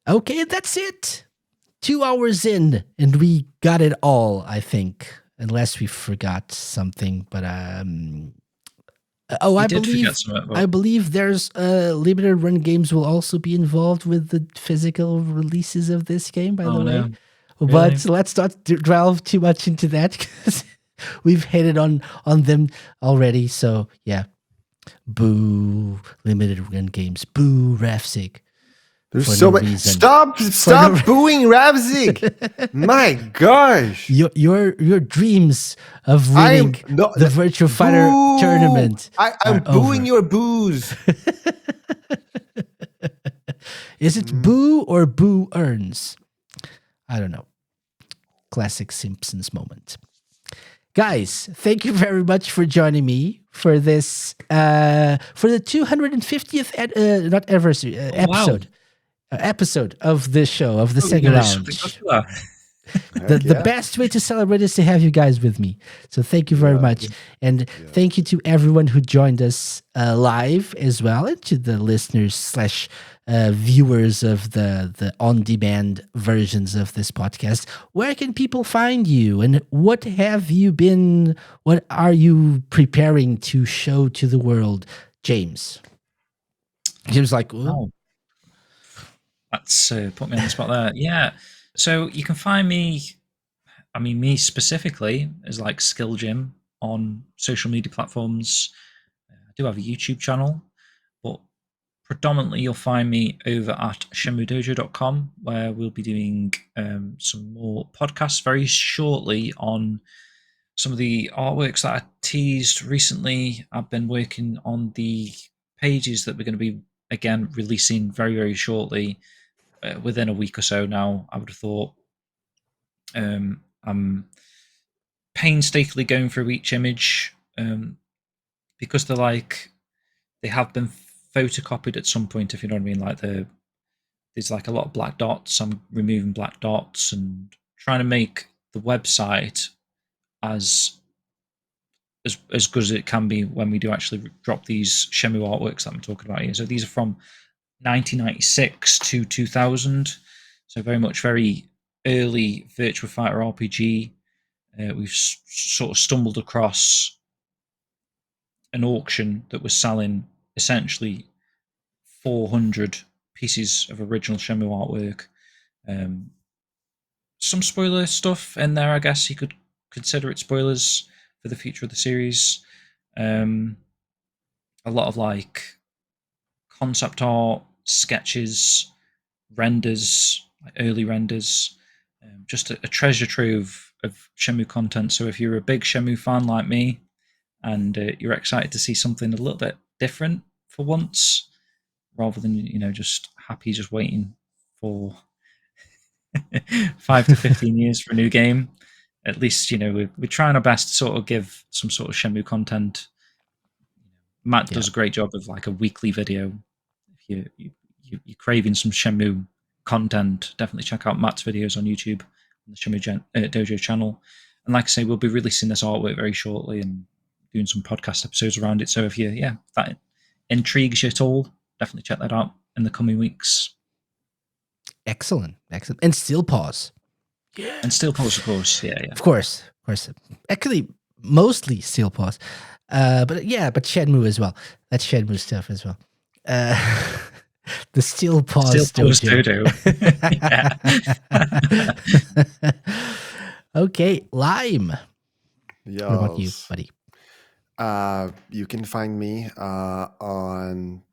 Okay, that's it. 2 hours in, and we got it all, I think. Unless we forgot something, but I believe there's limited run games will also be involved with the physical releases of this game, by the way. No. But really? Let's not delve too much into that, because we've hit it on them already. So yeah, boo limited run games, boo RadioSEGA. There's so much. Stop booing RadioSEGA. My gosh. Your dreams of winning the Virtua Fighter tournament. I'm booing over. Your boos. Is it boo or boo earns? I don't know. Classic Simpsons moment. Guys, thank you very much for joining me for this for the 250th episode. Wow. Episode of this show, of the SEGA Lounge. The best way to celebrate is to have you guys with me. So thank you very much. And thank you to everyone who joined us live as well, and to the listeners slash viewers of the on-demand versions of this podcast. Where can people find you, and what are you preparing to show to the world, James? James like, oh, that's put me on the spot there. Yeah. So you can find me, me specifically, as like Skill Gym on social media platforms. I do have a YouTube channel, but predominantly you'll find me over at shenmuedojo.com, where we'll be doing some more podcasts very shortly on some of the artworks that I teased recently. I've been working on the pages that we're going to be, again, releasing very, very shortly, within a week or so now, I would have thought. I'm painstakingly going through each image, because they have been photocopied at some point, if you know what I mean. Like there's like a lot of black dots. I'm removing black dots and trying to make the website as good as it can be when we do actually drop these Shenmue artworks that I'm talking about here. So these are from 1996 to 2000. So very early Virtua Fighter RPG. We've sort of stumbled across an auction that was selling essentially 400 pieces of original Shenmue artwork. Some spoiler stuff in there, I guess you could consider it spoilers for the future of the series. A lot of like concept art, sketches, renders, like early renders, just a treasure trove of Shenmue content. So if you're a big Shenmue fan like me, and you're excited to see something a little bit different for once, rather than just happy just waiting for 5 to 15 years for a new game, at least we're trying our best to sort of give some sort of Shenmue content. Matt does a great job of like a weekly video. If you're craving some Shenmue content, definitely check out Matt's videos on YouTube on the Shenmue Dojo channel. And like I say, we'll be releasing this artwork very shortly and doing some podcast episodes around it. So if that intrigues you at all, definitely check that out in the coming weeks. Excellent. And Steel Paws. Yeah. And Steel Paws, of course. Yeah. Of course. Actually, mostly Steel Paws. But Shenmue as well. That's Shenmue stuff as well. The Steel Paws Dojo. Okay, Lime. Yes. What about you, buddy? You can find me on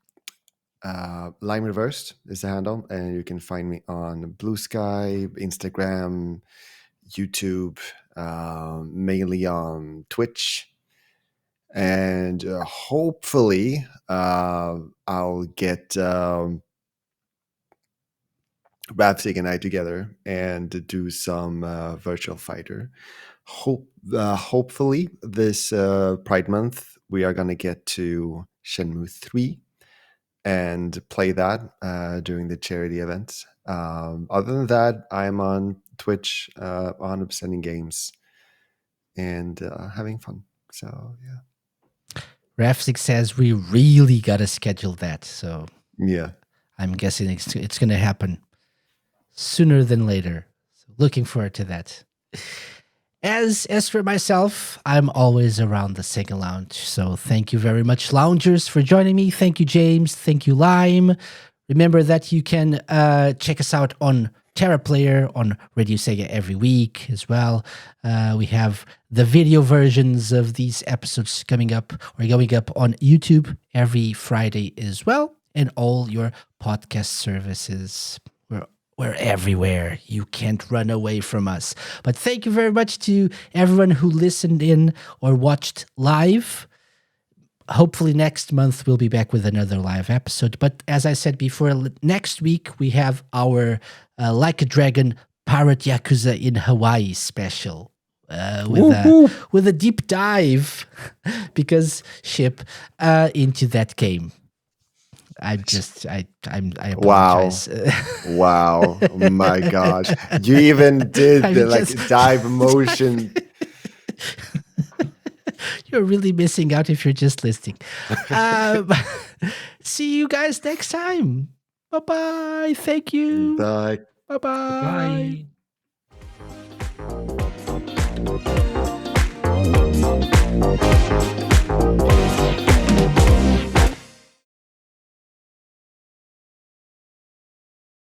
Lime Reversed is the handle, and you can find me on Blue Sky, Instagram, YouTube, mainly on Twitch, and hopefully I'll get RadioSEGA and I together and do some virtual fighter. Hopefully this Pride Month we are going to get to Shenmue 3 and play that during the charity event. Other than that, I'm on Twitch, 100% games and having fun. So yeah. Rafsik says we really got to schedule that. So yeah, I'm guessing it's going to happen sooner than later. So looking forward to that. As for myself, I'm always around the SEGA Lounge. So thank you very much, Loungers, for joining me. Thank you, James. Thank you, Lime. Remember that you can check us out on TerraPlayer, on RadioSEGA every week as well. We have the video versions of these episodes going up on YouTube every Friday as well, and all your podcast services. We're everywhere. You can't run away from us. But thank you very much to everyone who listened in or watched live. Hopefully next month we'll be back with another live episode. But as I said before, next week we have our Like a Dragon Pirate Yakuza in Hawaii special. With a deep dive into that game. I apologize. Wow. My gosh. You even did I'm the like just- dive motion. You're really missing out if you're just listening. See you guys next time. Bye-bye. Thank you. Bye. Bye-bye. Bye.